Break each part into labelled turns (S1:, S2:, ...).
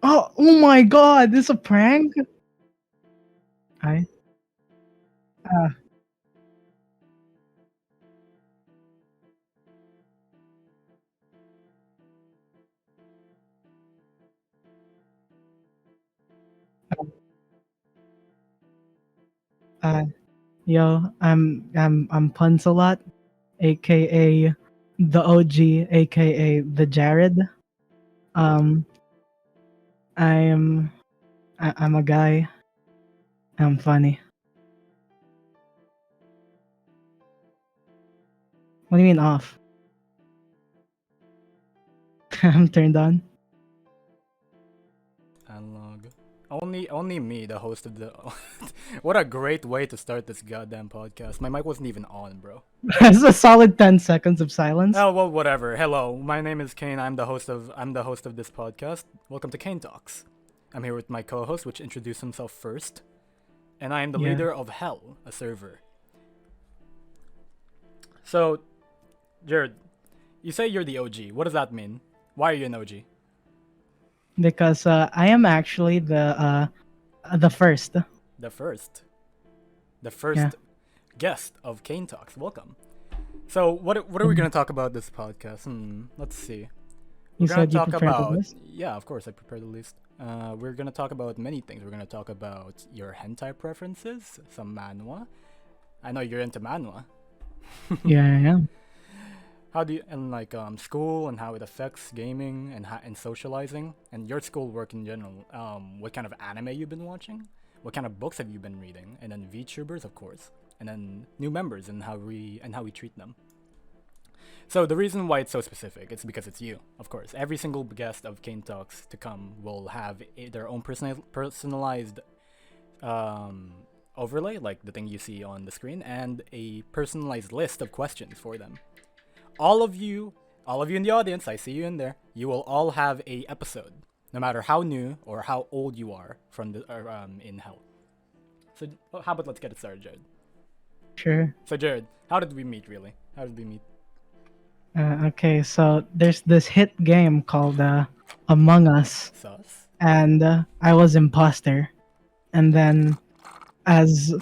S1: Oh my god, this is a prank? I uh, uh yo, I'm Punsalot, aka the OG, aka the Jared. Um I'm I'm a guy. I'm funny. What do you mean off? I'm turned on.
S2: Analog. Only me, the host of the. What a great way to start this goddamn podcast. My mic wasn't even on, bro.
S1: That's a solid 10 seconds of silence.
S2: Oh well, whatever. Hello, my name is Kane. I'm the host of this podcast. Welcome to KaineTalks. I'm here with my co-host, which introduced himself first, and I am the
S1: Yeah,
S2: leader of Hell, a server. So, Jared, you say you're the OG. What does that mean? Why are you an OG?
S1: because I am actually the first.
S2: The first, the
S1: Yeah.
S2: first guest of KaineTalks. Welcome. So what are we gonna talk about this podcast? Let's see. We're
S1: You
S2: gonna
S1: said you
S2: talk
S1: prepared the
S2: about
S1: list?
S2: yeah, of course I prepared the list. We're gonna talk about many things. We're gonna talk about your hentai preferences, some manhwa. I know you're into manhwa.
S1: Yeah, yeah.
S2: How do you and like school and how it affects gaming and socializing and your school work in general? What kind of anime you've been watching? What kind of books have you been reading? And then VTubers, of course, and then new members and how we treat them. So the reason why it's so specific, it's because it's you, of course. Every single guest of Kane Talks to come will have their own personalized um, overlay, like the thing you see on the screen, and a personalized list of questions for them. All of you, all of you in the audience, I see you in there. You will all have a episode, no matter how new or how old you are from the in Hell. So how about let's get it started, Jared.
S1: Sure.
S2: So Jared, how did we meet really? How did we meet?
S1: Okay, so there's this hit game called Among Us,
S2: Sus.
S1: and I was imposter. And then, as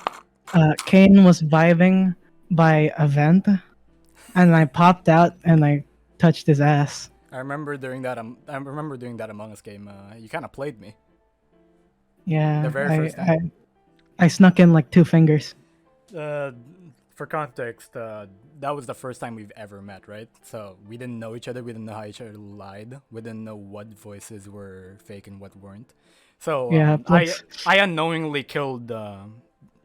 S1: Kane was vibing by a vent, and I popped out and I touched his ass.
S2: I remember doing that Among Us game. You kind of played me the
S1: Yeah,
S2: very
S1: I
S2: first time.
S1: I, I snuck in like 2 fingers.
S2: Uh, for context, that was the first time we've ever met, right? So we didn't know each other. We didn't know how each other lied. We didn't know what voices were fake and what weren't. So
S1: Yeah,
S2: I
S1: plus,
S2: I unknowingly killed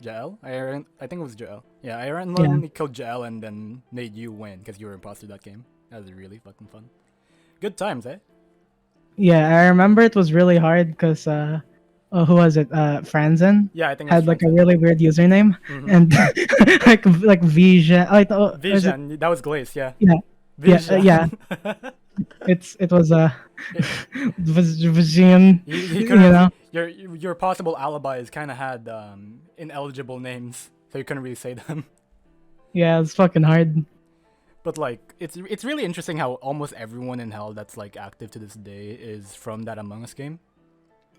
S2: Jael. I think it was Jael. Yeah, I
S1: yeah,
S2: unknowingly killed Jael and then made you win because you were imposter that game. That was really fucking fun. Good times, eh?
S1: yeah. I remember it was really hard because who was it? Franzen
S2: Yeah, I think it was
S1: had like a
S2: Francis.
S1: really weird username,
S2: Mm-hmm.
S1: and like Vision. Like, oh, is it?
S2: Vision, that was Glaze, yeah.
S1: Yeah, yeah.
S2: Vision.
S1: It was Vision.
S2: you
S1: You
S2: couldn't.
S1: know.
S2: Your possible alibis kind of had ineligible names, so you couldn't really say them.
S1: Yeah, it's fucking hard.
S2: But like, it's really interesting how almost everyone in Hell that's like active to this day is from that Among Us game.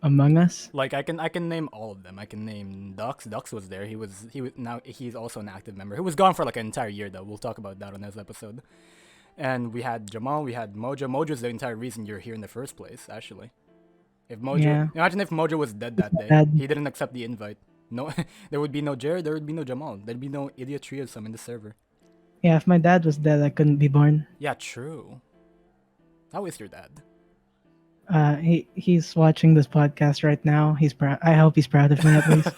S1: Among Us.
S2: Like I can name all of them. I can name Dux. Dux was there. He was now he's also an active member. He was gone for like an entire year though. We'll talk about that on this episode. And we had Jamal. We had Mojo. Mojo's the entire reason you're here in the first place. Actually, if Mojo,
S1: Yeah,
S2: imagine if Mojo was dead
S1: it's
S2: that day.
S1: bad.
S2: He didn't accept the invite. No, there would be no Jared. There would be no Jamal. There'd be no idiot triosome in the server.
S1: Yeah, if my dad was dead, I couldn't be born.
S2: Yeah, true. How is your dad?
S1: He's watching this podcast right now. He's proud. I hope he's proud of me at least.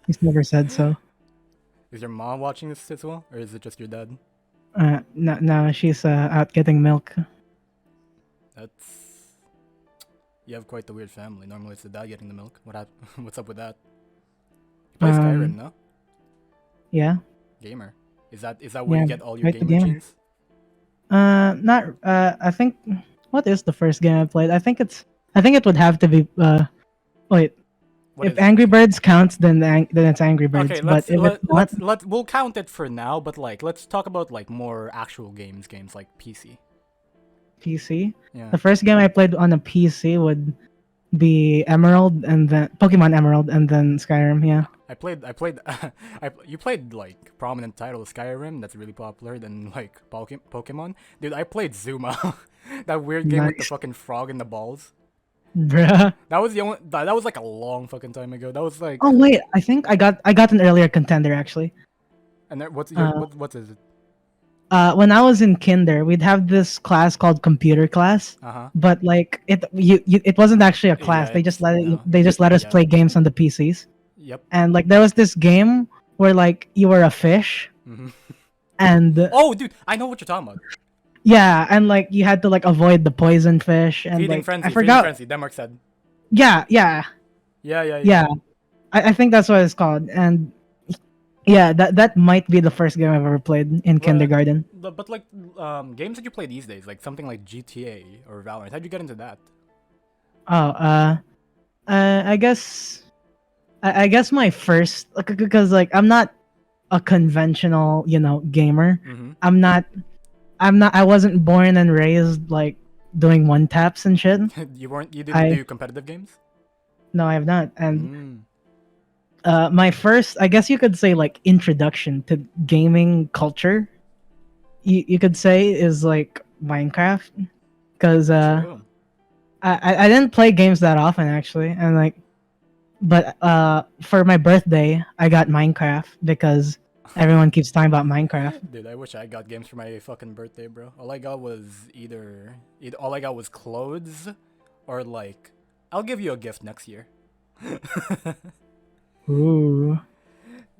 S1: He's never said so.
S2: Is your mom watching this as well, or is it just your dad?
S1: No, no, she's out getting milk.
S2: That's You have quite the weird family. Normally it's the dad getting the milk. What's up with that? You play Skyrim,
S1: Um,
S2: no?
S1: yeah,
S2: Gamer. Is that where
S1: yeah,
S2: you get all your
S1: quite the
S2: gamer
S1: gamer.
S2: genes?
S1: Not. I think. What is the first game I played? I think it would have to be. Wait.
S2: What
S1: If
S2: is it?
S1: Angry Birds counts, then it's Angry Birds.
S2: Okay,
S1: But if it's not
S2: we'll count it for now, but like let's talk about like more actual games like PC.
S1: PC,
S2: Yeah.
S1: the first game I played on a PC the Emerald and then Pokemon Emerald and then Skyrim. Yeah,
S2: I played you played like prominent title Skyrim that's really popular than like Pokemon. Dude, I played Zuma. That weird game with the
S1: nice,
S2: fucking frog and the balls.
S1: bruh.
S2: That was the only that was like a long fucking time ago. That was like
S1: Oh wait, I think I got an earlier contender actually.
S2: and there, what's your
S1: Uh,
S2: what is it?
S1: when I was in kinder, we'd have this class called computer class,
S2: Uh-huh.
S1: but like it wasn't actually a class.
S2: Yeah, it's no.
S1: They just let us
S2: Yeah.
S1: play games on the PCs.
S2: Yep.
S1: And like there was this game where like you were a fish,
S2: Hmm.
S1: and
S2: Oh, dude, I know what you're talking about.
S1: yeah, and like you had to like avoid the poison fish, and like I
S2: Feeding
S1: forgot.
S2: frenzy. Denmark said.
S1: Yeah, yeah,
S2: Yeah.
S1: yeah. I think that's what it's called, and yeah, that might be the first game I've ever played in
S2: Well,
S1: kindergarten.
S2: but like games that you play these days, like something like GTA or Valorant. How'd you get into that?
S1: Oh, I guess I guess my first because like I'm not a conventional gamer.
S2: Mm-hmm.
S1: I'm not I wasn't born and raised like doing one taps and shit.
S2: You didn't
S1: I
S2: do competitive games?
S1: No, I have not. And
S2: Mm.
S1: my first, I guess you could say, like introduction to gaming culture, you could say, is like Minecraft, because
S2: True.
S1: I didn't play games that often actually, and like, but for my birthday I got Minecraft because everyone keeps talking about Minecraft.
S2: Dude, I wish I got games for my fucking birthday, bro. All I got was either all I got was clothes, or like, I'll give you a gift next year.
S1: Ooh,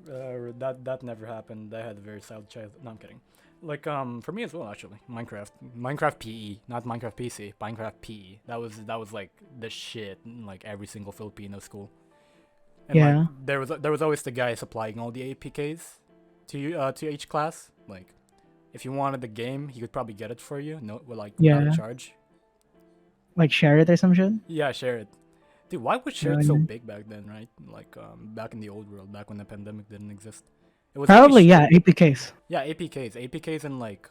S2: That never happened. I had a very sad child. No, I'm kidding. Like for me as well actually. Minecraft PE, not Minecraft PC. Minecraft PE. That was like the shit in like every single Filipino school. And like
S1: yeah,
S2: there was always the guy supplying all the APKs to you to each class. Like if you wanted the game, he could probably get it for you. No, well, like without
S1: yeah,
S2: charge.
S1: like share it or some shit.
S2: Yeah, share it. Dude, why was
S1: Yeah,
S2: shared so big back then, right? Like back in the old world, back when the pandemic didn't exist. It was only
S1: probably yeah, APKs
S2: yeah, APKs and like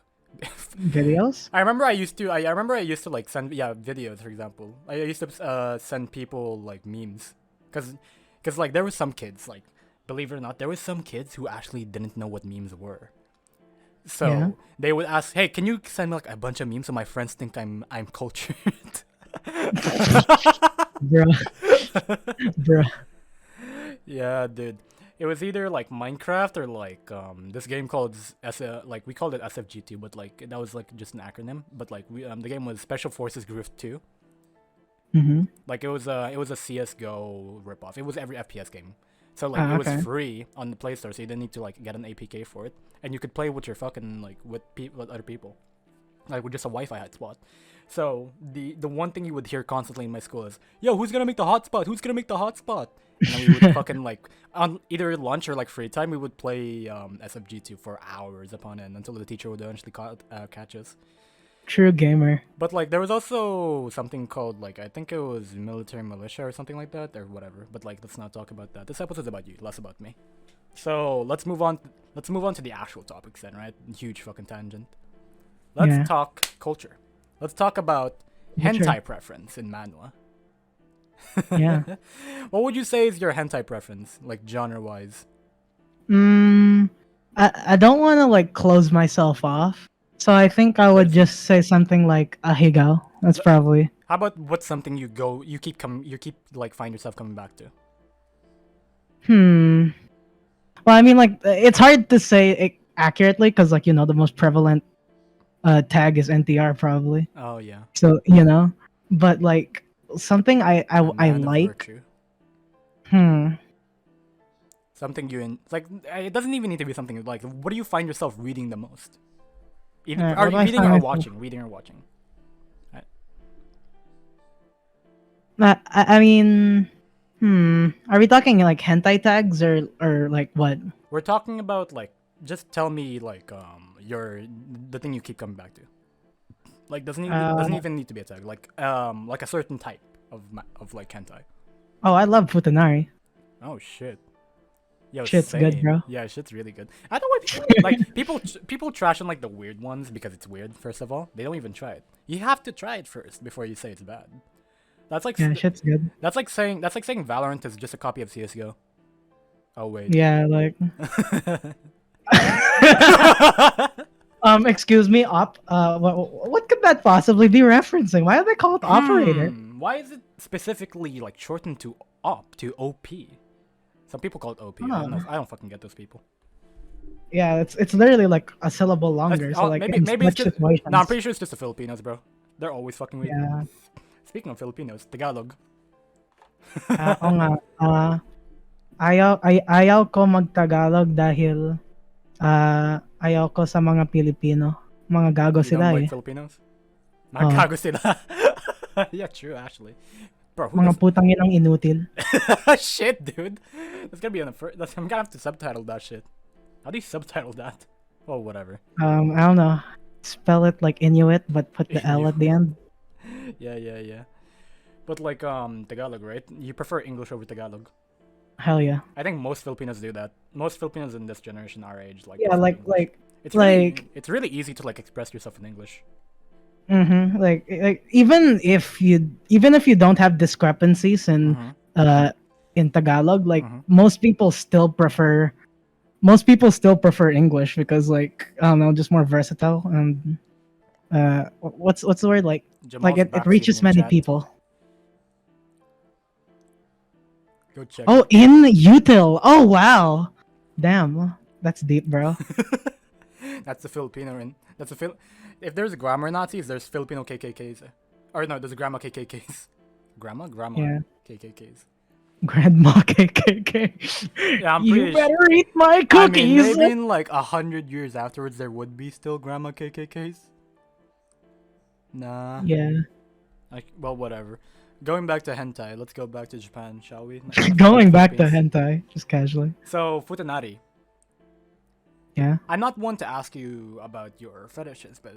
S1: videos.
S2: I remember I used to like send videos for example. I used to send people like memes cuz like there were some kids like believe it or not there was some kids who actually didn't know what memes were.
S1: Yeah,
S2: So they would ask, "Hey, can you send me like a bunch of memes so my friends think I'm cultured?"
S1: bruh, bruh.
S2: Yeah, dude. It was either like Minecraft or like this game called like we called it SFGT, but like that was like just an acronym. But like we the game was Special Forces Group 2.
S1: Mm-hmm.
S2: Like it was a CS:GO ripoff. It was every FPS game. So like it
S1: Ah,
S2: was
S1: okay.
S2: free on the Play Store, so you didn't need to like get an APK for it, and you could play with your fucking like with other people, like with just a Wi-Fi hotspot. So the one thing you would hear constantly in my school is, "Yo, who's gonna make the hotspot? Who's gonna make the hotspot?" And then we would fucking like on either lunch or like free time, we would play SFG2 for hours upon end until the teacher would eventually catch us.
S1: True gamer.
S2: But like there was also something called like I think it was military militia or something like that or whatever. But like let's not talk about that. This episode's about you, less about me. So let's move on. Let's move on to the actual topics then, right? Huge fucking tangent. Let's
S1: Yeah,
S2: talk culture. Let's talk about
S1: sure.
S2: hentai preference in manhwa.
S1: Yeah.
S2: What would you say is your hentai preference, like genre wise?
S1: Mm, I don't want to like close myself off, so I think I would
S2: There's
S1: just say something like Ahigao. That's probably.
S2: how about what's something you keep like find yourself coming back to?
S1: Hmm. Well, I mean, like it's hard to say it accurately because, like, the most prevalent tag is NTR probably.
S2: Oh yeah,
S1: So but like something
S2: a
S1: I
S2: man of
S1: like.
S2: virtue.
S1: Hmm.
S2: Something like it doesn't even need to be something like what do you find yourself reading the most? Either,
S1: What do I
S2: reading
S1: find
S2: or
S1: myself?
S2: watching, reading or watching. Right.
S1: I mean, Are we talking like hentai tags or like what?
S2: We're talking about like just tell me like your the thing you keep coming back to. Like doesn't
S1: Uh.
S2: even need to be a tag. Like a certain type of like hentai.
S1: Oh, I love Futanari.
S2: Oh shit. Yo,
S1: Shit's good,
S2: same.
S1: bro.
S2: Yeah, shit's really good. I don't know why people trash on like the weird ones because it's weird. First of all, they don't even try it. You have to try it first before you say it's bad. That's like
S1: Yeah, shit's good.
S2: that's like saying Valorant is just a copy of CS:GO. Oh wait.
S1: Yeah, like excuse me, what could that possibly be referencing? Why do they call it operator?
S2: Why is it specifically like shortened to to OP? Some people call it OP. I don't know.
S1: Huh.
S2: I don't fucking get those people.
S1: Yeah, it's literally like a syllable longer. So like in
S2: Maybe it's
S1: such
S2: just no. I'm
S1: situations.
S2: pretty sure it's just the Filipinos, bro. They're always fucking weird.
S1: Yeah.
S2: Speaking of Filipinos, Tagalog.
S1: Oo nga. Ayaw ko mag-Tagalog dahil ayaw ko sa mga Pilipino. Mga gago
S2: You don't
S1: sila
S2: like
S1: eh.
S2: Filipinos?
S1: Oh,
S2: Nagkago sila. Yeah, true actually. Bro, who
S1: mga
S2: does?
S1: putang inang inutil.
S2: Shit, dude. That's gonna be on the first. I'm gonna have to subtitle that shit. How do you subtitle that? Oh, whatever.
S1: I don't know. Spell it like Inuit, but put the L
S2: You.
S1: at the end.
S2: Yeah. But like Tagalog, right? You prefer English over Tagalog.
S1: Hell yeah.
S2: I think most Filipinos do that. Most Filipinos in this generation, our age, like
S1: Yeah,
S2: prefer English.
S1: like
S2: It's really easy to like express yourself in English.
S1: like even if you don't have discrepancies in Tagalog, like most people still prefer English because like I don't know, just more versatile and what's the word like
S2: Jamal's
S1: it
S2: backseating
S1: reaches
S2: in
S1: many
S2: chat.
S1: people.
S2: Go check
S1: Oh,
S2: it.
S1: in util. Oh wow, damn, that's deep, bro.
S2: That's the Filipino in. That's a Phil. If there's grammar Nazis, there's Filipino KKKs. Or no, there's grandma KKKs. Grandma
S1: Yeah,
S2: KKKs.
S1: Grandma KKK.
S2: Yeah, I'm
S1: You
S2: pretty sure.
S1: better eat my
S2: I mean,
S1: cookies.
S2: maybe in like 100 years afterwards, there would be still grandma KKKs. Nah.
S1: Yeah.
S2: Like, well, whatever. Going back to hentai, let's go back to Japan, shall we?
S1: Going back to
S2: Philippines.
S1: hentai, just casually.
S2: So, futanari.
S1: Yeah.
S2: I'm not one to ask you about your fetishes, but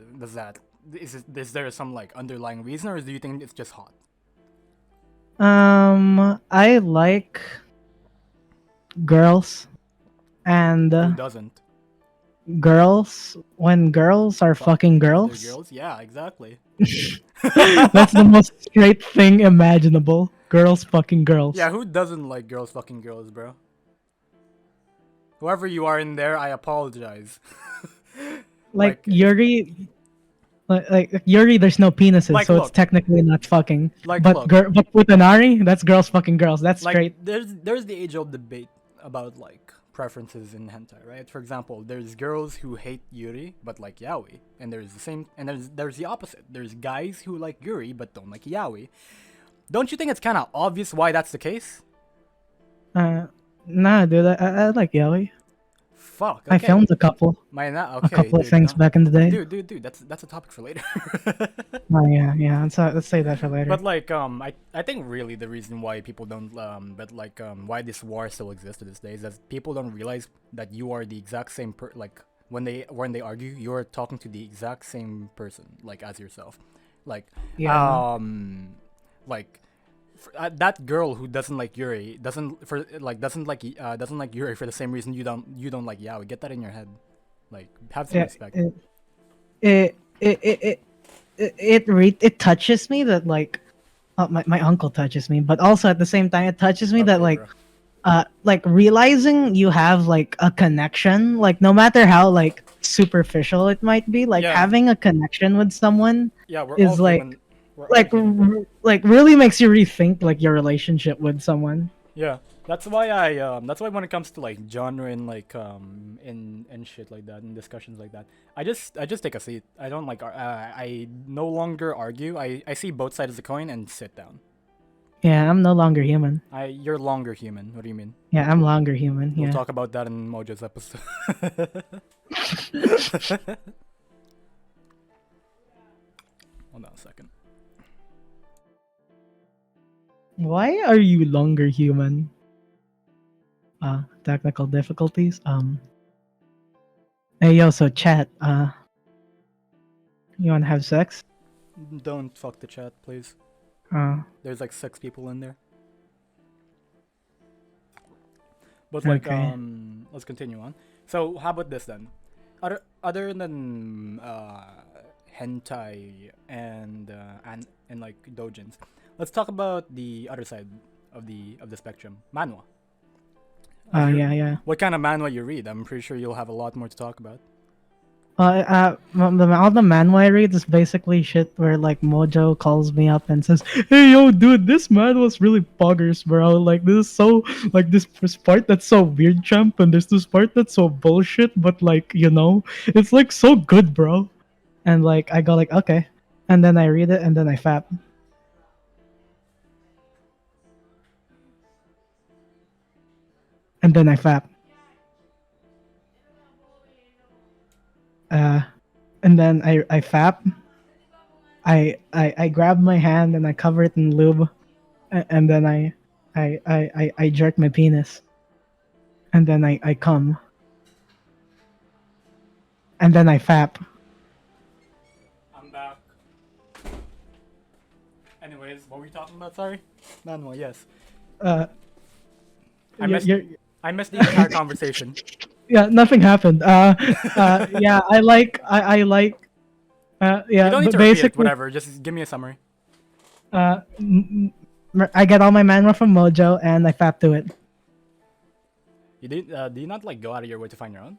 S2: is there some like underlying reason, or do you think it's just hot?
S1: I like girls and
S2: Who doesn't?
S1: girls when girls are fucking
S2: Other
S1: girls.
S2: girls? Yeah, exactly.
S1: That's the most straight thing imaginable. Girls fucking girls.
S2: Yeah, who doesn't like girls fucking girls, bro? Whoever you are in there, I apologize.
S1: Like Yuri, like Yuri, there's no penises,
S2: Like,
S1: so
S2: look.
S1: it's technically not fucking.
S2: Like,
S1: but
S2: look.
S1: but Putanari, that's girls fucking girls. That's
S2: Like,
S1: straight.
S2: there's the age-old debate about like preferences in hentai, right? For example, there's girls who hate Yuri but like yaoi, and there's the opposite. There's guys who like Yuri but don't like yaoi. Don't you think it's kind of obvious why that's the case?
S1: Nah, dude, I like yaoi.
S2: Fuck. Okay.
S1: I filmed a couple
S2: Okay,
S1: couple of
S2: dude.
S1: things back in the day.
S2: Dude. That's a topic for later.
S1: Oh yeah. Let's save that for later.
S2: But like I think really the reason why people don't why this war still exists to this day is that people don't realize that you are the exact same like when they argue, you're talking to the exact same person like as yourself. Like
S1: Yeah.
S2: like that girl who doesn't like Yuri doesn't like Yuri for the same reason you don't like yaoi. Get that in your head. Like, have some
S1: Yeah.
S2: respect.
S1: It touches me that like my uncle touches me, but also at the same time it touches me that
S2: Okay,
S1: like realizing you have like a connection, like no matter how like superficial it might be, like
S2: Yeah.
S1: having a connection with someone
S2: Yeah, we're
S1: is
S2: all
S1: like
S2: human. We're all human.
S1: like really makes you rethink like your relationship with someone.
S2: Yeah, that's why that's why when it comes to like genre and like in shit like that, in discussions like that, I just take a seat. I don't like I no longer argue. I see both sides of the coin and sit down.
S1: Yeah, I'm no longer human.
S2: You're longer human. What do you mean?
S1: Yeah, I'm longer human.
S2: We'll
S1: Yeah.
S2: talk about that in Mojo's episode. Hold on a second.
S1: Why are you longer human? Technical difficulties. Hey yo, so chat. You wanna have sex?
S2: Don't fuck the chat, please.
S1: Uh,
S2: There's like 6 people in there. But like
S1: Okay.
S2: let's continue on. So how about this then? Other than hentai and like dojins. Let's talk about the other side of the spectrum, manhwa.
S1: Yeah, yeah.
S2: What kind of manhwa you read? I'm pretty sure you'll have a lot more to talk about.
S1: All the manhwa I read is basically shit where like Mojo calls me up and says, "Hey, yo, dude, this man was really poggers, bro. Like this is so like this part that's so weird, champ, and there's this part that's so bullshit, but like it's like so good, bro." And like I go like, okay, and then I read it and then I fap, and then I fap, uh, and then I fap. I grab my hand and I cover it in lube, and then I jerk my penis, and then I come, and then I fap.
S2: I'm back. Anyways, what were we talking about? Sorry, manhwa. Yes,
S1: Uh,
S2: I
S1: you're,
S2: missed.
S1: you're,
S2: I missed the entire conversation.
S1: yeah, nothing happened. Yeah, I like.
S2: You
S1: Yeah,
S2: don't need
S1: but
S2: to repeat it.
S1: basically,
S2: Whatever. Just give me a summary.
S1: I get all my manhwa from Mojo and I fap to it.
S2: You did. Do you not like go out of your way to find your own?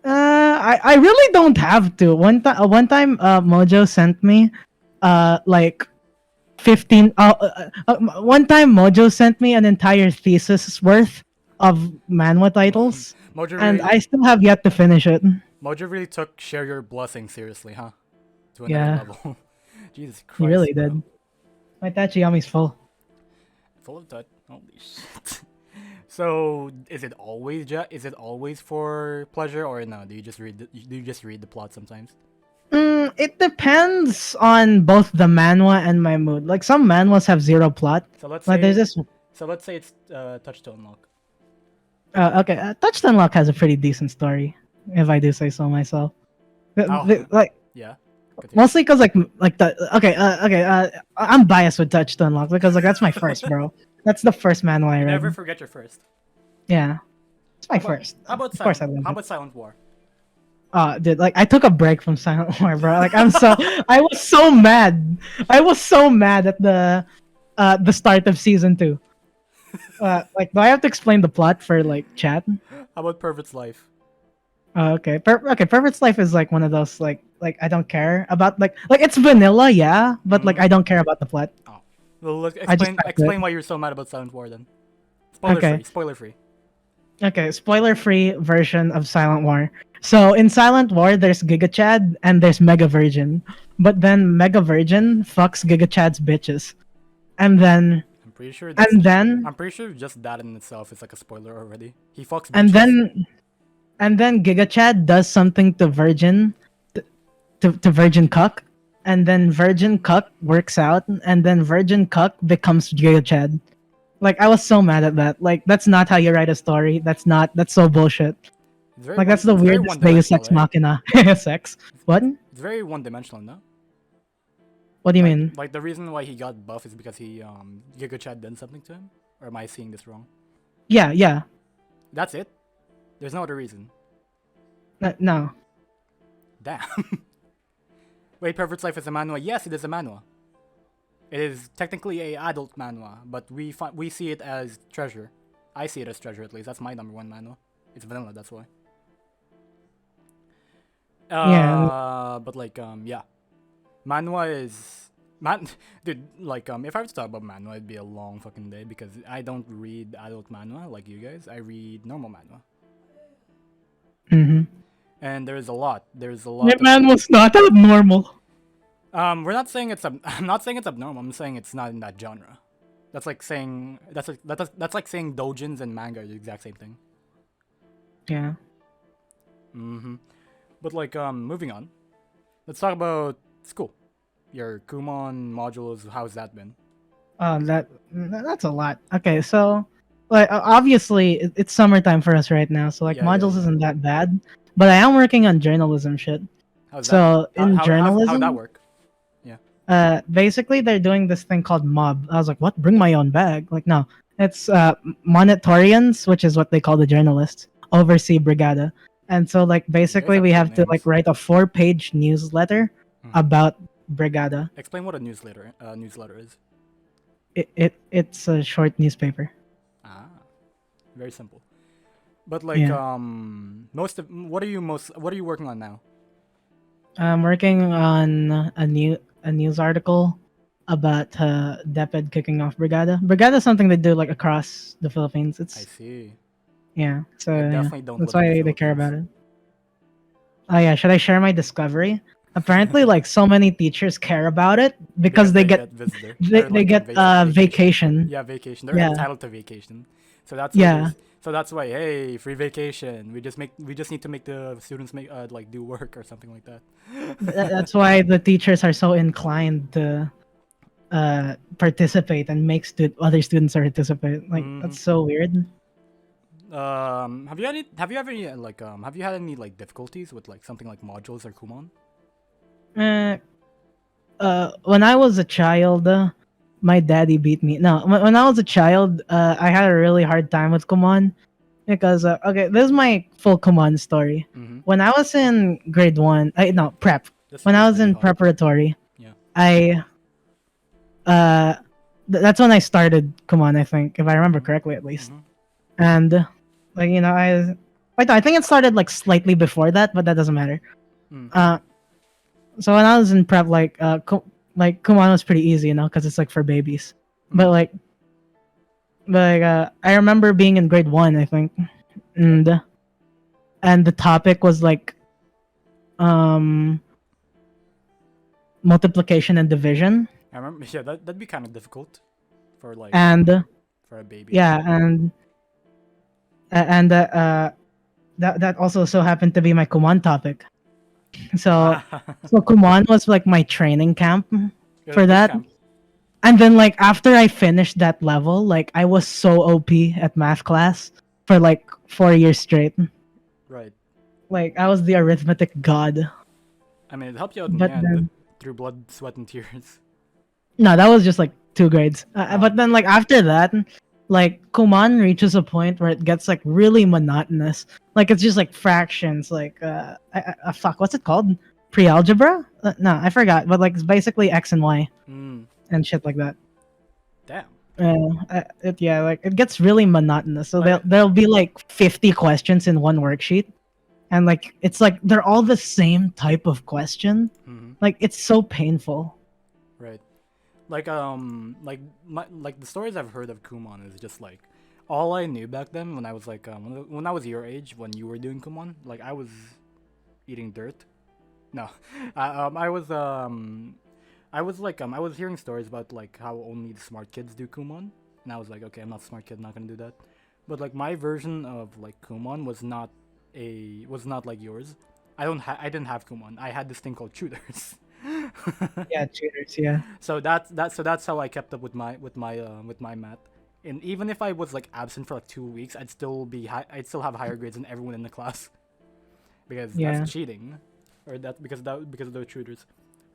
S1: I really don't have to. One time, Mojo sent me, like 15. One time, Mojo sent me an entire thesis worth of manhwa titles,
S2: Mojo
S1: and
S2: really,
S1: I still have yet to finish it.
S2: Mojo really took share your blessing seriously, huh? To another
S1: Yeah,
S2: level. Jesus
S1: he
S2: Christ,
S1: really
S2: bro.
S1: did. My Tachiyami's full.
S2: Full of tut. Holy shit. So is it always for pleasure or no? Do you just read the plot sometimes?
S1: It depends on both the manhwa and my mood. Like some manhwas have zero plot.
S2: So let's
S1: Like there's
S2: say
S1: this.
S2: it's touch to unlock.
S1: Okay, Touch to Unlock has a pretty decent story, if I do say so myself.
S2: Oh,
S1: Like
S2: yeah. Continue.
S1: mostly because like the okay. I'm biased with Touch to Unlock because like that's my first, bro. That's the first manhwa I
S2: You never
S1: read.
S2: forget your first.
S1: Yeah, it's my first. Of course I love
S2: How
S1: it.
S2: about Silent War?
S1: Dude, like I took a break from Silent War, bro. Like I was so mad. I was so mad at the start of season 2. Like, do I have to explain the plot for like chat?
S2: How about Pervert's Life?
S1: Okay. Okay. Perfect Life is like one of those like I don't care about like it's vanilla, yeah, but like
S2: Mm-hmm.
S1: I don't care about the plot.
S2: Oh. Well, let's
S1: I just have to.
S2: explain why you're so mad about Silent War then. Spoiler
S1: Okay.
S2: free. Spoiler free.
S1: Okay. Spoiler free version of Silent War. So in Silent War, there's Giga Chad and there's Mega Virgin, but then Mega Virgin fucks Giga Chad's bitches, and then
S2: I'm pretty sure that's.
S1: and then
S2: I'm pretty sure just that in itself is like a spoiler already. He fucks
S1: and
S2: bitches.
S1: then and then Giga Chad does something to Virgin to Virgin Cuck, and then Virgin Cuck works out, and then Virgin Cuck becomes Giga Chad. Like I was so mad at that. Like that's not how you write a story. That's so bullshit. Like that's the
S2: It's very
S1: weirdest Deus
S2: one-dimensional,
S1: Ex
S2: right?
S1: Machina. Sex. What?
S2: It's very one-dimensional, no?
S1: What do you mean?
S2: Like the reason why he got buff is because he Giga Chad done something to him, or am I seeing this wrong?
S1: Yeah, yeah.
S2: That's it. There's no other reason.
S1: No.
S2: Damn. Wait, Pervert's Life is a manhwa. Yes, it is a manhwa. It is technically a adult manhwa, but we see it as treasure. I see it as treasure at least. That's my number one manhwa. It's vanilla, that's why.
S1: Yeah.
S2: But like yeah, manhwa is man. Dude, like if I were to talk about manhwa, it'd be a long fucking day because I don't read adult manhwa like you guys. I read normal manhwa,
S1: Mm-hmm.
S2: and there's a lot. There's a
S1: My
S2: lot of
S1: man was not abnormal.
S2: we're not saying it's I'm not saying it's abnormal. I'm saying it's not in that genre. That's like saying that's like saying dojins and manga are the exact same thing.
S1: Yeah.
S2: Mm-hmm. But like moving on. Let's talk about school. Your Kumon modules. How's that been?
S1: That's a lot. Okay, so like obviously it's summertime for us right now, so like
S2: Yeah, yeah,
S1: modules
S2: yeah.
S1: isn't that bad. But I am working on journalism shit.
S2: How's that?
S1: So in
S2: How'd that
S1: journalism,
S2: work? Yeah.
S1: basically they're doing this thing called mob. I was like, what? Bring my own bag? Like no, it's monitorians, which is what they call the journalists, oversee brigada. And so like
S2: You guys
S1: basically
S2: have
S1: we
S2: cool
S1: have to like
S2: names.
S1: write a 4-page newsletter
S2: Hmm.
S1: about Brigada.
S2: Explain what a newsletter is.
S1: It's a short newspaper.
S2: Ah, very simple. But like
S1: Yeah.
S2: most of what are you working on now?
S1: I'm working on a news article about DepEd kicking off Brigada. Brigada is something they do like across the Philippines.
S2: I
S1: It's
S2: see.
S1: yeah, so
S2: I
S1: yeah,
S2: definitely don't
S1: that's
S2: live in the
S1: why they care about
S2: Philippines.
S1: it. Oh yeah, should I share my discovery? Apparently, like so many teachers care about it because
S2: Because they get visitor or
S1: they
S2: like a
S1: get
S2: vacation.
S1: vacation.
S2: Yeah, vacation. They're
S1: Yeah,
S2: entitled to vacation. So that's why
S1: yeah.
S2: there's. So that's why, hey, free vacation. We just need to make the students make like do work or something like that.
S1: That's why the teachers are so inclined to participate and make other students participate. Like
S2: Hmm.
S1: that's so weird.
S2: Have you ever like have you had any like difficulties with like something like modules or Kumon?
S1: Uh, when I was a child, my daddy beat me. No, when I was a child, I had a really hard time with Kumon because okay, this is my full Kumon story.
S2: Mm-hmm.
S1: When I was in grade one, I no prep.
S2: This
S1: When
S2: year
S1: I
S2: is
S1: was
S2: really
S1: in
S2: hard.
S1: preparatory,
S2: Yeah.
S1: I uh, that's when I started Kumon. I think, if I remember
S2: Mm-hmm.
S1: correctly, at least.
S2: Mm-hmm.
S1: And like I think it started like slightly before that, but that doesn't matter.
S2: Mm.
S1: Uh, so when I was in prep, like Kumon was pretty easy, because it's like for babies. But
S2: Mm.
S1: I remember being in grade one, I think,
S2: Yeah.
S1: and the topic was like um multiplication and division,
S2: I remember. Yeah, that'd be kind of difficult for like
S1: and
S2: for a baby to
S1: yeah,
S2: do.
S1: and that also so happened to be my Kumon topic. So
S2: Ah,
S1: Kumon was like my training camp
S2: it was
S1: for
S2: boot
S1: that.
S2: camp.
S1: And then like after I finished that level, like I was so OP at math class for like 4 years straight.
S2: Right.
S1: Like I was the arithmetic god.
S2: I mean, it helped you out in the
S1: But
S2: end
S1: then
S2: through blood, sweat, and tears.
S1: no, that was just like 2 grades.
S2: Oh.
S1: But then like after that, like Kuman reaches a point where it gets like really monotonous. Like it's just like fractions. Like fuck, what's it called? Pre-algebra? No, I forgot. But like it's basically x and y
S2: Mm.
S1: and shit like that.
S2: Damn.
S1: Yeah, like it gets really monotonous. So
S2: Like.
S1: there'll be like 50 questions in one worksheet, and like it's like they're all the same type of question.
S2: Mm-hmm.
S1: Like it's so painful.
S2: Right. Like the stories I've heard of Kumon is just like all I knew back then when I was like when I was your age when you were doing Kumon, like I was eating dirt. No, I was like I was hearing stories about like how only the smart kids do Kumon, and I was like, okay, I'm not a smart kid, I'm not gonna do that. But like my version of like Kumon was not like yours. I didn't have Kumon. I had this thing called tutors.
S1: Yeah, tutors. Yeah,
S2: So that's how I kept up with my math. And even if I was like absent for like 2 weeks, I'd still have higher grades than everyone in the class because that's
S1: yeah.
S2: cheating, or because of those tutors.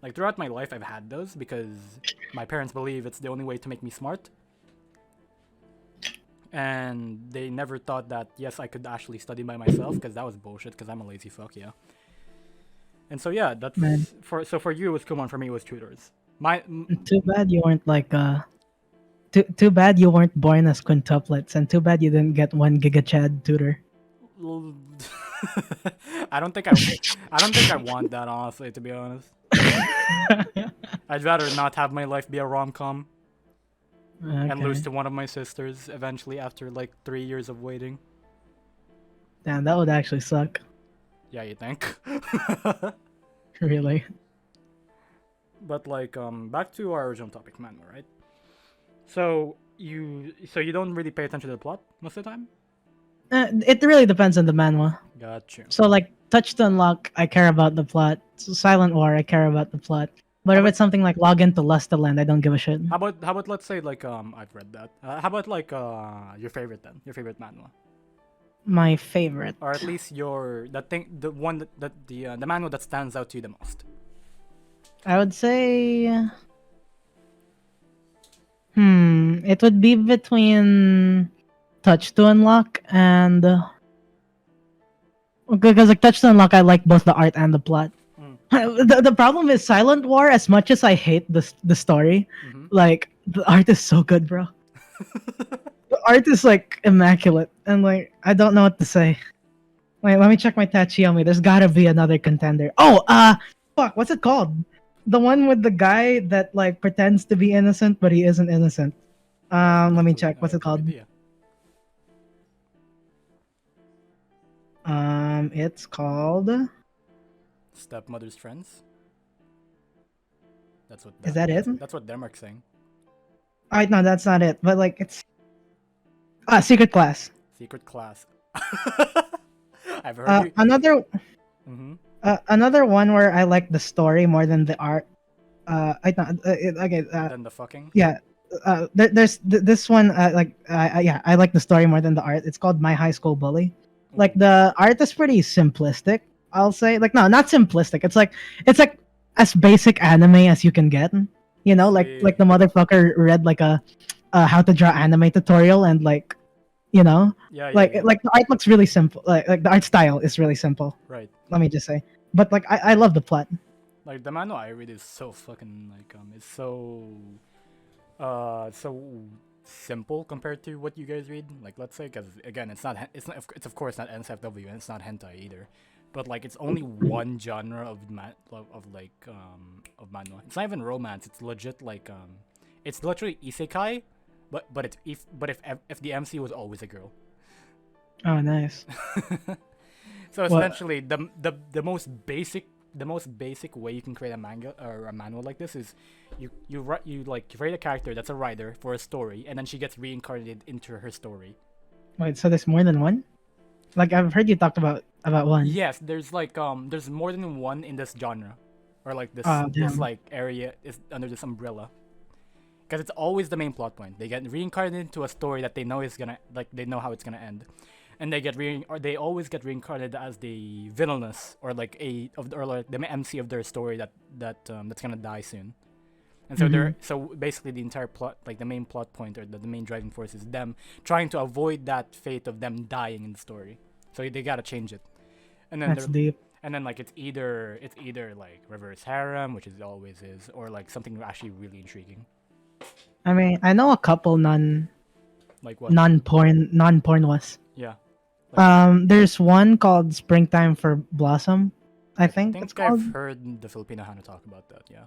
S2: Like throughout my life, I've had those because my parents believe it's the only way to make me smart, and they never thought that yes, I could actually study by myself because that was bullshit. Because I'm a lazy fuck, yeah. And so yeah,
S1: Man,
S2: for you it was Kumon, for me it was tutors. My
S1: too bad you weren't like too bad you weren't born as quintuplets, and too bad you didn't get 1 GigaChad tutor.
S2: I don't think I want that, honestly, to be honest. I'd rather not have my life be a rom com and lose
S1: Okay,
S2: to one of my sisters eventually after like 3 years of waiting.
S1: damn, that would actually suck.
S2: Yeah, you think?
S1: Really.
S2: But like back to our original topic, manhwa, right? So you don't really pay attention to the plot most of the time?
S1: It really depends on the manhwa.
S2: Got you.
S1: So like Touch to Unlock, I care about the plot. Silent War, I care about the plot. But
S2: How
S1: if
S2: about
S1: it's something like Log into Lustaland, I don't give a shit.
S2: how about let's say like I've read that. How about like your favorite then? Your favorite manhwa?
S1: My favorite.
S2: Or at least the one that the manhwa that stands out to you the most.
S1: I would say it would be between Touch to Unlock and Because like Touch to Unlock, I like both the art and the plot.
S2: Mm.
S1: The problem is Silent War. As much as I hate the story,
S2: Mhm.
S1: like the art is so good, bro. The art is like immaculate, and like I don't know what to say. Wait, let me check my Tachiyomi. There's gotta be another contender. Oh, fuck, what's it called? The one with the guy that like pretends to be innocent, but he isn't innocent. Let me check.
S2: I
S1: What's it
S2: have no
S1: called?
S2: idea.
S1: It's called.
S2: Stepmother's friends. That's what
S1: Is that it?
S2: that's what Denmark's saying.
S1: Alright, no, that's not it. But like, it's Secret Class.
S2: Secret class. I've heard you.
S1: Another
S2: Mm-hmm.
S1: another one where I like the story more than the art. I thought okay.
S2: Then the fucking.
S1: Yeah. This one. Yeah, I like the story more than the art. It's called My High School Bully. Like
S2: Ooh.
S1: the art is pretty simplistic. I'll say like no, not simplistic. It's like as basic anime as you can get. You know,
S2: See.
S1: like the motherfucker read like a how to draw anime tutorial and like you know
S2: Yeah, yeah,
S1: like
S2: yeah.
S1: like the art looks really simple. Like the art style is really simple.
S2: Right.
S1: Let me just say. But like I love the plot.
S2: Like the manhwa I read is so fucking like it's so simple compared to what you guys read. Like let's say because again it's of course not NSFW and it's not hentai either, but like it's only one genre of manhwa. It's not even romance. It's legit like it's literally isekai, but it's if the MC was always a girl.
S1: Oh, nice.
S2: So
S1: What?
S2: essentially, the most basic way you can create a manga or a manual like this is you create a character that's a writer for a story, and then she gets reincarnated into her story.
S1: Wait, so there's more than one? Like I've heard you talked about one.
S2: Yes, there's more than one in this genre, or like
S1: Oh
S2: this
S1: damn.
S2: like area is under this umbrella. Because it's always the main plot point. They get reincarnated into a story that they know is gonna like they know how it's gonna end, and they always get reincarnated as the villainous or like or like the MC of their story that's gonna die soon. And so
S1: Mhm.
S2: basically the entire plot, like the main plot point or the main driving force is them trying to avoid that fate of them dying in the story. So they gotta change it, and then
S1: That's deep.
S2: like it's either like reverse harem, which it always is, or like something actually really intriguing.
S1: I mean, I know a couple
S2: Like what?
S1: non-porn was.
S2: Yeah. Like what?
S1: There's one called Springtime for Blossom, I
S2: I
S1: think it's
S2: think
S1: called.
S2: I've heard the Filipino Hana talk about that. Yeah.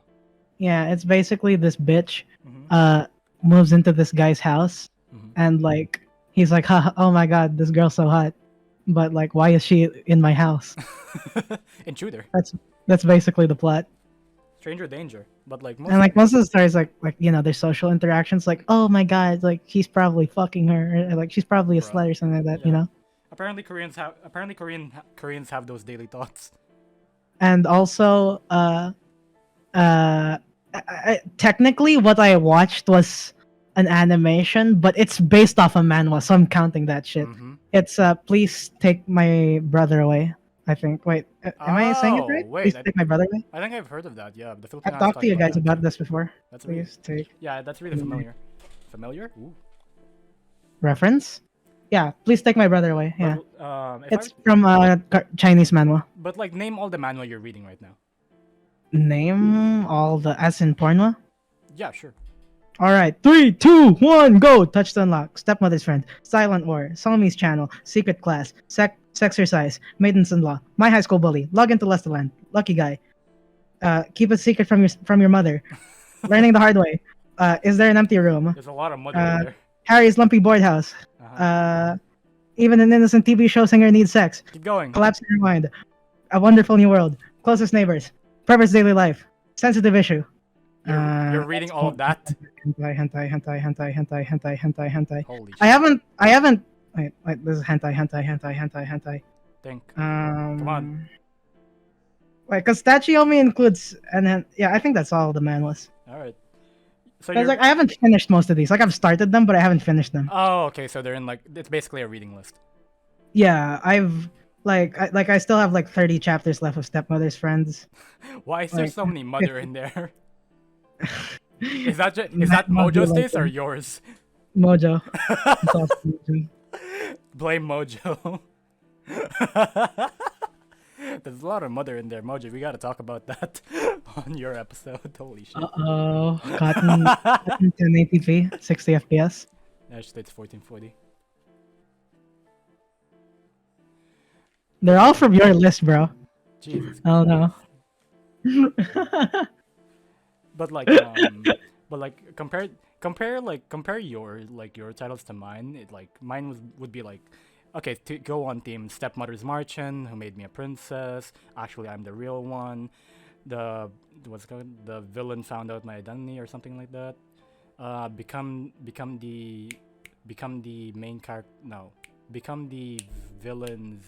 S1: Yeah, it's basically this bitch
S2: Mm-hmm.
S1: uh moves into this guy's house
S2: Mm-hmm.
S1: and like he's like, ha, oh my god, this girl's so hot. But like why is she in my house?
S2: Intruder.
S1: That's basically the plot.
S2: Stranger danger. But like
S1: And
S2: most.
S1: like most of the stories like their social interactions like, oh my god, like she's probably fucking her or like she's probably a
S2: Bruh.
S1: slut or something like that, you
S2: Yeah.
S1: know?
S2: Apparently Koreans have those daily thoughts.
S1: And also technically what I watched was an animation, but it's based off a manhwa, so I'm counting that shit.
S2: Mm-hmm.
S1: It's Please Take My Brother Away, I think. Wait, am I saying it
S2: Oh
S1: right?
S2: wait,
S1: Please Take My Brother Away?
S2: I think I've heard of that. Yeah, the
S1: I've
S2: Filipinos
S1: talked to
S2: talked
S1: you
S2: about
S1: guys
S2: that
S1: about
S2: too.
S1: this before.
S2: That's really
S1: Please take
S2: yeah, that's really familiar. Familiar? Ooh.
S1: reference. Yeah, Please Take My Brother Away. Yeah,
S2: But if I
S1: it's from Chinese manhwa.
S2: but like name all the manhwa you're reading right now.
S1: Name all the as in pornwa.
S2: Yeah, sure.
S1: All right, 3, 2, 1, go! Touch to unlock. Stepmother's friend. Silent War. Solome's channel. Secret class. Sexercise. Maidens in law. My high school bully. Log into Lesterland. Lucky guy. Keep a secret from your mother. Learning the hard way. Is there an empty room?
S2: There's a lot of mother in there.
S1: Harry's lumpy board house.
S2: Uh-huh.
S1: Even an innocent TV show singer needs sex.
S2: Keep going.
S1: Collapse in your mind. A wonderful new world. Closest neighbors. Pervert's daily life. Sensitive issue.
S2: You're reading all of that?
S1: Hentai.
S2: Holy shit.
S1: I haven't. Wait. This is hentai.
S2: Think. Come on.
S1: Wait, because Stachiomi includes, and then yeah, I think that's all the manhwas.
S2: Alright. So
S1: Because
S2: you're
S1: like I haven't finished most of these. Like I've started them, but I haven't finished them.
S2: Oh, okay, so they're in like it's basically a reading list.
S1: Yeah, I've I still have like 30 chapters left of Stepmother's Friends.
S2: Why is there
S1: Like,
S2: so many mother in there? Is that
S1: That must be
S2: Mojo's
S1: like
S2: taste or
S1: a
S2: yours?
S1: Mojo. It's all Mojo.
S2: Blame Mojo. There's a lot of mother in there, Moji. We gotta talk about that on your episode. Holy shit.
S1: Uh-oh. Cotton 1080p, 60 FPS.
S2: Actually, it's 1440.
S1: They're
S2: But
S1: all
S2: yeah,
S1: from your list, bro.
S2: Jesus
S1: Oh
S2: Christ.
S1: no.
S2: But but like compare your titles to mine. It like mine would be like, okay, to go on theme, stepmother's marching, who made me a princess. Actually, I'm the real one. The what's it called? The villain found out my identity or something like that. Become the main character. No, become the villain's,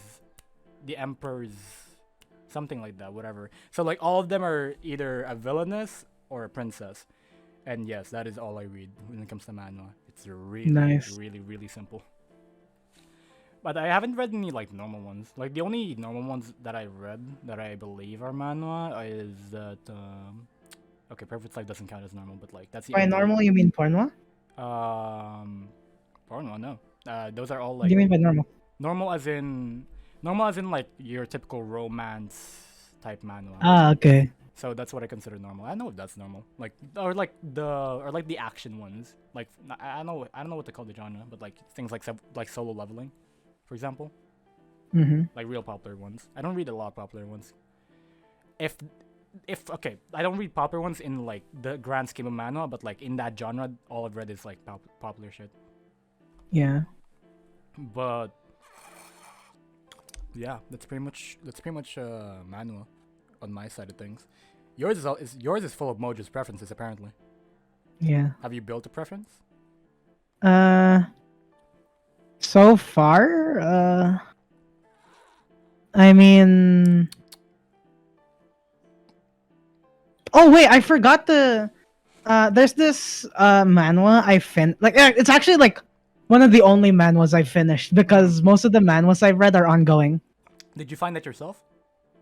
S2: the emperor's, something like that. Whatever. So like all of them are either a villainess or a princess. And yes, that is all I read when it comes to manhwa. It's really,
S1: Nice.
S2: really, really simple. But I haven't read any like normal ones. Like the only normal ones that I read that I believe are manhwa is that okay, Perfect Life doesn't count as normal, but like that's the
S1: By
S2: only
S1: normal, you mean porno?
S2: um porno, no. Those are all
S1: What do
S2: like
S1: you mean by normal?
S2: normal as in like your typical romance type manhwa.
S1: Ah, okay.
S2: So that's what I consider normal. I don't know if that's normal. Like or like the action ones. Like I don't know what to call the genre, but like things like like Solo Leveling, for example,
S1: Mm-hmm.
S2: like real popular ones. I don't read a lot of popular ones. If okay, I don't read popular ones in like the grand scheme of manhwa, but like in that genre, all I've read is like popular shit.
S1: Yeah.
S2: But yeah, that's pretty much manhwa on my side of things. Yours is full of Mojo's preferences apparently.
S1: Yeah.
S2: Have you built a preference?
S1: Uh, so far, I mean, oh wait, I forgot the. There's this manhwa it's actually like one of the only manhwas I finished because most of the manhwas I've read are ongoing.
S2: Did you find that yourself?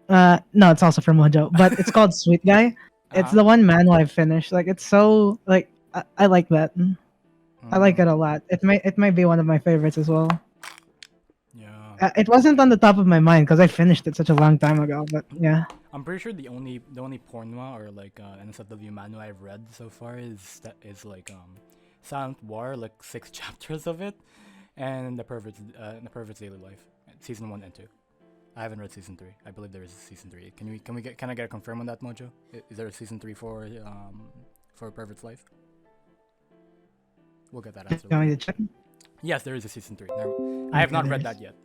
S1: No, it's also from Mojo, but it's called Sweet Guy.
S2: Uh
S1: It's
S2: huh.
S1: the one manhwa I've finished. Like it's so like I like that. I like it a lot. It might be one of my favorites as well.
S2: Yeah.
S1: It wasn't on the top of my mind because I finished it such a long time ago. But yeah,
S2: I'm pretty sure the only pornwa or like NSFW manual I've read so far is like Silent War, like 6 chapters of it, and the Pervert's Daily Life, season 1 and 2. I haven't read season 3. I believe there is a season 3. Can I get a confirm on that, Mojo? Is there a season 3 for Pervert's Life? We'll get that
S1: you
S2: answer
S1: want
S2: later.
S1: me to check?
S2: Yes, there is a season 3. I have
S1: Okay,
S2: not
S1: there
S2: read
S1: is.
S2: that yet.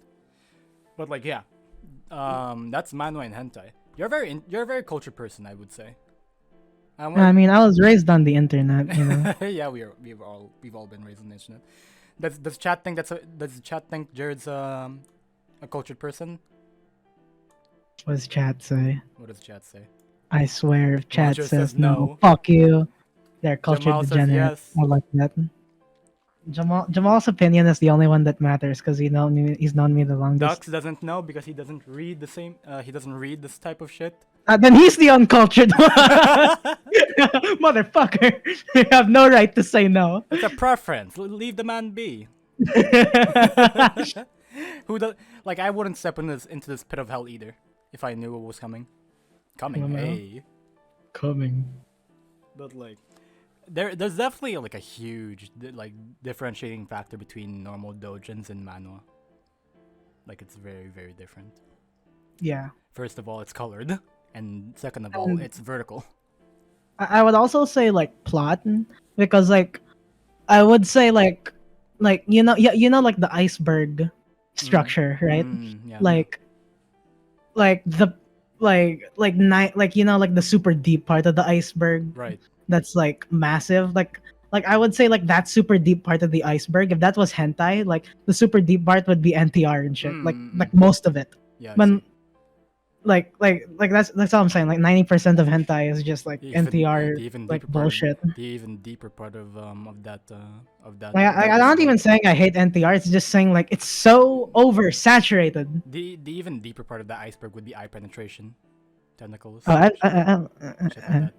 S2: But like yeah, that's manhwa and hentai. You're a very cultured person, I would say. I
S1: I
S2: want
S1: mean, I was raised on the internet, you know.
S2: yeah, we've all been raised on the internet. Does chat think does the chat think Jared's a cultured person?
S1: What does chat say?
S2: What does chat say?
S1: I swear, if chat
S2: Mojo says
S1: says no,
S2: no.
S1: fuck you. They're cultured
S2: Jamal says
S1: degenerate.
S2: yes.
S1: I like that. Jamal's opinion is the only one that matters because he's known me the longest.
S2: Dux doesn't know because he doesn't read the same. He doesn't read this type of shit.
S1: Then he's the uncultured one. Motherfucker. You have no right to say no.
S2: It's a preference. Leave the man be. Who does like I wouldn't step into this pit of hell either if I knew it was coming. Coming,
S1: Oh, no.
S2: hey.
S1: Coming.
S2: But like there's definitely like a huge like differentiating factor between normal dojins and manhwa. Like it's very, very different.
S1: Yeah.
S2: First of all, it's colored, and second of all, it's vertical.
S1: I would also say like plot because like I would say like like the iceberg structure, right?
S2: Yeah.
S1: Like the like the super deep part of the iceberg
S2: Right.
S1: that's like massive like I would say like that super deep part of the iceberg, if that was hentai, like the super deep part would be NTR and shit, like most of it.
S2: Yeah. I
S1: But
S2: see.
S1: like that's all I'm saying. Like 90% of hentai is just like NTR
S2: The even
S1: like
S2: deeper part
S1: bullshit.
S2: the even deeper part of that
S1: Like I'm not even saying I hate NTR. It's just saying like it's so oversaturated.
S2: the even deeper part of the iceberg would be eye penetration, tentacles,
S1: Oh,
S2: shit like that.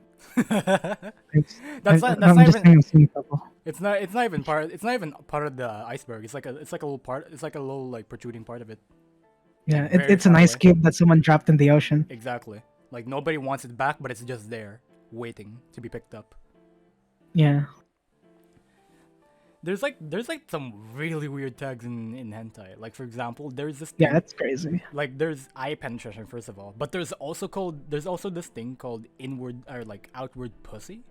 S1: I'm
S2: not
S1: just
S2: even
S1: saying I'm seeing a couple.
S2: it's not even part of the iceberg. It's like a little part. It's like a little like protruding part of it.
S1: Yeah,
S2: like very
S1: it's an
S2: far
S1: ice
S2: away.
S1: cube that someone dropped in the ocean.
S2: Exactly. Like nobody wants it back, but it's just there, waiting to be picked up.
S1: Yeah.
S2: There's like some really weird tags in hentai. Like for example, there's this
S1: Yeah,
S2: thing
S1: that's crazy.
S2: like there's eye penetration first of all, but there's also this thing called inward or like outward pussy.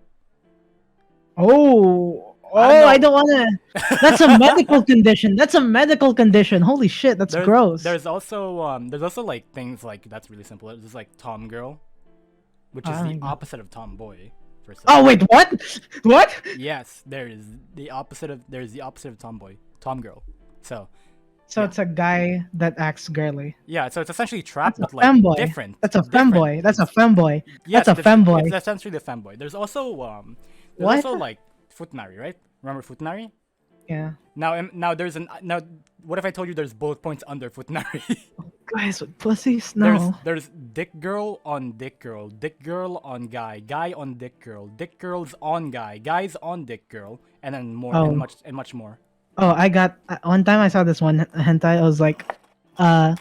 S1: Oh,
S2: I don't
S1: oh, I
S2: know.
S1: don't want to. That's a medical condition. That's a medical condition. Holy shit, that's
S2: there's
S1: gross.
S2: there's also like things like that's really simple. There's like tom girl, which is
S1: I
S2: the
S1: don't know.
S2: opposite of tomboy. First of
S1: Oh
S2: all,
S1: wait, what? What?
S2: yes, there's the opposite of tomboy, tom girl. So
S1: So
S2: yeah,
S1: it's a guy that acts girly.
S2: yeah. So it's essentially
S1: That's
S2: trap,
S1: a
S2: but like
S1: femboy.
S2: different,
S1: That's a
S2: different.
S1: femboy. That's a
S2: It's
S1: femboy. That's
S2: yes,
S1: a
S2: it's
S1: femboy.
S2: essentially the femboy. There's also
S1: What?
S2: like futanari, right? Remember futanari?
S1: Yeah.
S2: Now what if I told you there's bullet points under futanari?
S1: Guys with pussies?
S2: there's
S1: No.
S2: there's dick girl on dick girl, dick girl on guy, guy on dick girls on guy, guys on dick girl, and then more and
S1: Oh.
S2: much more.
S1: Oh, I got one time I saw this one hentai. I was like, uh,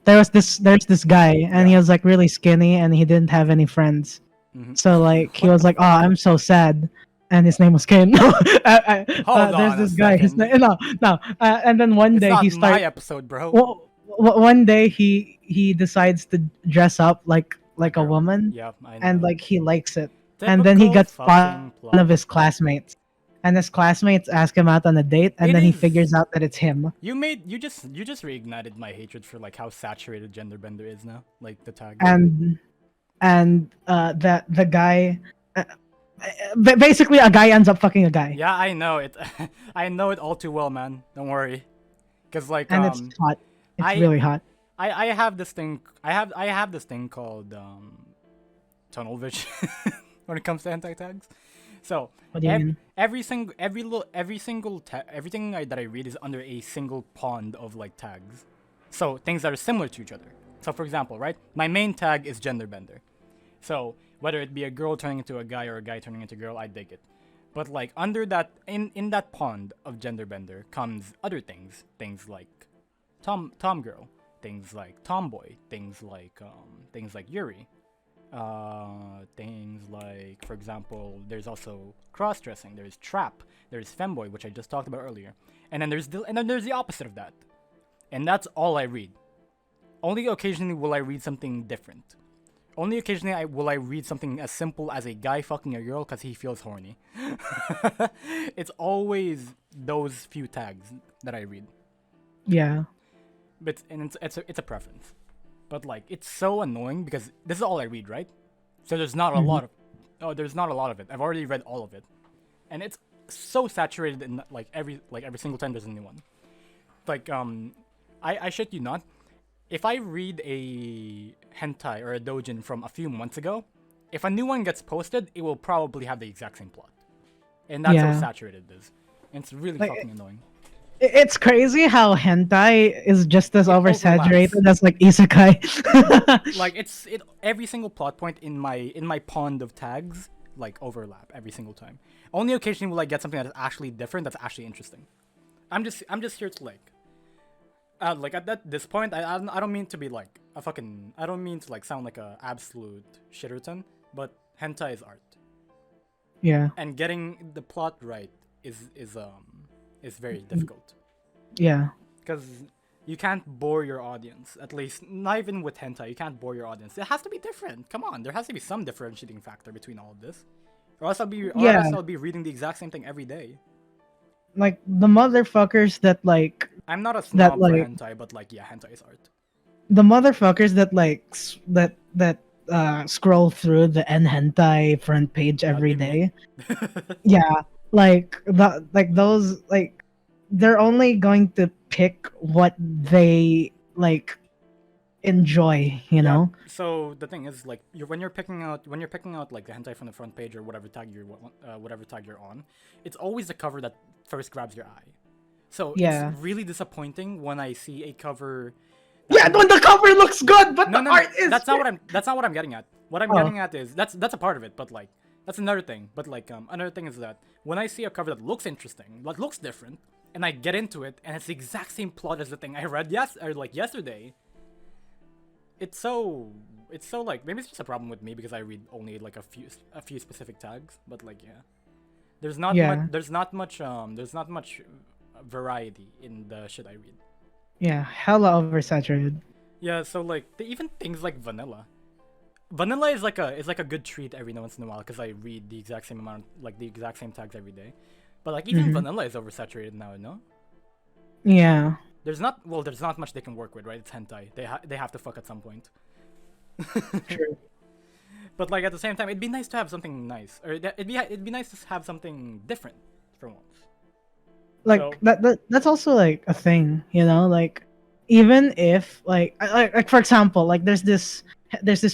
S1: there's this guy and he
S2: Yeah.
S1: was like really skinny and he didn't have any friends.
S2: Hmm.
S1: So like he
S2: What
S1: was
S2: the
S1: like, "Oh,
S2: fuck?
S1: I'm so sad," and his name was Kane. No,
S2: Hold
S1: there's
S2: on a
S1: this guy.
S2: second.
S1: No. And then one
S2: It's
S1: day
S2: not
S1: he
S2: my
S1: start.
S2: episode, bro.
S1: One day he decides to dress up
S2: A
S1: like a
S2: girl.
S1: woman,
S2: Yeah, I
S1: and
S2: know.
S1: like he likes it. And then he
S2: Typical
S1: gets fun
S2: fucking
S1: of
S2: plot.
S1: his classmates, and his classmates ask him out on a date, and
S2: It
S1: then he
S2: is.
S1: figures out that it's him.
S2: You just reignited my hatred for like how saturated gender bender is now. Like the tags.
S1: And that the guy. Basically, a guy ends up fucking a guy,
S2: Yeah, I know it. I know it all too well, man. Don't worry. Cause like
S1: and it's hot. It's
S2: I
S1: really hot.
S2: I have this thing. I have this thing called tunnel vision when it comes to anti tags. So
S1: What do you mean?
S2: everything that I read is under a single pond of like tags. So things that are similar to each other. So for example, right? My main tag is gender bender. So whether it be a girl turning into a guy or a guy turning into a girl, I dig it. But like under that in that pond of gender bender comes other things like tom girl, things like tomboy, things like Yuri, things like, for example, there's also cross dressing, there's trap, there's femboy, which I just talked about earlier, and then there's the opposite of that, and that's all I read. Only occasionally will I read something different. Only occasionally will I read something as simple as a guy fucking a girl because he feels horny. It's always those few tags that I read.
S1: Yeah.
S2: But and it's a preference. But like it's so annoying because this is all I read, right? So
S1: Mhm.
S2: there's not a lot of it. I've already read all of it, and it's so saturated in like every single time there's a new one. Like I shit you not. If I read a hentai or a dojin from a few months ago, if a new one gets posted, it will probably have the exact same plot, and that's how
S1: Yeah.
S2: saturated it is. And it's really
S1: Like
S2: fucking annoying.
S1: it's crazy how hentai is just as
S2: It overlaps.
S1: oversaturated as like isekai.
S2: Like it every single plot point in my pond of tags like overlap every single time. Only occasionally will I get something that is actually different, that's actually interesting. I'm just here to like at this point I don't mean to be like a fucking I don't mean to like sound like a absolute shitterton, but hentai is art,
S1: Yeah.
S2: and getting the plot right is very difficult
S1: Yeah.
S2: because you can't bore your audience. At least not even with hentai, you can't bore your audience. It has to be different. Come on, there has to be some differentiating factor between all of this, or else
S1: Yeah.
S2: I'll be reading the exact same thing every day.
S1: Like the motherfuckers
S2: I'm not a
S1: that
S2: snob for
S1: like
S2: hentai, but like yeah, hentai is art.
S1: the motherfuckers that scroll through the N hentai front page
S2: That'd
S1: every
S2: be me.
S1: day. Yeah. Those they're only going to pick what they like enjoy, you
S2: Yeah.
S1: know?
S2: So the thing is, like, when you're picking out like the hentai from the front page or whatever tag you're on, it's always the cover that first grabs your eye. So it's
S1: Yeah.
S2: really disappointing when I see a cover.
S1: Yeah, when the cover looks good, but
S2: No,
S1: the
S2: no, no.
S1: art is
S2: That's not what I'm getting at. What I'm
S1: Oh.
S2: getting at is that's a part of it, but like that's another thing. But like another thing is that when I see a cover that looks interesting, that looks different, and I get into it, and it's the exact same plot as the thing I read yesterday, it's so like maybe it's just a problem with me because I read only like a few specific tags, but like yeah,
S1: Yeah,
S2: there's not much variety in the shit I read.
S1: yeah, hella oversaturated.
S2: Yeah, so like even things like vanilla. Vanilla is like a good treat every once in a while because I read the exact same amount, like the exact same tags every day. But like even
S1: Hmm.
S2: vanilla is oversaturated now, no?
S1: Yeah,
S2: There's not much they can work with, right? It's hentai. They have to fuck at some point.
S1: true.
S2: But like at the same time, it'd be nice to have something nice, or it'd be nice to have something different for once.
S1: Like
S2: So
S1: that's also like a thing, you know, like even if like for example, like there's this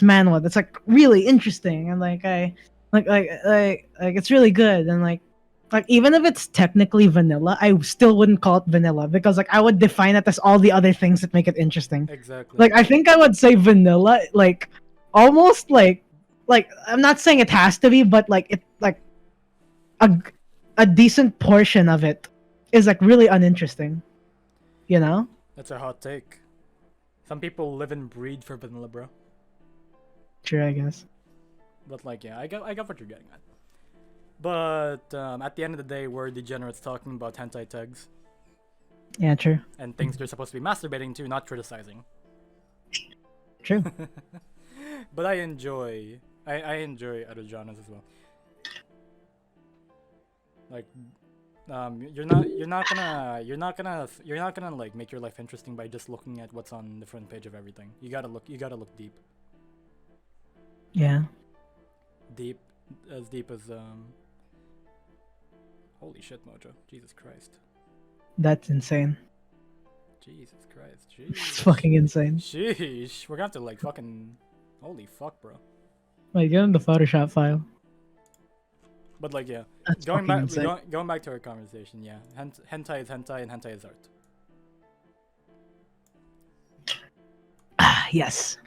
S1: manhwa that's like really interesting, and like I like it's really good, and like even if it's technically vanilla, I still wouldn't call it vanilla because like I would define it as all the other things that make it interesting.
S2: exactly,
S1: Like I think I would say vanilla, like almost like I'm not saying it has to be, but like it like a a decent portion of it is like really uninteresting, you know?
S2: that's a hot take. Some people live and breed for vanilla, bro.
S1: True, I guess.
S2: But like yeah, I got what you're getting at. But at the end of the day, we're degenerates talking about hentai tags
S1: Yeah, true.
S2: and things they're supposed to be masturbating to, not criticizing.
S1: True.
S2: But I enjoy other genres as well. Like you're not gonna like make your life interesting by just looking at what's on the front page of everything. You gotta look deep.
S1: Yeah.
S2: Deep deep as holy shit, Mojo. Jesus Christ.
S1: That's insane.
S2: Jesus Christ.
S1: It's
S2: Sheesh.
S1: fucking insane.
S2: Sheesh. We're gonna have to like fucking holy fuck, bro.
S1: Like, get in the Photoshop file.
S2: But like yeah,
S1: That's fucking insane.
S2: going back to our conversation, yeah. Hentai is hentai and hentai is art.
S1: Ah, yes.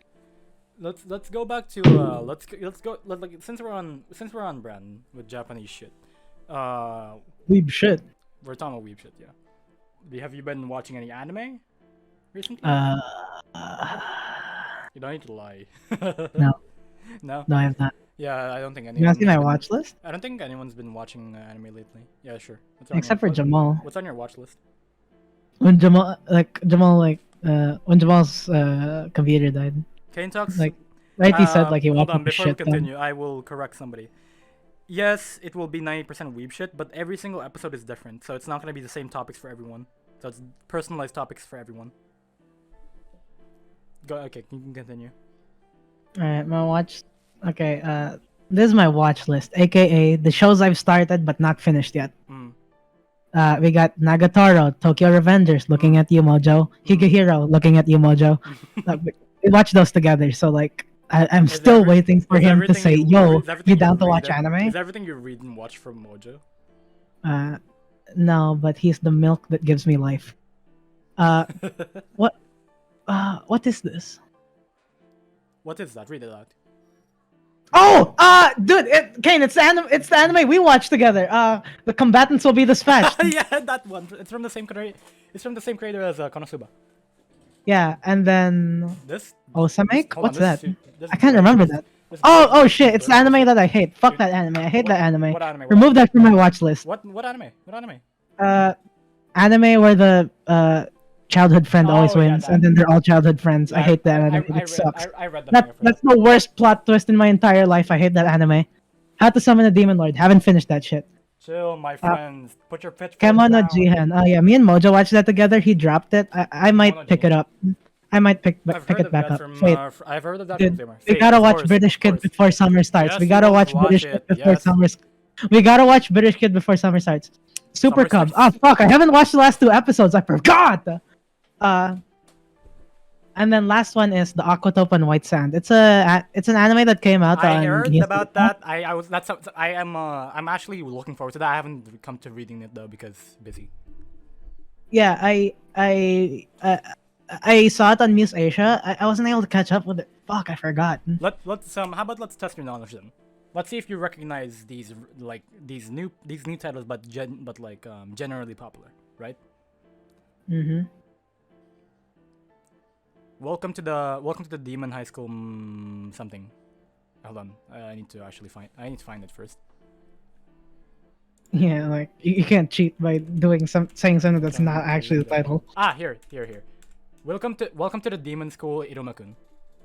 S2: Let's go back to like since we're on brand with Japanese shit. Uh,
S1: Weeb shit.
S2: we're talking about weeb shit, yeah. Have you been watching any anime recently?
S1: Uh,
S2: You don't need to lie.
S1: no.
S2: No.
S1: No, I have not.
S2: Yeah, I don't think
S1: You want to see
S2: anyone's
S1: my
S2: been.
S1: watch list?
S2: I don't think anyone's been watching anime lately. Yeah, sure.
S1: Except for Jamal.
S2: What's on your watch list?
S1: When Jamal when Jamal's computer died.
S2: KaineTalks.
S1: Like right, he said like he
S2: Hold
S1: watched
S2: on,
S1: the
S2: before we
S1: shit ton.
S2: continue, I will correct somebody. Yes, it will be 90% weeb shit, but every single episode is different, so it's not gonna be the same topics for everyone. So it's personalized topics for everyone. Go. Okay, you can continue.
S1: Alright, my watch. Okay, this is my watch list, aka the shows I've started but not finished yet.
S2: Mm.
S1: We got Nagatoro, Tokyo Revengers, looking at you, Mojo. Higehiro, looking at you, Mojo. We watched those together, so like I'm still waiting for him to say, "Yo, you down to watch anime?"
S2: Is everything you read and watch from Mojo?
S1: Uh, no, but he's the milk that gives me life. Uh, what? What is this?
S2: What is that? Read it out.
S1: Oh, dude, Kane, it's the anime we watched together. The combatants will be dispatched.
S2: Yeah, that one. It's from the same creator. It's from the same creator as Konosuba.
S1: Yeah, and then
S2: This.
S1: Osamake?
S2: Hold on.
S1: What's that?
S2: This
S1: I can't remember that. Oh shit, it's the anime that I hate. Fuck that anime. I hate that anime.
S2: What anime?
S1: Remove that from my watch list.
S2: What anime? What anime?
S1: Anime where the childhood friend always
S2: Oh, yeah,
S1: wins,
S2: that.
S1: and then they're all childhood friends. I hate that anime. It sucks.
S2: I read the manga for
S1: That's the worst plot twist in my entire life. I hate that anime. How to Summon a Demon Lord. Haven't finished that shit.
S2: Chill, my friends. Put your pitchforks
S1: Kemono
S2: down.
S1: Jihen. Oh yeah, me and Mojo watched that together. He dropped it. I might pick it up. I might pick it back up. Fate.
S2: I've heard of that
S1: Dude,
S2: from Zimmer.
S1: we gotta watch British Kid before summer starts.
S2: Yes,
S1: We
S2: you
S1: gotta
S2: will
S1: watch
S2: watch
S1: British
S2: it,
S1: Kid before
S2: yes.
S1: summer. We gotta watch British Kid before summer starts. Super
S2: Summer
S1: Cub.
S2: starts.
S1: Oh fuck! I haven't watched the last two episodes. I forgot. And then last one is the Aquatope and White Sand. It's an anime that came out
S2: I
S1: on
S2: heard
S1: News.
S2: about that. I was that's I am I'm actually looking forward to that. I haven't come to reading it though because busy.
S1: Yeah, I saw it on Muse Asia. I wasn't able to catch up with it. Fuck, I forgot.
S2: Let's how about let's test your knowledge then. Let's see if you recognize these like these new titles, but generally popular, right?
S1: Mm-hmm.
S2: welcome to the Demon High School something. Hold on, I need to find it first.
S1: Yeah, like you can't cheat by doing saying something that's
S2: Welcome
S1: not actually
S2: to
S1: the
S2: the
S1: title.
S2: here. Welcome to the Demon School, Irumakun.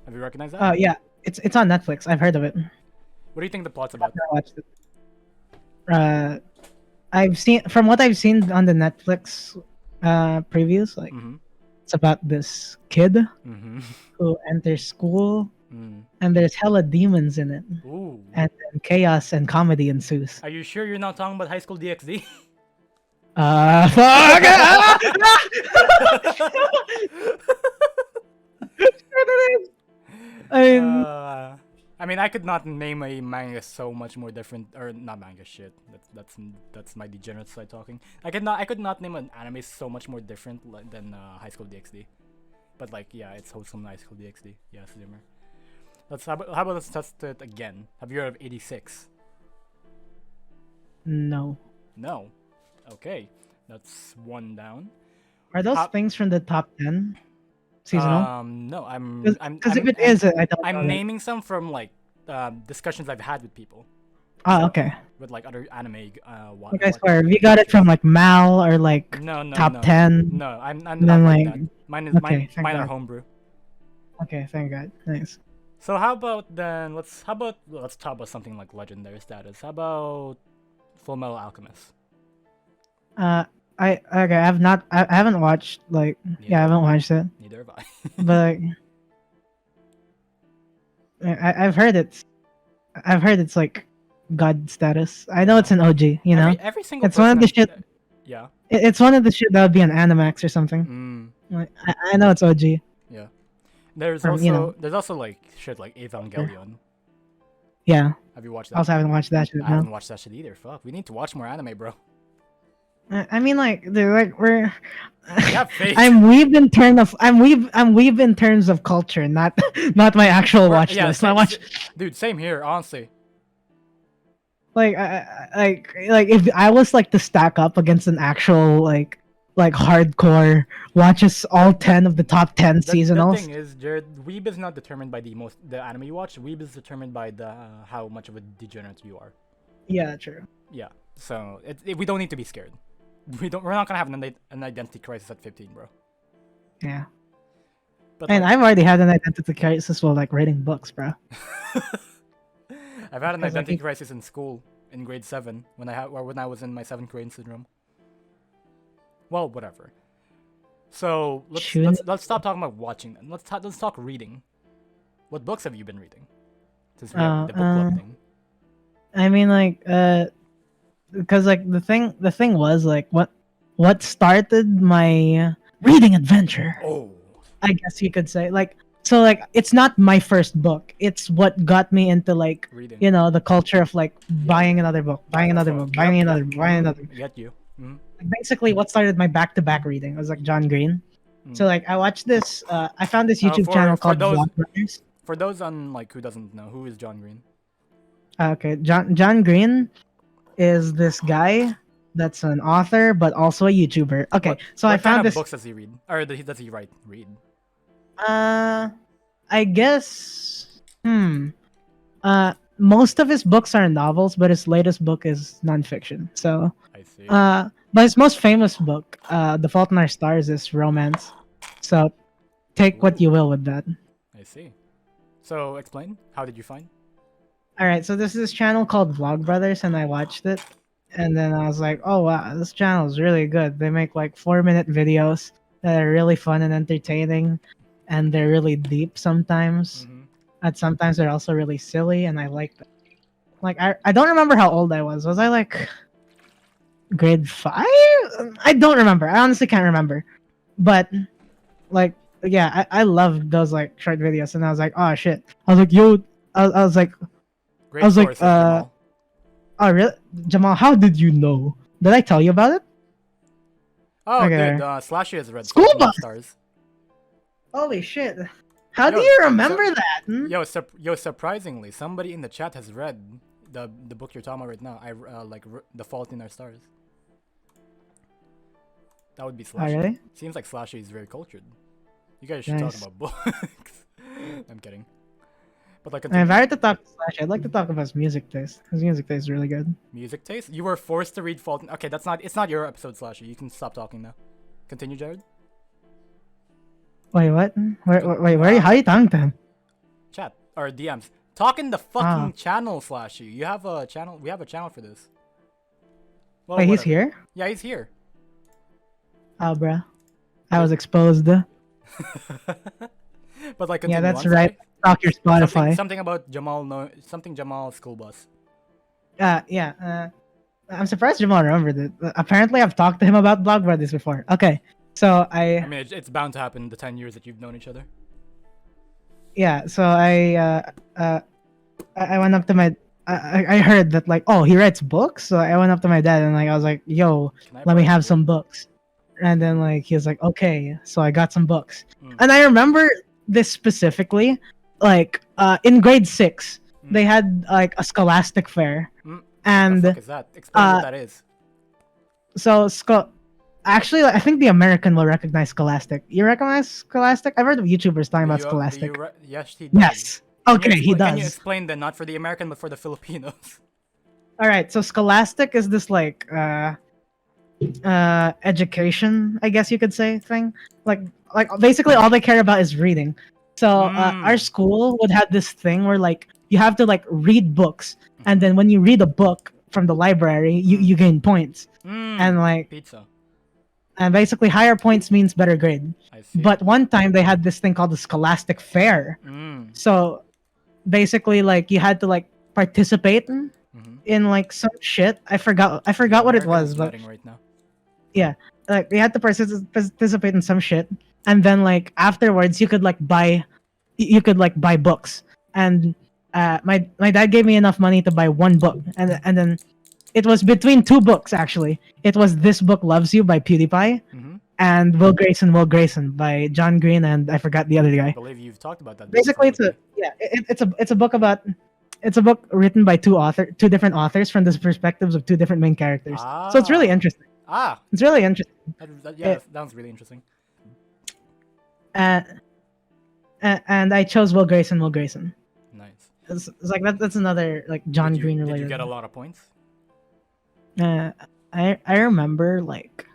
S2: Have you recognized that?
S1: Oh yeah, it's on Netflix. I've heard of it.
S2: What do you think the plot's
S1: I've
S2: about?
S1: never watched it. Uh, I've seen from what I've seen on the Netflix previews, like
S2: Mm-hmm.
S1: it's about this kid
S2: Mm-hmm.
S1: who enters school
S2: Mm.
S1: and there's hella demons in it,
S2: Ooh.
S1: and then chaos and comedy ensues.
S2: Are you sure you're not talking about High School DxD?
S1: Fuck! I mean,
S2: uh, I mean, I could not name a manga so much more different, or not manga shit. That's my degenerate side talking. I could not name an anime so much more different than High School DxD. But like, yeah, it's wholesome High School DxD. Yes, Zimmer. How about let's test it again. Have you heard of 86?
S1: no.
S2: No. Okay, that's one down.
S1: Are those
S2: How?
S1: things from the top 10 seasonal?
S2: No.
S1: Because if it is, I don't
S2: I'm
S1: know that.
S2: naming some from like discussions I've had with people.
S1: Oh,
S2: So
S1: okay.
S2: with like other anime
S1: Like I swear, if you got it from like Mal or like top
S2: no
S1: 10,
S2: no. I'm not
S1: then
S2: like
S1: like
S2: that. Mine is mine
S1: okay, thank
S2: mine are
S1: God.
S2: homebrew.
S1: Okay, thank God. Nice.
S2: So how about then let's talk about something like legendary status. How about Full Metal Alchemist?
S1: Uh, okay. I haven't watched like yeah, I
S2: Neither
S1: haven't watched it,
S2: neither have I.
S1: but I've heard it's like God status. I know
S2: Yeah.
S1: it's an OG. You know,
S2: Every single
S1: it's one
S2: person
S1: of the
S2: I've
S1: shit.
S2: yeah.
S1: It's one of the shit that would be an Animax or something.
S2: Mm,
S1: Like, I know it's OG
S2: yeah. There's
S1: from
S2: also there's also like shit like
S1: sure.
S2: Evangelion.
S1: Yeah.
S2: Have you watched that?
S1: Also haven't watched that shit.
S2: I
S1: No.
S2: haven't watched that shit either. Fuck. We need to watch more anime, bro.
S1: I mean, like, dude, like we're.
S2: You have faith.
S1: I'm weeb in terms of culture, not not my actual watch
S2: Yeah,
S1: list. My watch
S2: dude, same here, honestly.
S1: like like if I was like to stack up against an actual like hardcore watches all
S2: The
S1: 10 of the top 10
S2: the thing
S1: seasonals.
S2: is, Jared, weeb is not determined by the anime you watch. Weeb is determined by the how much of a degenerate you are.
S1: Yeah, true.
S2: Yeah. So we don't need to be scared. We're not gonna have an identity crisis at 15, bro.
S1: Yeah.
S2: But
S1: And
S2: like,
S1: I've already had an identity crisis while like reading books, bro.
S2: I've had an
S1: Because like
S2: identity crisis in school in grade 7 when I was in my 7th grade syndrome. Well, whatever. So let's stop talking about watching then. Let's talk reading. What books have you been reading? Since we have
S1: uh
S2: the book
S1: uh
S2: club thing.
S1: I mean like because like the thing was like what started my reading adventure,
S2: Oh,
S1: I guess you could say. Like so like it's not my first book. It's what got me into like
S2: reading.
S1: the culture of like
S2: Yeah,
S1: buying another book, buying another book, buying another book, buying another.
S2: I get you. Mm,
S1: Like, basically what started my back-to-back reading was like John Green. So
S2: mm.
S1: like I watched this I found this YouTube
S2: For
S1: channel called Vlog Brothers.
S2: those on like who doesn't know who is John Green?
S1: Okay, John Green is this guy that's an author but also a YouTuber. Okay, so I
S2: What kind
S1: found
S2: of
S1: this.
S2: books does he read? Or does he write? Read.
S1: Uh, I guess. Most of his books are novels, but his latest book is nonfiction. So,
S2: I see.
S1: but his most famous book, The Fault in Our Stars, is romance. So, take what you
S2: Ooh,
S1: will with that.
S2: I see. So explain. How did you find?
S1: All right, so this is this channel called Vlog Brothers, and I watched it, and then I was like, oh wow, this channel is really good. They make like 4-minute videos that are really fun and entertaining, and they're really deep sometimes.
S2: Mm-hmm.
S1: And sometimes they're also really silly, and I like them. Like I don't remember how old I was. Was I like grade 5? I don't remember. I honestly can't remember. But like yeah, I love those like short videos, and I was like, oh shit. I was like, yo, I was like, I
S2: Great
S1: was like,
S2: sources, Jamal.
S1: oh really, Jamal? How did you know? Did I tell you about it?
S2: Oh, dude,
S1: Okay.
S2: Slashy has read
S1: School
S2: Fault in Our
S1: bus.
S2: Stars.
S1: Holy shit! How do
S2: Yo,
S1: you remember that?
S2: surprisingly, somebody in the chat has read the book you're talking about right now. The Fault in Our Stars. That would be
S1: Oh
S2: Slashy.
S1: really?
S2: Seems like Slashy is very cultured. You guys should talk
S1: Nice.
S2: about books. I'm kidding. But like,
S1: If
S2: continue.
S1: I were to talk to Slash, I'd like to talk about his music taste. His music taste is really good.
S2: Music taste. You were forced to read Fault. Okay, that's not. It's not your episode, Slashy. You can stop talking now. Continue, Jared.
S1: Wait, what? Wait, where? How are you talking to him?
S2: Chat or DMs. Talk in the fucking
S1: Ah.
S2: channel, Slashy. You have a channel. We have a channel for this. Well,
S1: Wait, he's
S2: whatever.
S1: here?
S2: Yeah, he's here.
S1: Oh, bruh. I was exposed.
S2: But like,
S1: Yeah,
S2: continue
S1: that's
S2: on,
S1: right.
S2: sorry.
S1: Stalk your Spotify.
S2: Something about Jamal. No, something Jamal school bus.
S1: Yeah. I'm surprised Jamal remembered it. Apparently, I've talked to him about Blog Brothers before. Okay, so
S2: I mean, it's bound to happen in the 10 years that you've known each other.
S1: yeah, so I went up to my. I heard that like, oh, he writes books. So I went up to my dad and like I was like, yo,
S2: Can I
S1: let me
S2: borrow
S1: have
S2: your
S1: some books. And then like he was like, okay. So I got some books.
S2: Mm.
S1: And I remember this specifically, like in grade 6,
S2: Mm.
S1: they had like a scholastic fair.
S2: Mm.
S1: And
S2: What the fuck is that? Explain what that is.
S1: so actually, I think the American will recognize Scholastic. You recognize Scholastic? I've heard of YouTubers talking about Scholastic.
S2: Yes, he does.
S1: Yes. Okay, he
S2: Can you
S1: does.
S2: explain then, not for the American, but for the Filipinos?
S1: All right. So Scholastic is this like education, I guess you could say, thing. Like basically all they care about is reading. So our school would have this thing where like you have to like read books, and then when you read a book from the library, you gain points, and like
S2: Pizza.
S1: and basically higher points means better grade.
S2: I see.
S1: But one time they had this thing called the Scholastic Fair.
S2: Mm.
S1: So basically like you had to like participate
S2: Mhm.
S1: in like some shit. I forgot what it
S2: American
S1: was,
S2: is
S1: but
S2: nodding right now.
S1: yeah, like we had to participate in some shit, and then like afterwards you could like buy books, and my dad gave me enough money to buy one book, and then it was between two books actually. It was This Book Loves You by PewDiePie
S2: Mm-hmm.
S1: and Will Grayson by John Green, and I forgot the other
S2: I
S1: guy.
S2: believe you've talked about that.
S1: Basically
S2: before
S1: it's
S2: with
S1: a yeah, it's a book about it's a book written by two different authors from the perspectives of two different main characters. So it's really interesting. It's really interesting.
S2: That sounds really interesting.
S1: And I chose Will Grayson.
S2: Nice.
S1: It's like that's another like John Green related.
S2: Did you get a lot of points?
S1: I remember like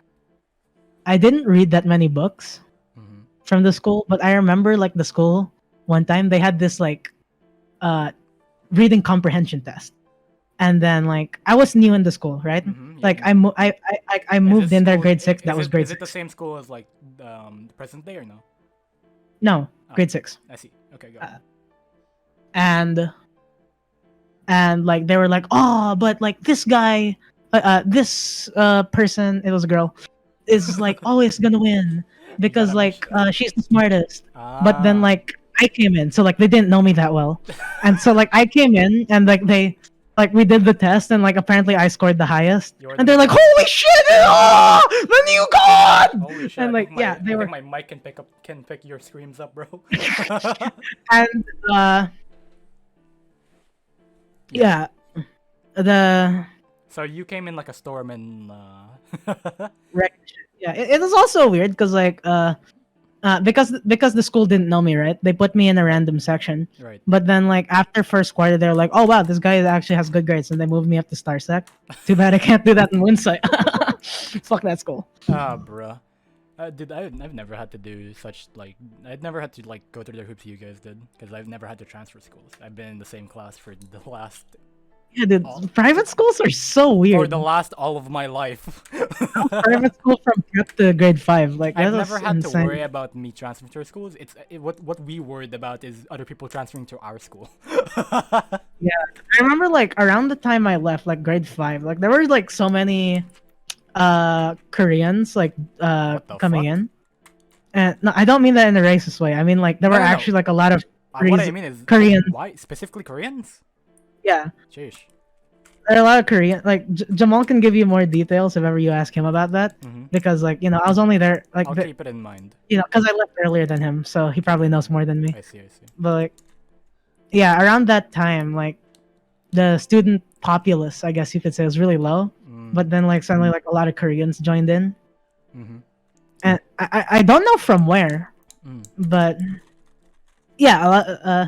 S1: I didn't read that many books
S2: Mm-hmm.
S1: from the school, but I remember like the school one time they had this like reading comprehension test, and then like I was new in the school, right?
S2: Mm-hmm.
S1: Like
S2: Yeah.
S1: I moved in there grade 6. That was grade
S2: Is it the
S1: 6.
S2: same school as like the present day or no?
S1: No,
S2: Oh.
S1: grade 6.
S2: I see. Okay, go.
S1: And like they were like, oh, but like this guy, this person, it was a girl, is like always gonna win because
S2: gotta
S1: like
S2: mention
S1: she's the smartest.
S2: Ah.
S1: But then like I came in, so like they didn't know me that well, and so like I came in and like we did the test, and like apparently I scored the highest,
S2: You were
S1: and
S2: the
S1: they're like, holy shit, oh, the new god.
S2: Holy shit!
S1: And like
S2: I
S1: they were,
S2: think my mic can pick your screams up, bro.
S1: and yeah, the
S2: So you came in like a storm and
S1: yeah, it was also weird because like because the school didn't know me, right? They put me in a random section.
S2: right.
S1: But then like after first quarter, they're like, oh wow, this guy actually has good grades, and they moved me up to Star Sec. Too bad I can't do that in Winsight. Fuck that school.
S2: Bruh. I've never had to do such like I'd never had to like go through the hoops you guys did because I've never had to transfer schools. I've been in the same class for the last
S1: Yeah, dude, private schools are so weird.
S2: for the last all of my life.
S1: Private school from prep to grade 5, like
S2: I've
S1: that
S2: never
S1: was
S2: had to
S1: insane.
S2: worry about me transferring to a schools. What we worried about is other people transferring to our school.
S1: Yeah, I remember like around the time I left, like grade 5, like there were like so many Koreans like
S2: What the
S1: coming
S2: fuck?
S1: in. And no, I don't mean that in a racist way. I mean like there
S2: No,
S1: were
S2: no, no.
S1: actually like a lot of
S2: What I mean is
S1: Korean.
S2: Why specifically Koreans?
S1: Yeah,
S2: Sheesh.
S1: there are a lot of Korean. Like Jamal can give you more details if ever you ask him about that,
S2: Mhm.
S1: because like I was only there like
S2: I'll keep it in mind.
S1: because I left earlier than him, so he probably knows more than me.
S2: I see.
S1: But like, yeah, around that time, like the student populace, I guess you could say, was really low. But then like suddenly like a lot of Koreans joined in,
S2: Mm-hmm.
S1: and I don't know from where,
S2: Mm.
S1: But yeah,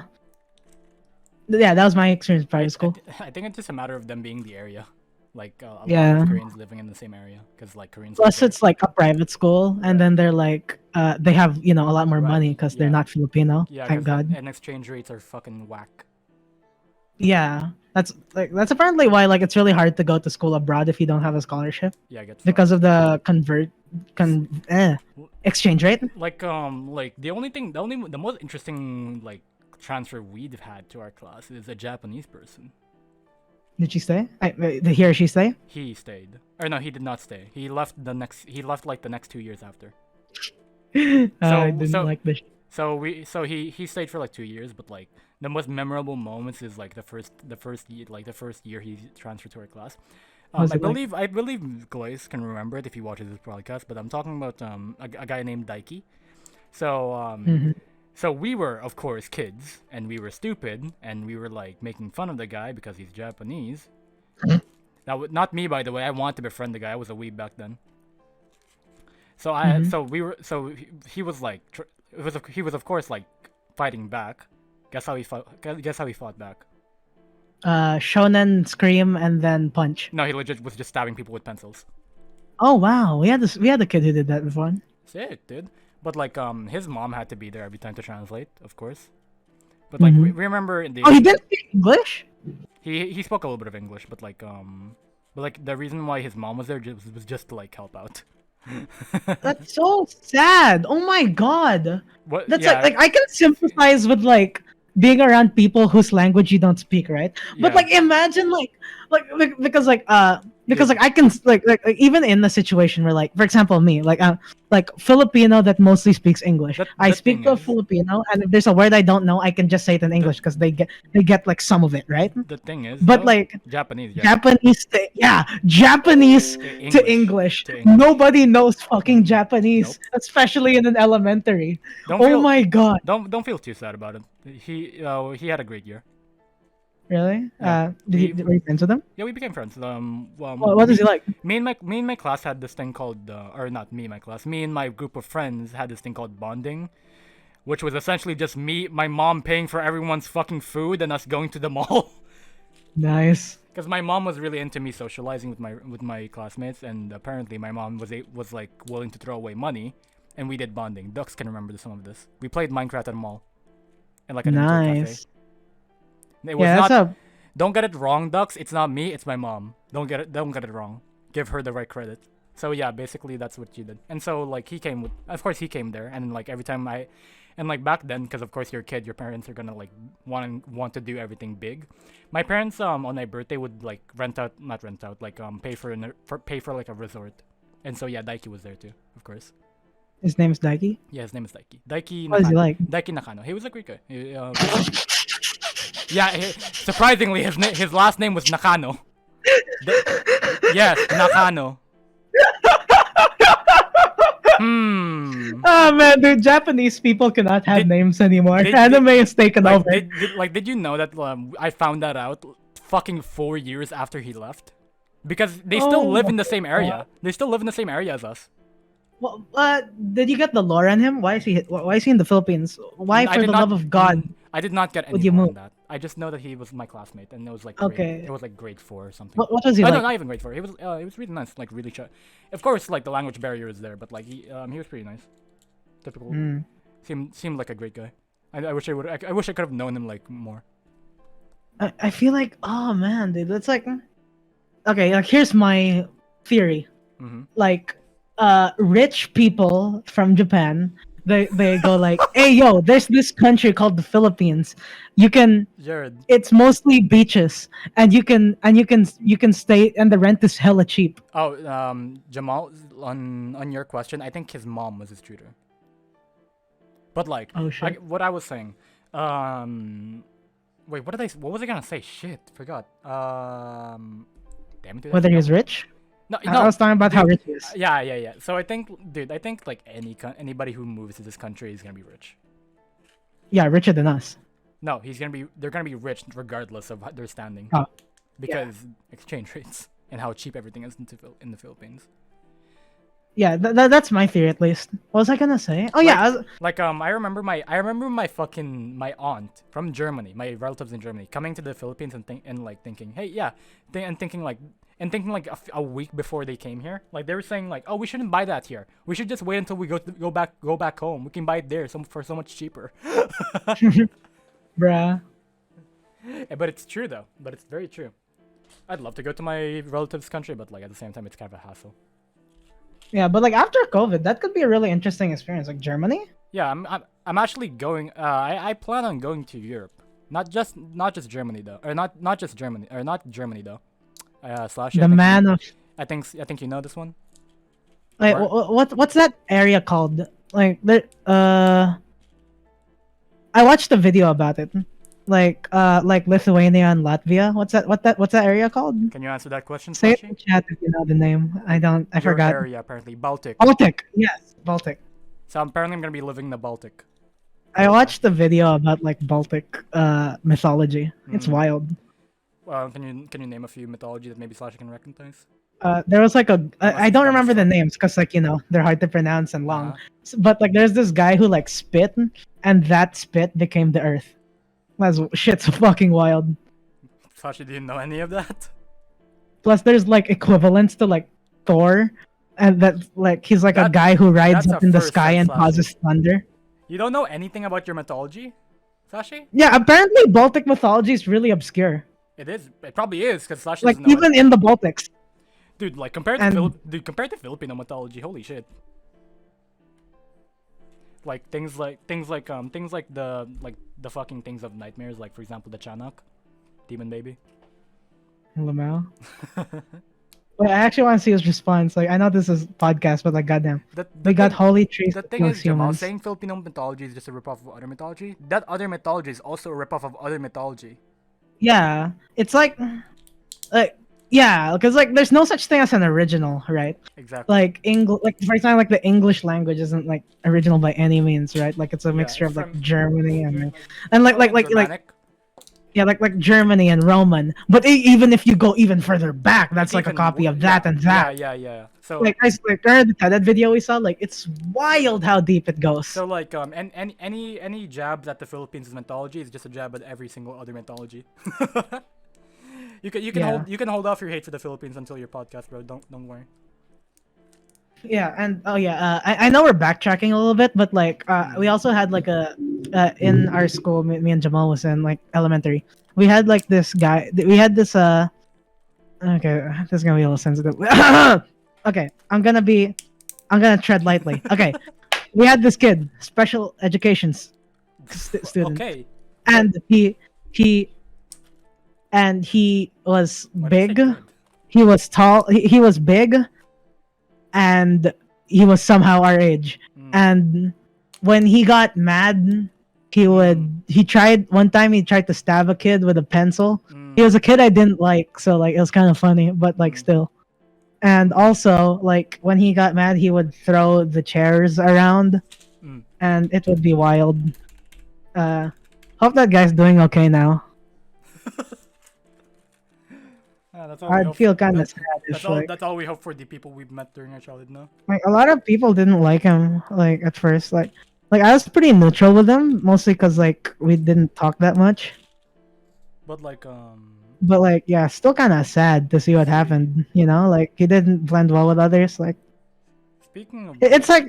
S1: yeah, that was my experience in private school.
S2: I think it's just a matter of them being the area, like a lot
S1: Yeah.
S2: of Koreans living in the same area, because like Koreans are
S1: Plus,
S2: very
S1: it's like a private school, and
S2: right,
S1: then they're like, they have a lot more
S2: right,
S1: money because they're
S2: yeah,
S1: not Filipino.
S2: yeah,
S1: Thank
S2: because
S1: God.
S2: and exchange rates are fucking whack.
S1: Yeah, that's apparently why like it's really hard to go to school abroad if you don't have a scholarship
S2: Yeah, get
S1: because
S2: fucked.
S1: of the exchange rate.
S2: Like the most interesting like transfer we've had to our class is a Japanese person.
S1: Did she stay? Did he or she stay?
S2: He stayed, or no, he did not stay. He left the next. He left like the next 2 years after.
S1: I
S2: So
S1: didn't
S2: so
S1: like this.
S2: so he stayed for like 2 years, but like the most memorable moments is like the first year he transferred to our class.
S1: Was
S2: I
S1: it like?
S2: believe Glaze can remember it if he watches this podcast, but I'm talking about a guy named Daiki. So
S1: Mhm.
S2: so we were of course kids and we were stupid and we were like making fun of the guy because he's Japanese. Not me, by the way. I wanted to befriend the guy. I was a weeb back then.
S1: Mhm.
S2: So we were so he was like he was of course like fighting back. Guess how he fought? Guess how he fought back?
S1: Shonen scream and then punch.
S2: No, he legit was just stabbing people with pencils.
S1: Oh wow, we had a kid who did that before.
S2: Sick, dude. But like his mom had to be there every time to translate, of course. But like
S1: Hmm.
S2: we remember in
S1: Oh, he
S2: the
S1: didn't speak English.
S2: he spoke a little bit of English, but like the reason why his mom was there was just to like help out.
S1: That's so sad. Oh my god.
S2: What?
S1: That's
S2: Yeah,
S1: like I can sympathize with like being around people whose language you don't speak, right? But
S2: yeah.
S1: like imagine because
S2: Dude,
S1: I can like even in the situation where like for example me like Filipino that mostly speaks English. I
S2: the
S1: speak
S2: thing
S1: to a
S2: is,
S1: Filipino and if there's a word I don't know, I can just say it in
S2: the
S1: English because they get like some of it, right?
S2: the thing is
S1: But
S2: though,
S1: like
S2: Japanese, yes,
S1: Japanese, yeah, Japanese to
S2: English
S1: English.
S2: to English.
S1: Nobody knows fucking Japanese,
S2: Nope.
S1: especially in an elementary.
S2: Don't
S1: Oh
S2: feel
S1: my god.
S2: don't feel too sad about it. He had a great year.
S1: Really?
S2: Yeah,
S1: Were you friends with him?
S2: we became friends.
S1: What does he like?
S2: Me and my class had this thing called or not me and my class. Me and my group of friends had this thing called bonding, which was essentially just my mom paying for everyone's fucking food and us going to the mall.
S1: Nice.
S2: Because my mom was really into me socializing with my classmates, and apparently my mom was like willing to throw away money, and we did bonding. Ducks can remember some of this. We played Minecraft at a mall, and like an internet cafe.
S1: Nice.
S2: It was
S1: Yeah, that's
S2: not.
S1: a
S2: Don't get it wrong, Ducks. It's not me. It's my mom. Don't get it wrong. Give her the right credit. So yeah, basically that's what you did. And so like he came with, of course he came there, and like every time and like back then, because of course you're a kid, your parents are gonna like want to do everything big. My parents on my birthday would like not rent out, like pay for like a resort. And so yeah, Daiki was there too, of course.
S1: his name's Daiki.
S2: Yeah, his name is Daiki. Daiki
S1: What is he
S2: Nakano.
S1: like?
S2: Daiki Nakano. He was a great guy. Yeah, surprisingly, his last name was Nakano. Yes, Nakano. Hmm.
S1: Oh man, dude, Japanese people cannot have
S2: Did
S1: names anymore.
S2: did
S1: Anime is taken
S2: like
S1: over.
S2: did you know that I found that out fucking 4 years after he left? Because they still
S1: Oh
S2: live
S1: my
S2: in the same
S1: god.
S2: area. They still live in the same area as us.
S1: Well, did you get the lore on him? Why is he in the Philippines? Why,
S2: I
S1: for
S2: did
S1: the
S2: not.
S1: love of God,
S2: I did not get any
S1: would you
S2: more on
S1: move?
S2: that. I just know that he was my classmate, and it was like grade.
S1: Okay.
S2: It was like grade 4 or something.
S1: What was he
S2: Oh no,
S1: like?
S2: not even grade 4. He was really nice, like really chill. Of course, like the language barrier is there, but like he was pretty nice. Typical.
S1: Mm.
S2: Seemed like a great guy. I wish I wish I could have known him like more.
S1: I feel like, oh man, dude, that's like, okay, like here's my theory.
S2: Mm-hmm.
S1: Like, rich people from Japan, they go like, hey yo, there's this country called the Philippines. You can,
S2: Jared.
S1: it's mostly beaches, and you can stay, and the rent is hella cheap.
S2: Oh, Jamal, on your question, I think his mom was his tutor. But like,
S1: Oh shit.
S2: what I was saying, wait, what was I gonna say? Shit, forgot. Damn it, dude, I
S1: Whether
S2: forgot.
S1: he's rich?
S2: No,
S1: I was talking about how
S2: dude,
S1: rich he is.
S2: yeah. So I think, dude, I think like anybody who moves to this country is gonna be rich.
S1: Yeah, richer than us.
S2: No, they're gonna be rich regardless of their standing,
S1: Oh,
S2: because exchange rates and how cheap everything is in the Philippines.
S1: yeah, that's my theory at least. What was I gonna say? Oh yeah,
S2: I remember my fucking my aunt from Germany, my relatives in Germany, coming to the Philippines and like thinking, hey, yeah, and thinking like a week before they came here, like they were saying like, oh, we shouldn't buy that here. We should just wait until we go back home. We can buy it there for so much cheaper.
S1: bruh.
S2: But it's true though. But it's very true. I'd love to go to my relatives' country, but like at the same time, it's kind of a hassle.
S1: Yeah, but like after COVID, that could be a really interesting experience. Like Germany.
S2: Yeah, I'm actually going. I plan on going to Europe, not just Germany though, or not just Germany, or not Germany though. Slash,
S1: The man of
S2: I think you know this one.
S1: like
S2: Where?
S1: what's that area called? Like there I watched a video about it. Like Lithuania and Latvia. What's that area called?
S2: Can you answer that question,
S1: Say it
S2: Slashy?
S1: in chat if you know the name. I
S2: Your
S1: forgot.
S2: area apparently Baltic.
S1: Baltic. Yes, Baltic.
S2: So apparently I'm gonna be living in the Baltic.
S1: I watched a video about like Baltic mythology. It's
S2: Mm.
S1: wild.
S2: Well, can you name a few mythology that maybe Slashy can recognize?
S1: There was like
S2: Unless
S1: I
S2: he's
S1: don't
S2: dumb as
S1: remember the
S2: fuck.
S1: names because like they're hard to pronounce and
S2: Uh
S1: long.
S2: huh.
S1: But like there's this guy who like spit and that spit became the earth. That's shit's fucking wild.
S2: Slashy didn't know any of that.
S1: Plus there's like equivalents to like Thor, and that like he's like a
S2: That
S1: guy who rides
S2: that's a
S1: up in the
S2: first,
S1: sky
S2: that's
S1: and
S2: Slashy.
S1: causes thunder.
S2: You don't know anything about your mythology, Slashy?
S1: Yeah, apparently Baltic mythology is really obscure.
S2: It is. It probably is because Slashy
S1: Like
S2: doesn't know
S1: even
S2: it.
S1: in the Baltics.
S2: Dude, like
S1: And
S2: compared to Filipino mythology, holy shit. Like things like the fucking things of nightmares, like for example the Chanak, demon baby.
S1: Lamau. Wait, I actually want to see his response. Like, I know this is podcast, but like, goddamn,
S2: The
S1: we got
S2: thing
S1: holy trees
S2: the
S1: to
S2: thing
S1: kill
S2: is, Jamal,
S1: humans.
S2: saying Filipino mythology is just a ripoff of other mythology. That other mythology is also a ripoff of other mythology.
S1: Yeah, it's like, yeah, because like, there's no such thing as an original, right?
S2: Exactly.
S1: Like English, like for example, like the English language isn't like original by any means, right? Like it's a
S2: Yeah,
S1: mixture
S2: it's
S1: of like
S2: from
S1: Germany and
S2: probably in
S1: like
S2: Germanic.
S1: yeah, like Germany and Roman. But even if you go even further back,
S2: It's
S1: that's like a
S2: even
S1: copy of
S2: yeah
S1: that and
S2: yeah
S1: that.
S2: yeah yeah. So
S1: Like I like that video we saw, like it's wild how deep it goes.
S2: so like and any jab at the Philippines' mythology is just a jab at every single other mythology.
S1: Yeah.
S2: You can hold off your hate for the Philippines until your podcast, bro. Don't worry.
S1: Yeah, and oh yeah, I know we're backtracking a little bit, but like we also had like a in our school, me and Jamal was in like elementary. We had like this guy. We had this Okay, this is gonna be a little sensitive. Okay, I'm gonna tread lightly. Okay, we had this kid, special education student,
S2: Okay.
S1: and he he was
S2: Why did you say
S1: big.
S2: good?
S1: He was tall. He was big, and he was somehow our age.
S2: Mm.
S1: And when he got mad, he tried one time he tried to stab a kid with a pencil. He was a kid I didn't like, so like it was kind of funny, but like still. And also like when he got mad, he would throw the chairs around,
S2: Mm.
S1: and it would be wild. Hope that guy's doing okay now.
S2: That's all we
S1: I'd
S2: hope.
S1: feel kind of sad if like
S2: That's all we hope for the people we've met during our childhood. No.
S1: a lot of people didn't like him like at first. Like I was pretty neutral with him, mostly because like we didn't talk that much.
S2: But like
S1: But like yeah, still kind of sad to see what happened. You know, like he didn't blend well with others. Like
S2: speaking of
S1: it's like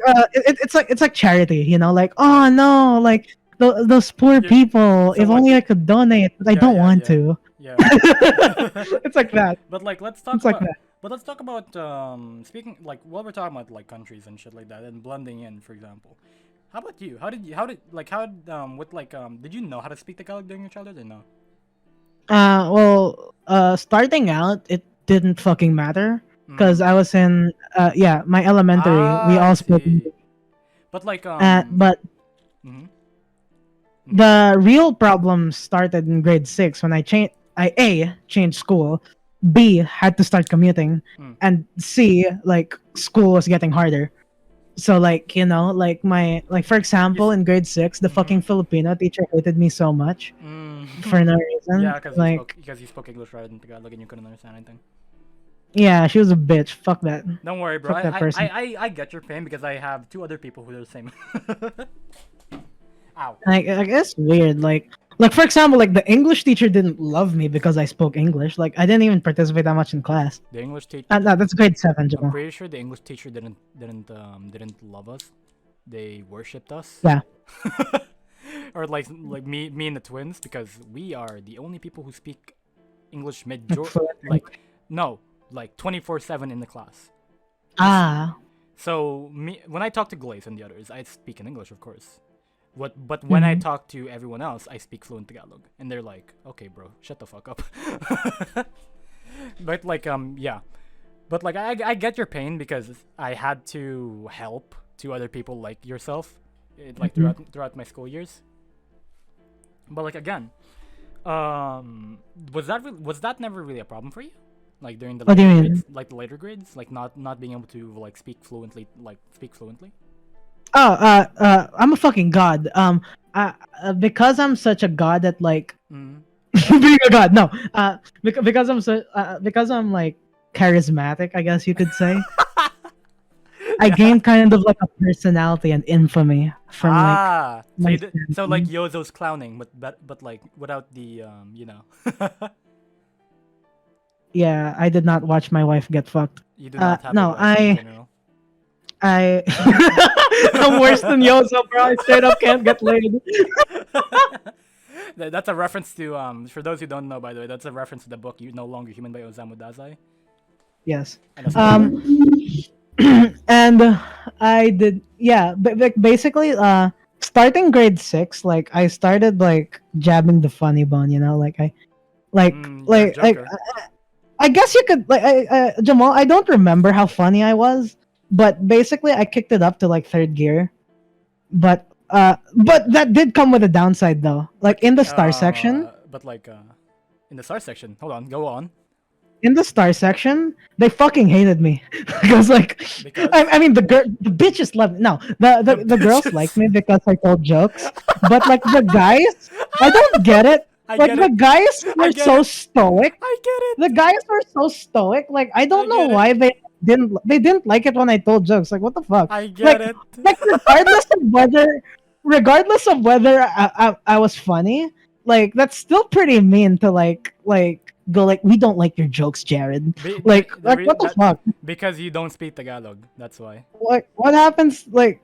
S1: it's like charity. You know, like oh no, like those poor
S2: yeah,
S1: people.
S2: so
S1: If
S2: like
S1: only I could donate, but I
S2: yeah
S1: don't
S2: yeah
S1: want
S2: yeah
S1: to.
S2: yeah.
S1: It's like that.
S2: But like
S1: It's like that.
S2: let's talk about speaking like while we're talking about like countries and shit like that and blending in, for example. How about you? With like did you know how to speak Tagalog during your childhood or no?
S1: Well, starting out, it didn't fucking matter because
S2: Mm.
S1: I was in yeah, my elementary. We
S2: I
S1: all spoke
S2: see.
S1: English.
S2: But like
S1: But
S2: mhm. Mhm.
S1: the real problem started in grade 6 when I A changed school, B had to start commuting,
S2: Mm.
S1: and C like school was getting harder. So like, like my like for
S2: You
S1: example
S2: s-
S1: in grade 6, the
S2: mhm.
S1: fucking Filipino teacher hated me so much
S2: Mm.
S1: for no reason.
S2: Yeah,
S1: Like
S2: because you spoke English rather than Tagalog and you couldn't understand anything.
S1: Yeah, she was a bitch. Fuck that.
S2: Don't worry, bro.
S1: Fuck that person.
S2: I get your pain because I have two other people who are the same. Ow.
S1: I guess weird. Like for example, like the English teacher didn't love me because I spoke English. Like I didn't even participate that much in class.
S2: The English teacher.
S1: No, that's grade seven,
S2: I'm
S1: Jamal.
S2: pretty sure the English teacher didn't love us. They worshipped us.
S1: Yeah.
S2: Or like me and the twins, because we are the only people who speak English
S1: Like fluent English.
S2: like no, like 24/7 in the class.
S1: Ah.
S2: So me, when I talk to Glaze and the others, I speak in English, of course. But when I talk to everyone else, I speak fluent Tagalog, and they're like, "Okay, bro, shut the fuck up." But like yeah, but like I get your pain because I had to help two other people like yourself, like throughout my school years. But like again, was that never really a problem for you? Like during the
S1: What do
S2: later
S1: you mean?
S2: grades, like the later grades, like not being able to like speak fluently.
S1: Oh, I'm a fucking god. Because I'm such a god at like
S2: Mm.
S1: being a god. No, because I'm like charismatic, I guess you could say. I
S2: Yeah.
S1: gained kind of like a personality and infamy from like
S2: So
S1: my
S2: so like
S1: standing.
S2: Yozo's clowning, but like without the
S1: Yeah, I did not watch my wife get fucked.
S2: you do not have a
S1: No,
S2: wife in general.
S1: I I'm worse than Yozo, bro. I straight up can't get laid.
S2: That's a reference to for those who don't know, by the way, that's a reference to the book "You No Longer Human" by Osamu Dazai
S1: Yes.
S2: and a spoiler.
S1: And I did, yeah, basically, starting grade six, like I started like jabbing the funny bone, like
S2: You're a
S1: like
S2: joker.
S1: I guess you could like Jamal. I don't remember how funny I was, but basically I kicked it up to like third gear. But that did come with a downside though. Like
S2: But like in the star section. Hold on, go on.
S1: in the star section, they fucking hated me because like
S2: Because
S1: I mean the bitches love me. No, the girls like
S2: bitches.
S1: me because I told jokes, but like the guys, I don't get it.
S2: I
S1: Like
S2: get
S1: the
S2: it.
S1: guys
S2: I
S1: were
S2: get
S1: so
S2: it.
S1: stoic.
S2: I get
S1: The
S2: it.
S1: guys were so stoic. Like I
S2: I
S1: don't know
S2: get it.
S1: why they didn't like it when I told jokes. Like what the fuck?
S2: I get
S1: Like
S2: it.
S1: like regardless of whether I was funny, like that's still pretty mean to like go like we don't like your jokes, Jared. Like what the fuck?
S2: Because you don't speak Tagalog. That's why.
S1: What happens like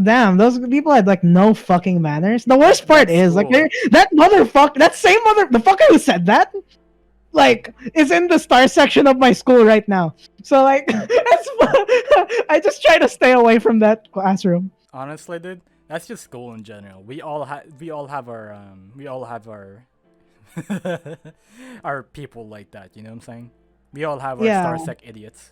S1: damn, those people had like no fucking manners. The worst part
S2: That's
S1: is like
S2: cool.
S1: that same the fucker who said that like is in the star section of my school right now. So like I just try to stay away from that classroom.
S2: Honestly, dude, that's just school in general. We all have our our people like that. You know what I'm saying? We all have our
S1: Yeah.
S2: star sec idiots.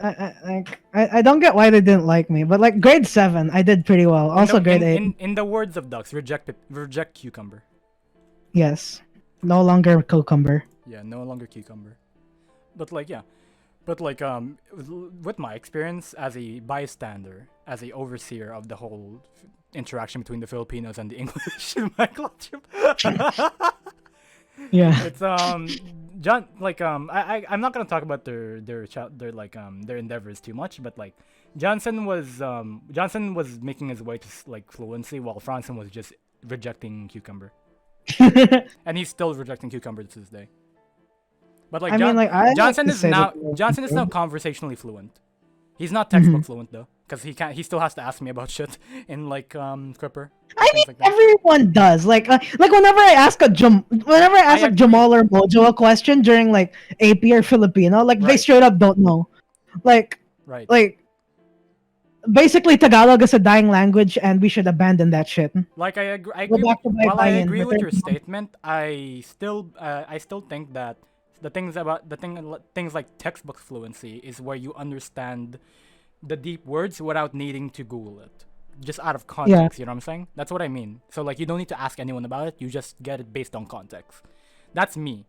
S1: I don't get why they didn't like me, but like grade seven, I did pretty well. Also grade eight,
S2: In the words of Ducks, reject cucumber.
S1: yes, no longer cucumber.
S2: Yeah, no longer cucumber. But like yeah, but like with my experience as a bystander, as a overseer of the whole interaction between the Filipinos and the English in my classroom.
S1: Yeah.
S2: It's John like I'm not gonna talk about their like their endeavors too much, but like Johnson was making his way to like fluency while Franson was just rejecting cucumber, and he's still rejecting cucumber to this day. But like
S1: I mean, like I like to say that.
S2: Johnson is now conversationally fluent. He's not textbook fluent though, because he still has to ask me about shit in like Quipper
S1: I
S2: and
S1: mean,
S2: things like that.
S1: everyone does. Like whenever I ask
S2: I
S1: like
S2: agree.
S1: Jamal or Mojo a question during like AP or Filipino, like they
S2: Right,
S1: straight up don't know. Like,
S2: right.
S1: like basically Tagalog is a dying language, and we should abandon that shit.
S2: Like I
S1: Go
S2: agree with
S1: back to
S2: while I
S1: Baybayin.
S2: agree with
S1: Return
S2: your
S1: to mom.
S2: statement, I still think that things like textbook fluency is where you understand the deep words without needing to Google it. Just out of
S1: Yeah.
S2: context, you know what I'm saying? That's what I mean. So like you don't need to ask anyone about it, you just get it based on context. That's me.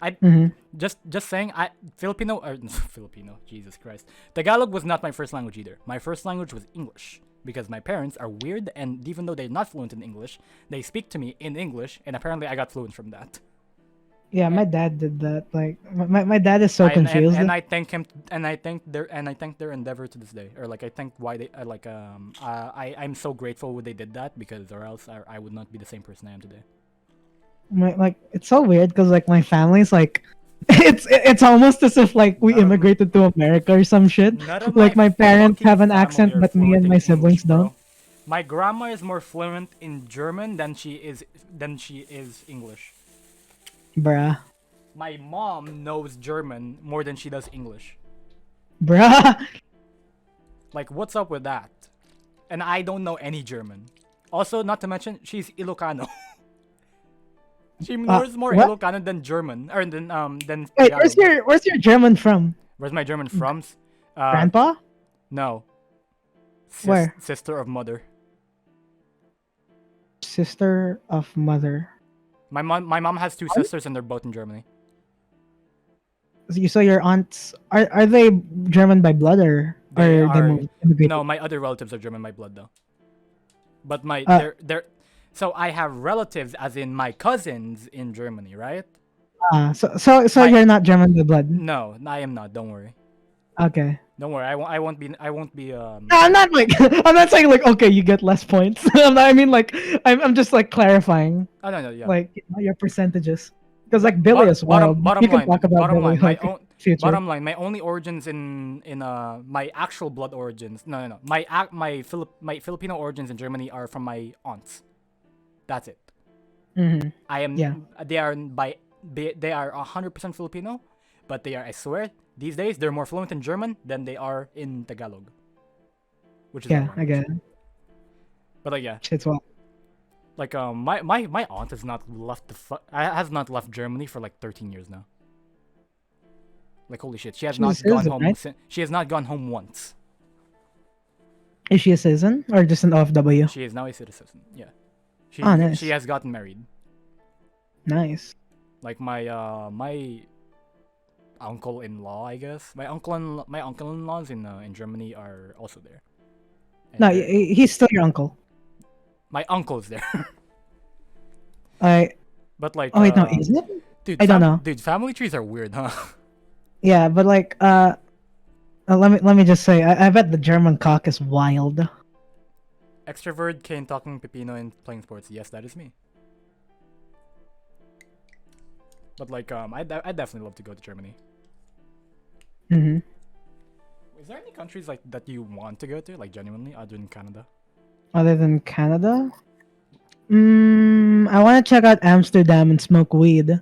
S2: I
S1: hmm
S2: just saying I Filipino or Filipino, Jesus Christ. Tagalog was not my first language either. My first language was English because my parents are weird and even though they're not fluent in English, they speak to me in English and apparently I got fluent from that.
S1: Yeah,
S2: Eh,
S1: my dad did that. Like my dad is so confused.
S2: and I thank him, and I thank their endeavor to this day, or like I thank why they I'm so grateful when they did that, because or else I would not be the same person I am today.
S1: Like it's so weird because like my family's like it's almost as if like we
S2: None of m-
S1: immigrated to America or some shit.
S2: None of my
S1: Like my parents
S2: fucking
S1: have an
S2: family
S1: accent,
S2: are
S1: but me
S2: fluent
S1: and
S2: in
S1: my
S2: English,
S1: siblings don't.
S2: bro. My grandma is more fluent in German than she is English.
S1: Bruh,
S2: My mom knows German more than she does English.
S1: bruh.
S2: Like, what's up with that? And I don't know any German. Also, not to mention, she's Ilocano. She knows more
S1: What?
S2: Ilocano than German, or than
S1: Wait,
S2: Tagalog.
S1: where's your German from?
S2: Where's my German from?
S1: Grandpa?
S2: No,
S1: Where?
S2: sister of mother.
S1: Sister of mother.
S2: My mom has two sisters, and they're both in Germany.
S1: So your aunts are they German by blood
S2: They
S1: or they
S2: are
S1: moved immigrated?
S2: no, my other relatives are German by blood though. But my
S1: Uh,
S2: they're so I have relatives, as in my cousins in Germany, right?
S1: so
S2: My
S1: you're not German by blood.
S2: No, I am not. Don't worry.
S1: Okay.
S2: Don't worry. I won't be.
S1: No, I'm not like I'm not saying like okay, you get less points. I mean like I'm just like clarifying
S2: Oh no, no, yeah.
S1: like your percentages because like Billy is wild. You can talk about Billy like future.
S2: bottom line, my only origins in my actual blood origins. No, no, no. My Filipino origins in Germany are from my aunts. That's it.
S1: Hmm.
S2: I
S1: Yeah,
S2: am. They are 100% Filipino, but they are. I swear, these days they're more fluent in German than they are in Tagalog, which is
S1: yeah, I
S2: ironic.
S1: get it.
S2: But like yeah,
S1: Shit's wild.
S2: like my aunt has not left Germany for like 13 years now. Like holy shit, she has
S1: She's a
S2: not gone
S1: citizen,
S2: home.
S1: right?
S2: She has not gone home once.
S1: Is she a citizen or just an OFW?
S2: She is now a citizen. Yeah,
S1: Oh,
S2: she
S1: nice,
S2: has gotten married.
S1: nice.
S2: Like my uncle-in-law, I guess. My uncle-in-laws in Germany are also there, and
S1: No,
S2: they're
S1: he's still your uncle.
S2: my uncle's there.
S1: I
S2: But like
S1: oh wait, no, is it?
S2: dude,
S1: I don't know.
S2: family trees are weird, huh?
S1: Yeah, but like let me just say, I bet the German cock is wild.
S2: Extrovert, Kane talking Pepino and playing sports. Yes, that is me. But like I definitely love to go to Germany.
S1: Hmm.
S2: Is there any countries like that you want to go to, like genuinely, other than Canada?
S1: Other than Canada, I want to check out Amsterdam and smoke weed,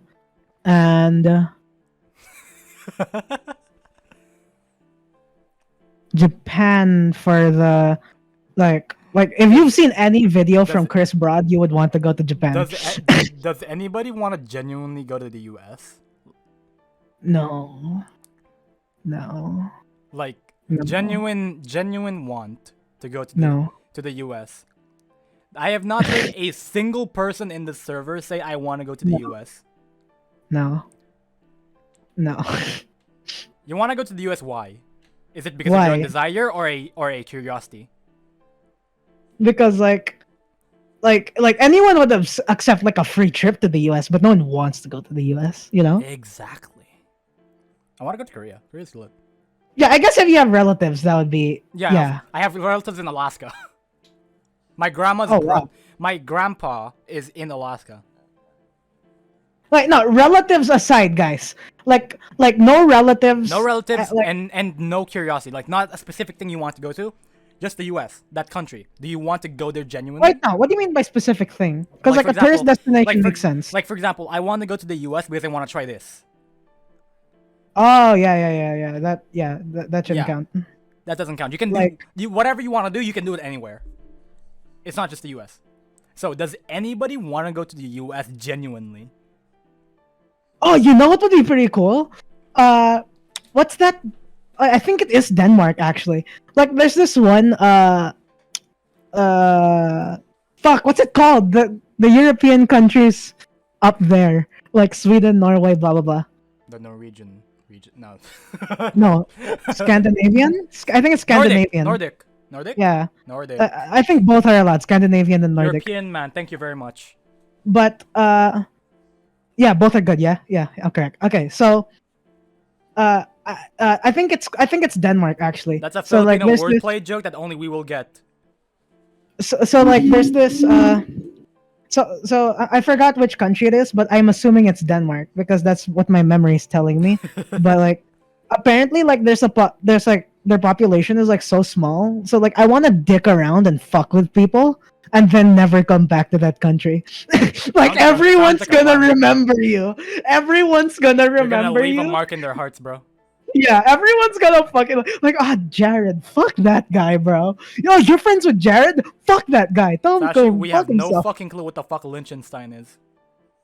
S1: and Japan for the like if you've seen any video
S2: Does
S1: from Chris Broad, you would want to go to Japan.
S2: does anybody want to genuinely go to the U.S.?
S1: No, no,
S2: Like
S1: no,
S2: genuine want to go
S1: no,
S2: to the U.S. I have not heard a single person in the server say I want to go to the
S1: no,
S2: U.S.
S1: no, no.
S2: You want to go to the U.S. Why? Is it because of your own
S1: Why?
S2: desire or a curiosity?
S1: Because like anyone would accept like a free trip to the US, but no one wants to go to the US. You know?
S2: Exactly. I want to go to Korea. Korea's good.
S1: Yeah, I guess if you have relatives, that would be
S2: Yeah,
S1: yeah.
S2: I have relatives in Alaska.
S1: Oh wow.
S2: My grandpa is in Alaska.
S1: Like no relatives aside, guys. Like no relatives.
S2: No relatives
S1: Like
S2: and no curiosity. Like not a specific thing you want to go to, just the U.S. That country. Do you want to go there
S1: right
S2: genuinely?
S1: now, what do you mean by specific thing? Because like
S2: For
S1: a tourist
S2: example,
S1: destination makes sense.
S2: like for example, I want to go to the U.S. because I want to try this.
S1: Oh yeah. That shouldn't
S2: Yeah,
S1: count.
S2: that doesn't count. You can do
S1: Like
S2: whatever you want to do. You can do it anywhere. It's not just the U.S. So does anybody want to go to the U.S. genuinely?
S1: oh, you know what would be pretty cool? What's that? I think it is Denmark actually. Like there's this one uh fuck, what's it called? The European countries up there. Like Sweden, Norway, blah blah blah.
S2: The Norwegian region. No.
S1: No. Scandinavian? I think it's Scandinavian.
S2: Nordic.
S1: Yeah.
S2: Nordic.
S1: I think both are allowed, Scandinavian and Nordic.
S2: European man. Thank you very much.
S1: But Yeah, both are good. Yeah, yeah, I'm correct. Okay, so I think it's Denmark actually.
S2: That's a
S1: So like
S2: Filipino
S1: there's this
S2: wordplay joke that only we will get.
S1: so like there's this I forgot which country it is, but I'm assuming it's Denmark because that's what my memory is telling me. But like apparently like there's like their population is like so small. So like I want to dick around and fuck with people and then never come back to that country. Like
S2: Sounds
S1: everyone's
S2: like a
S1: gonna
S2: plan.
S1: remember you. Everyone's gonna
S2: You're gonna
S1: remember
S2: leave a
S1: you.
S2: mark in their hearts, bro.
S1: Yeah, everyone's gonna fucking like, ah, Jared, fuck that guy, bro. Yo, you're friends with Jared? Fuck that guy. Tell him to
S2: Sashi,
S1: go
S2: we
S1: fuck
S2: have no
S1: himself.
S2: fucking clue what the fuck Liechtenstein is.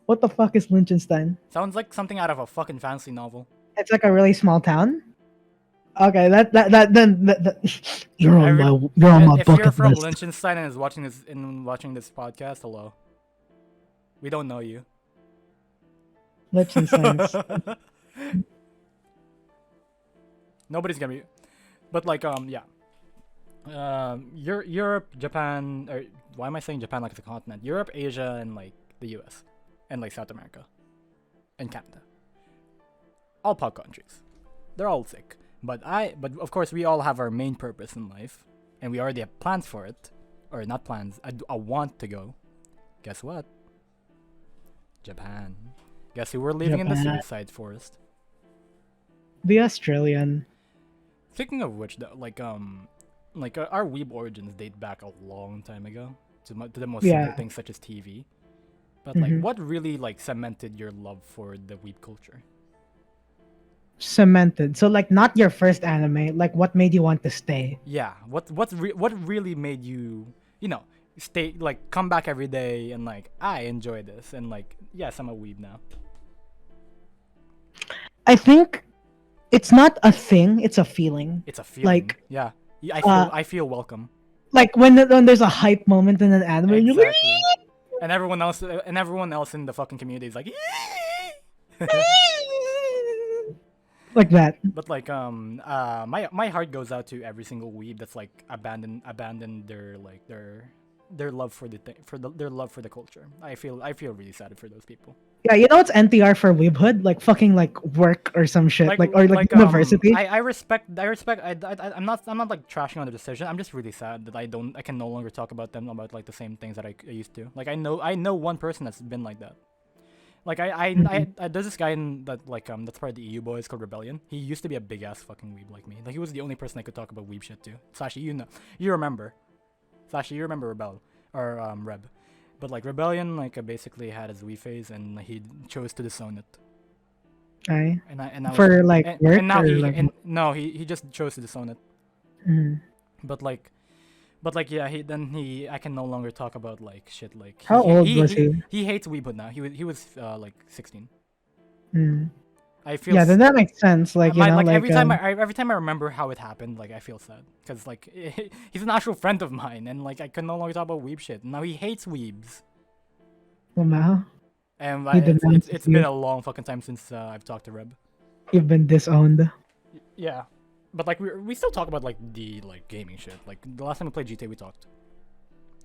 S1: What the fuck is Liechtenstein?
S2: Sounds like something out of a fucking fantasy novel.
S1: It's like a really small town. Okay, you're on
S2: Every,
S1: my
S2: if you're
S1: bucket
S2: from
S1: list.
S2: Liechtenstein and is watching this podcast, hello. We don't know you.
S1: Liechtenstein is
S2: Nobody's gonna be, but like yeah. Europe, Japan, or why am I saying Japan like it's a continent? Europe, Asia, and like the U.S. and like South America and Canada. All pop countries. They're all sick. But of course we all have our main purpose in life, and we already have plans for it, or not plans. I want to go. Guess what? Japan. Guess who we're leaving in the
S1: Japan.
S2: suicide forest?
S1: The Australian.
S2: Speaking of which, our weeb origins date back a long time ago to the most simple
S1: Yeah.
S2: things such as TV. But like,
S1: Mhm.
S2: what really like cemented your love for the weeb culture?
S1: Cemented. So like not your first anime, like what made you want to stay?
S2: Yeah, what really made you stay like come back every day and like I enjoy this and like yes I'm a weeb now.
S1: I think it's not a thing, it's a feeling.
S2: It's a feeling.
S1: Like
S2: Yeah,
S1: uh
S2: I feel welcome.
S1: like when there's a hype moment in an anime and you're like
S2: Exactly. And everyone else in the fucking community is like
S1: like that.
S2: but like my heart goes out to every single weeb that's like abandoned their like their love for their love for the culture. I feel really sad for those people.
S1: Yeah, you know what's NTR for weebhood? Like fucking like work or some shit. Like or like university.
S2: I respect I'm not like trashing on the decision. I'm just really sad that I can no longer talk about them about like the same things that I used to. Like I know one person that's been like that. Like there's this guy that like that's part of the EU boys called Rebellion. He used to be a big ass fucking weeb like me. Like he was the only person I could talk about weeb shit to. Sashi, you remember? Sashi, you remember or Reb? But like Rebellion like basically had his weeb phase and he chose to disown it.
S1: Aye.
S2: And I was
S1: For like work
S2: and now
S1: or like
S2: no he just chose to disown it.
S1: Mhm.
S2: But yeah he I can no longer talk about like shit like
S1: How old was he?
S2: he hates weebhood now. He was like 16.
S1: Mm.
S2: I feel
S1: Yeah, then that makes sense. Like you know,
S2: like
S1: like
S2: every time I remember how it happened, like I feel sad because like he's an actual friend of mine, and like I can no longer talk about weeb shit. Now he hates weebs,
S1: wow,
S2: and
S1: he demands
S2: it's
S1: you.
S2: been a long fucking time since I've talked to Reb.
S1: You've been disowned.
S2: Yeah, but like we still talk about like the like gaming shit. Like the last time we played GTA, we talked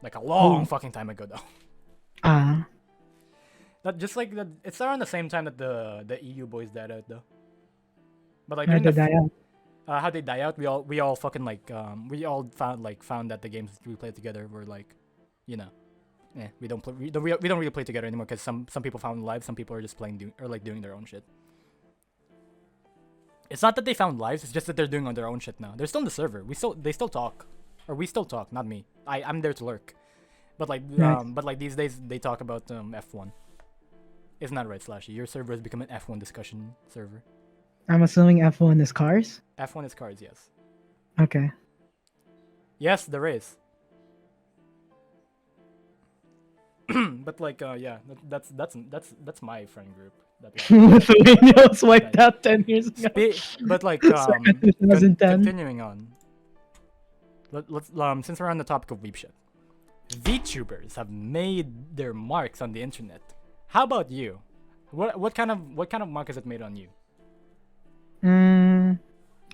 S2: like a long fucking time ago though.
S1: Ah,
S2: That just like that, it's around the same time that the EU boys died out though. But like
S1: how
S2: during the
S1: did I?
S2: how they die out, we all fucking like we all found that the games we played together were like, you know, we don't play, we don't really play together anymore because some people found lives, some people are just playing or like doing their own shit. It's not that they found lives, it's just that they're doing on their own shit now. They're still in the server. They still talk, or we still talk. Not me. I'm there to lurk. But like
S1: Nice.
S2: but like these days they talk about F1. Isn't that right, Slashy? Your server has become an F1 discussion server.
S1: I'm assuming F1 is cars.
S2: F1 is cars, yes.
S1: Okay.
S2: Yes, there is. But like yeah, that's my friend group. That like,
S1: Lithuania was wiped out 10 years ago.
S2: but like
S1: Circa 2010.
S2: continuing on. Let's since we're on the topic of weeb shit, VTubers have made their marks on the internet. How about you? What kind of mark has it made on you?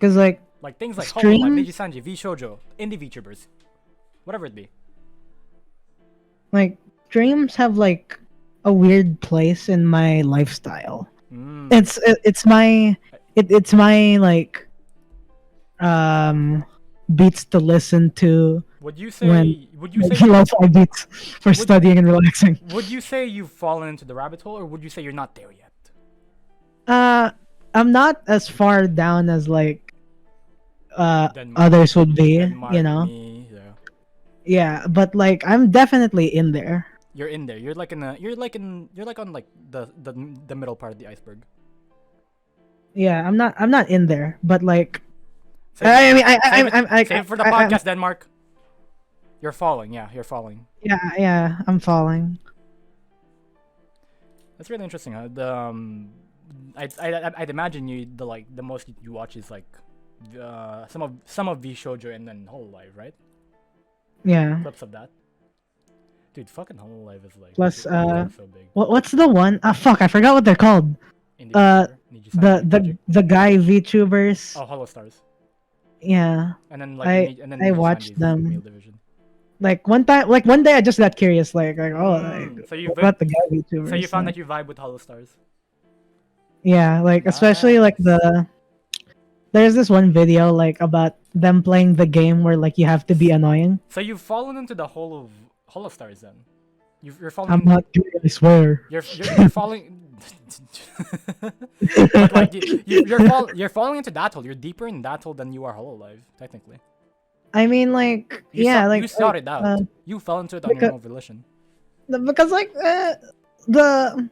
S1: Cause like
S2: Like things like
S1: stream?
S2: Hololive, Neji Sanji, V Shoujo, indie VTubers, whatever it be.
S1: like streams have like a weird place in my lifestyle.
S2: Mm.
S1: It's my it's my like um beats to listen to
S2: Would you
S1: when
S2: say? Would you say
S1: like
S2: you?
S1: lo-fi beats for
S2: Would
S1: studying and relaxing.
S2: Would you say you've fallen into the rabbit hole, or would you say you're not there yet?
S1: Uh, I'm not as far down as like
S2: Denmark,
S1: others would be, you
S2: Denmark,
S1: know.
S2: me. Yeah.
S1: Yeah, but like I'm definitely in there.
S2: You're in there. You're like in a. You're like on like the middle part of the iceberg.
S1: Yeah, I'm not in there, but like
S2: Save it.
S1: I mean
S2: Save it.
S1: I
S2: Save it for the
S1: I'm
S2: podcast, Denmark. You're falling. Yeah, you're falling.
S1: yeah, I'm falling.
S2: That's really interesting. Huh? I'd imagine you the most you watch is like some of the shoujo and then whole life, right?
S1: Yeah.
S2: Clips of that. Dude, fucking whole life is like
S1: Plus
S2: becoming so big.
S1: what's the one? Ah fuck, I forgot what they're called.
S2: Indie
S1: Uh
S2: YouTuber, Niji
S1: the guy VTubers.
S2: Oh, Hollow Stars.
S1: Yeah.
S2: And then like
S1: I
S2: Niji
S1: watched
S2: Sanji's male
S1: them.
S2: division.
S1: Like one time, like one day, I just got curious. Like oh, like
S2: So
S1: what about the guy
S2: so you
S1: VTubers?
S2: found
S1: Like,
S2: that you vibe with Hollow Stars.
S1: yeah, like especially like
S2: Nice.
S1: there's this one video like about them playing the game where like you have to be annoying.
S2: So you've fallen into the hole of Hollow Stars then. You're falling.
S1: I'm not gay, I swear.
S2: You're falling. But like you're falling into that hole. You're deeper in that hole than you are Hololive, technically.
S1: I mean, like
S2: You sought it out. You fell into it on your own volition.
S1: because like the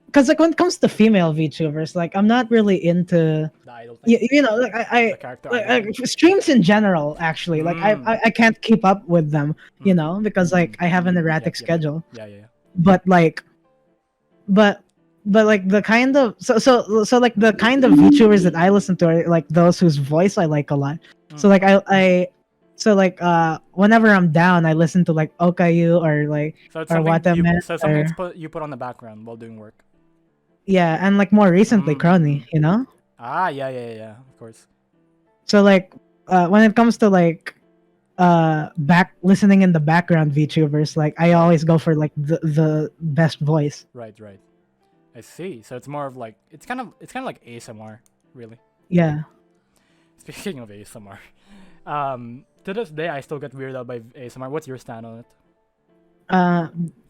S1: because like when it comes to female VTubers, like I'm not really into
S2: The idol thing.
S1: you know like
S2: The character
S1: like,
S2: idol thing.
S1: streams in general actually like I can't keep up with them, you know, because like I have an erratic schedule.
S2: Yeah.
S1: But like but like the kind of so like the kind of VTubers that I listen to are like those whose voice I like a lot. So like I so like whenever I'm down I listen to like Okayu or like
S2: So it's
S1: or Wataman
S2: something
S1: or
S2: you put on the background while doing work.
S1: yeah, and like more recently Crony, you know?
S2: Ah, yeah, of course.
S1: So like when it comes to like back listening in the background VTubers, like I always go for like the best voice.
S2: Right. I see. So it's more of like it's kind of like ASMR, really.
S1: Yeah.
S2: Speaking of ASMR, to this day I still get weirded out by ASMR. What's your stand on it?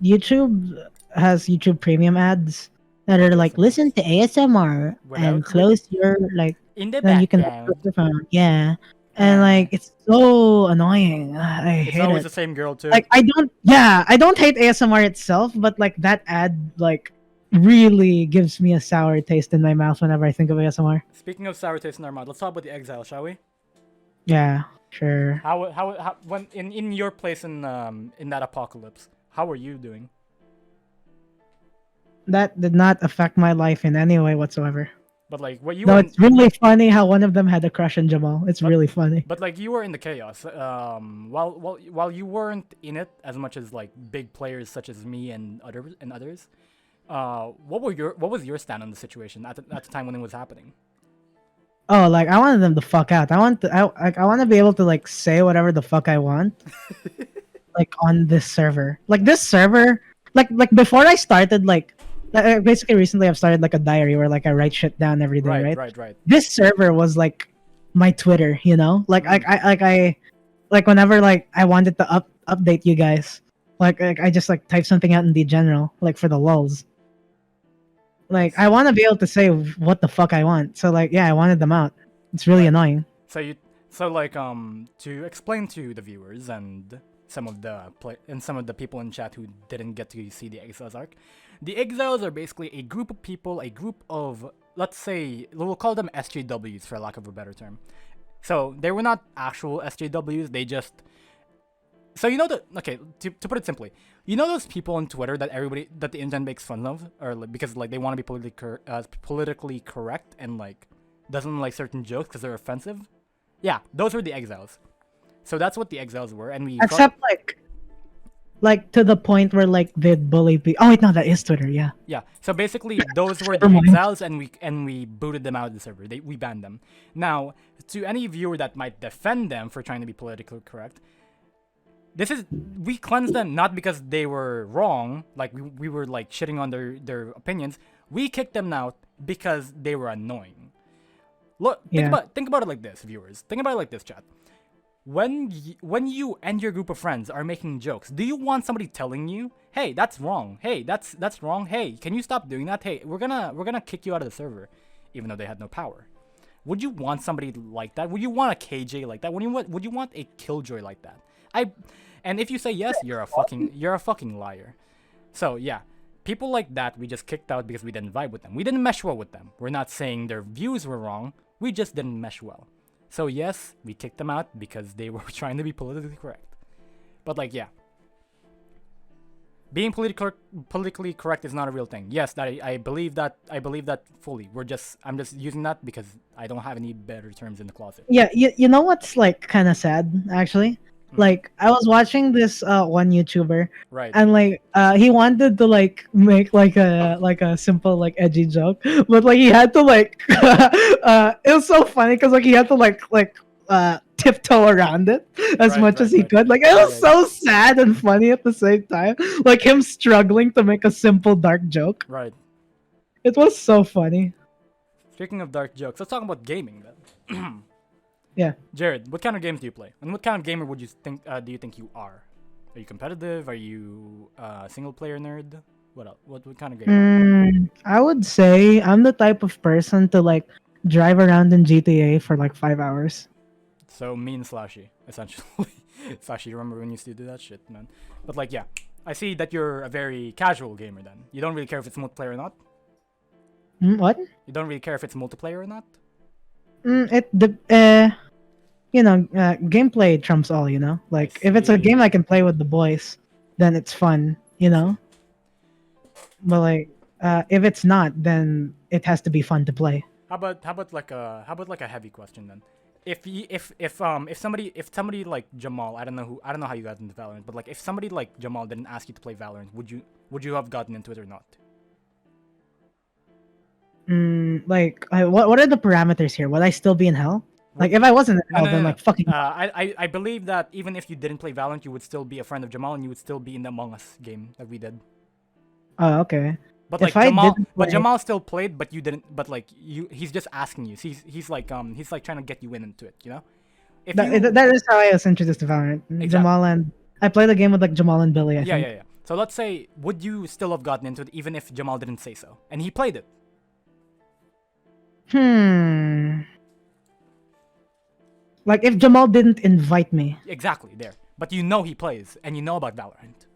S1: YouTube has YouTube Premium ads that are like listen to ASMR and close your like
S2: in the
S1: then you can
S2: background.
S1: close the phone. Yeah. And like it's so annoying. I hate it.
S2: It's always the same girl too.
S1: Like I don't hate ASMR itself, but like that ad like really gives me a sour taste in my mouth whenever I think of ASMR.
S2: Speaking of sour taste in our mouth, let's talk about the exile, shall we?
S1: Yeah, sure.
S2: How when in your place in that apocalypse, how are you doing?
S1: That did not affect my life in any way whatsoever.
S2: But like what you
S1: No,
S2: were
S1: it's really funny how one of them had a crush on Jamal. It's really funny.
S2: But like you were in the chaos. While you weren't in it as much as like big players such as me and others. What was your stand on the situation at the time when it was happening?
S1: Oh, like I wanted them to fuck out. I want to be able to like say whatever the fuck I want, like on this server. Like this server, like before I started, basically recently I've started like a diary where like I write shit down every day, right?
S2: Right.
S1: This server was like my Twitter, you know. I whenever like I wanted to update you guys, like I just like type something out in the general, like for the lulz. Like I want to be able to say what the fuck I want. So like yeah, I wanted them out. It's really annoying.
S2: So to explain to the viewers and some of the people in chat who didn't get to see the Exiles arc, the Exiles are basically a group of people, a group of, let's say, we'll call them SJWs for lack of a better term. So they were not actual SJWs. They just so to put it simply, you know those people on Twitter that the internet makes fun of, or like, because like they want to be politically correct and like doesn't like certain jokes because they're offensive. Yeah, those were the Exiles. So that's what the Exiles were, and we
S1: except like to the point where like they'd bully people. Oh wait, no, that is Twitter. Yeah.
S2: Yeah. So basically, those were the Exiles, and we booted them out of the server. We banned them. Now, to any viewer that might defend them for trying to be politically correct, this is we cleanse them not because they were wrong, like we were like shitting on their opinions. We kicked them out because they were annoying. Look,
S1: Yeah.
S2: think about it like this, viewers. Think about it like this, chat. When you and your group of friends are making jokes, do you want somebody telling you, "Hey, that's wrong. Hey, that's wrong. Hey, can you stop doing that? Hey, we're gonna kick you out of the server," even though they had no power. Would you want somebody like that? Would you want a KJ like that? Would you want a Killjoy like that? I and if you say yes, you're a fucking liar. So yeah, people like that we just kicked out because we didn't vibe with them. We didn't mesh well with them. We're not saying their views were wrong. We just didn't mesh well. So yes, we kicked them out because they were trying to be politically correct. But like yeah, being politically correct is not a real thing. Yes, that I believe that fully. I'm just using that because I don't have any better terms in the closet.
S1: Yeah, you know what's like kind of sad actually? Like I was watching this one YouTuber,
S2: Right.
S1: and like he wanted to like make like a simple like edgy joke, but like he had to like it was so funny because like he had to tiptoe around it as much as he could. Like it was so sad and funny at the same time. Like him struggling to make a simple dark joke.
S2: Right.
S1: It was so funny.
S2: Speaking of dark jokes, let's talk about gaming then.
S1: Yeah.
S2: Jared, what kind of games do you play? And what kind of gamer would you think? Do you think you are? Are you competitive? Are you a single player nerd? What else? What kind of gamer?
S1: I would say I'm the type of person to like drive around in GTA for like 5 hours.
S2: So me and Slashy, essentially. Slashy, you remember when you used to do that shit, man? But like, yeah, I see that you're a very casual gamer. Then you don't really care if it's multiplayer or not.
S1: What?
S2: You don't really care if it's multiplayer or not.
S1: Gameplay trumps all. You know, like if it's a game I can play with the boys, then it's fun. You know, but like if it's not, then it has to be fun to play.
S2: How about like a heavy question then? If somebody like Jamal, I don't know how you got into Valorant, but like if somebody like Jamal didn't ask you to play Valorant, would you have gotten into it or not?
S1: What are the parameters here? Would I still be in hell? Like if I wasn't in hell, then like fucking.
S2: I believe that even if you didn't play Valorant, you would still be a friend of Jamal and you would still be in the Among Us game that we did.
S1: Oh, okay.
S2: But like Jamal still played, but you didn't. But like he's just asking you. He's like trying to get you into it. You know.
S1: That is how I was introduced to Valorant.
S2: Exactly.
S1: Jamal and I played the game with like Jamal and Billy. I think.
S2: Yeah. So let's say, would you still have gotten into it even if Jamal didn't say so, and he played it?
S1: Like if Jamal didn't invite me.
S2: Exactly there. But you know he plays, and you know about Valorant.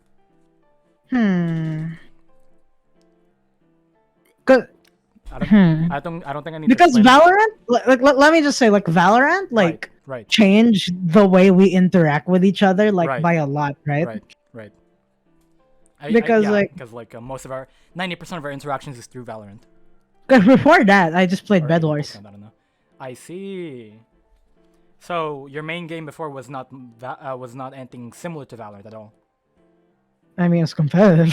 S2: I don't think I need
S1: because
S2: to
S1: Valorant, let me just say, like Valorant, like
S2: right.
S1: changed the way we interact with each other, like by a lot, right?
S2: Right.
S1: Because
S2: most of our 90% of our interactions is through Valorant.
S1: Before that, I just played Bed Wars.
S2: I don't know. I see. So your main game before was not anything similar to Valorant at all.
S1: I mean, it's competitive.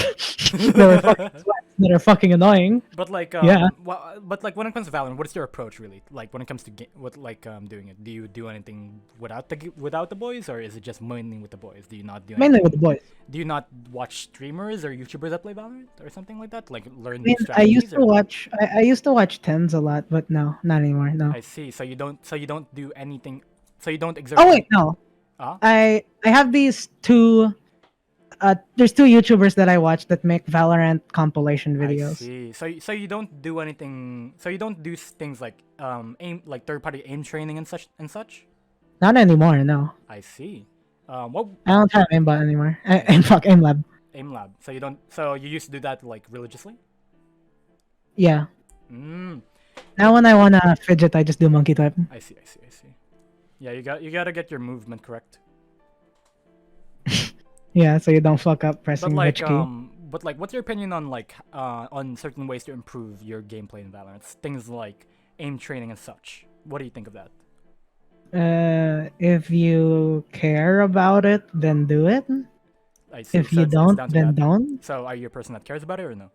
S1: that are fucking annoying.
S2: But like,
S1: yeah.
S2: But like, when it comes to Valorant, what is your approach really? Like, when it comes to doing it, do you do anything without the boys, or is it just mainly with the boys? Do you not do
S1: mainly with the boys?
S2: Do you not watch streamers or YouTubers that play Valorant or something like that? Like learn.
S1: I used to watch. I used to watch Tens a lot, but no, not anymore. No.
S2: I see. So you don't do anything. So you don't exert.
S1: Oh wait, no. I have these two. There's two YouTubers that I watch that make Valorant compilation videos.
S2: I see. So you don't do anything. So you don't do things like third-party aim training and such.
S1: Not anymore. No.
S2: I see.
S1: What? I don't have aimbot anymore. Aimlab.
S2: Aimlab. So you don't. So you used to do that like religiously.
S1: Yeah. Now when I wanna fidget, I just do monkey type.
S2: I see. Yeah, you gotta get your movement correct.
S1: Yeah, so you don't fuck up pressing
S2: H key. But like, what's your opinion on on certain ways to improve your gameplay in Valorant? Things like aim training and such. What do you think of that?
S1: If you care about it, then do it.
S2: I see.
S1: If you don't, then don't.
S2: So are you a person that cares about it or no?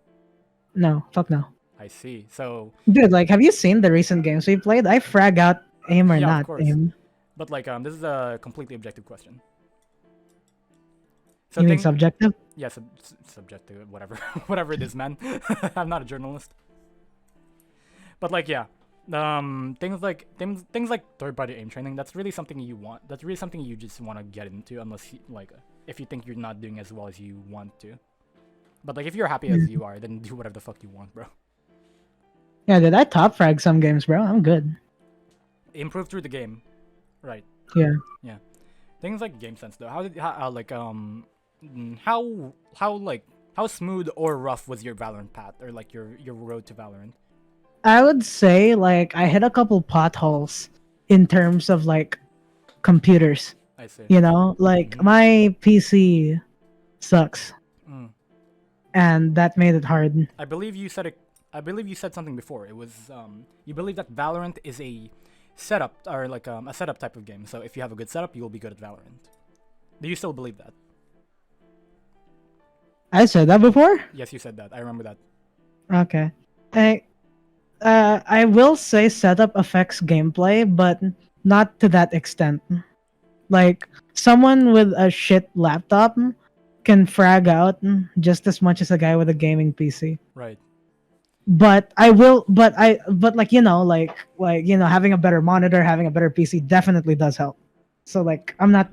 S1: No, fuck no.
S2: I see. So,
S1: dude, like, have you seen the recent games we played? I frag out aim or not
S2: of course.
S1: aim.
S2: But like, this is a completely objective question. So
S1: You mean subjective?
S2: yeah, subjective, whatever, whatever it is, man. I'm not a journalist, but like, yeah, things like third-party aim training. That's really something you want. That's really something you just want to get into, unless if you think you're not doing as well as you want to. But like, if you're happy as you are, then do whatever the fuck you want, bro.
S1: Yeah, did I top frag some games, bro? I'm good.
S2: Improve through the game, right?
S1: Yeah.
S2: Yeah. Things like game sense though. How smooth or rough was your Valorant path, or like your road to Valorant?
S1: I would say like I hit a couple potholes in terms of like computers.
S2: I see.
S1: You know, like my PC sucks,
S2: Mm.
S1: and that made it hard.
S2: I believe you said it. I believe you said something before. It was you believe that Valorant is a setup, or like a setup type of game. So if you have a good setup, you will be good at Valorant. Do you still believe that?
S1: I said that before.
S2: Yes, you said that. I remember that.
S1: Okay. I will say setup affects gameplay, but not to that extent. Like someone with a shit laptop can frag out just as much as a guy with a gaming PC.
S2: Right.
S1: But like having a better monitor, having a better PC definitely does help. So like I'm not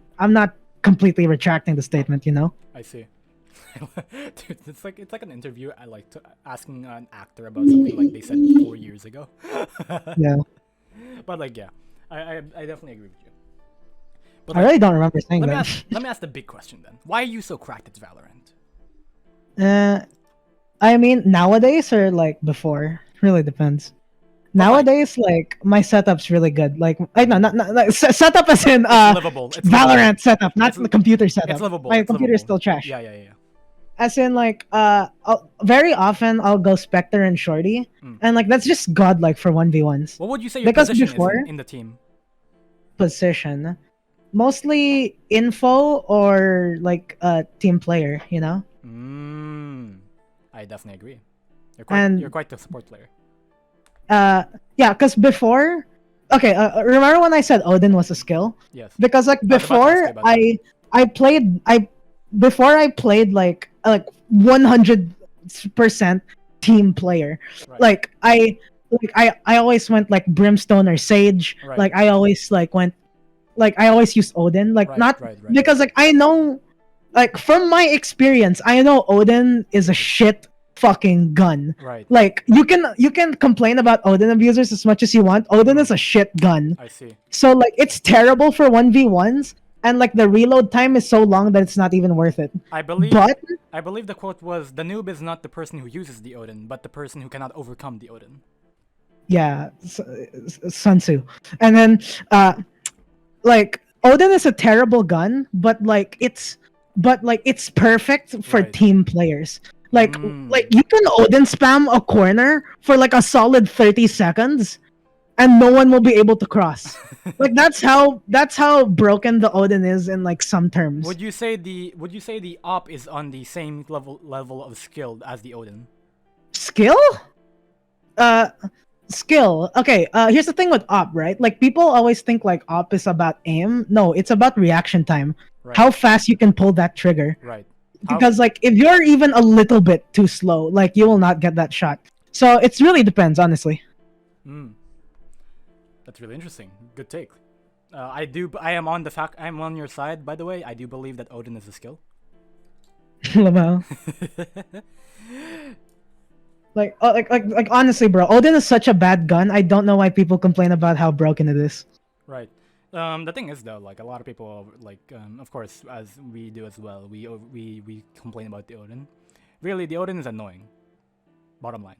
S1: completely retracting the statement, you know?
S2: I see. Dude, it's like an interview I like to asking an actor about something like they said 4 years ago.
S1: Yeah.
S2: But like, yeah, I definitely agree with you. But
S1: I
S2: like,
S1: really don't remember saying that.
S2: let me ask the big question then. Why are you so cracked at Valorant?
S1: I mean nowadays or like before? Really depends.
S2: But like,
S1: Nowadays, like my setup's really good. Like I no, not like, setup as in
S2: it's livable. It's
S1: Valorant
S2: livable.
S1: setup, not the computer setup.
S2: It's livable.
S1: My
S2: It's
S1: computer's
S2: livable.
S1: still trash.
S2: Yeah, yeah, yeah.
S1: As in like very often I'll go Spectre and Shorty, and like that's just godlike for 1v1s.
S2: What would you say your
S1: Because
S2: position
S1: before
S2: is in the team?
S1: position, mostly info or like team player, you know.
S2: I definitely agree.
S1: And
S2: You're quite the support player.
S1: yeah, because before, okay, remember when I said Odin was a skill?
S2: Yes.
S1: Because like
S2: I was about to ask you
S1: before
S2: about that.
S1: I played before I played like 100% team player.
S2: Right.
S1: Like I always went like Brimstone or Sage.
S2: Right.
S1: Like I always I always used Odin. Like not
S2: right.
S1: because like I know, like from my experience, I know Odin is a shit fucking gun.
S2: Right.
S1: Like you can complain about Odin abusers as much as you want. Odin is a shit gun.
S2: I see.
S1: So like it's terrible for 1v1s, and like the reload time is so long that it's not even worth it.
S2: I believe the quote was, "The noob is not the person who uses the Odin, but the person who cannot overcome the Odin."
S1: Yeah, Sun Tzu. And then like Odin is a terrible gun, but like it's perfect for
S2: Right.
S1: team players. Like you can Odin spam a corner for like a solid 30 seconds and no one will be able to cross. Like that's how broken the Odin is in like some terms.
S2: Would you say the op is on the same level of skill as the Odin?
S1: Skill? Skill. Okay, here's the thing with op, right? Like people always think like op is about aim. No, it's about reaction time.
S2: Right.
S1: How fast you can pull that trigger.
S2: Right.
S1: Because like if you're even a little bit too slow, like you will not get that shot. So it really depends, honestly.
S2: That's really interesting. Good take. I'm on your side, by the way. I do believe that Odin is a skill.
S1: Lamau. like honestly, bro, Odin is such a bad gun. I don't know why people complain about how broken it is.
S2: Right. The thing is though, like a lot of people, like of course, as we do as well, we complain about the Odin. Really, the Odin is annoying. Bottom line.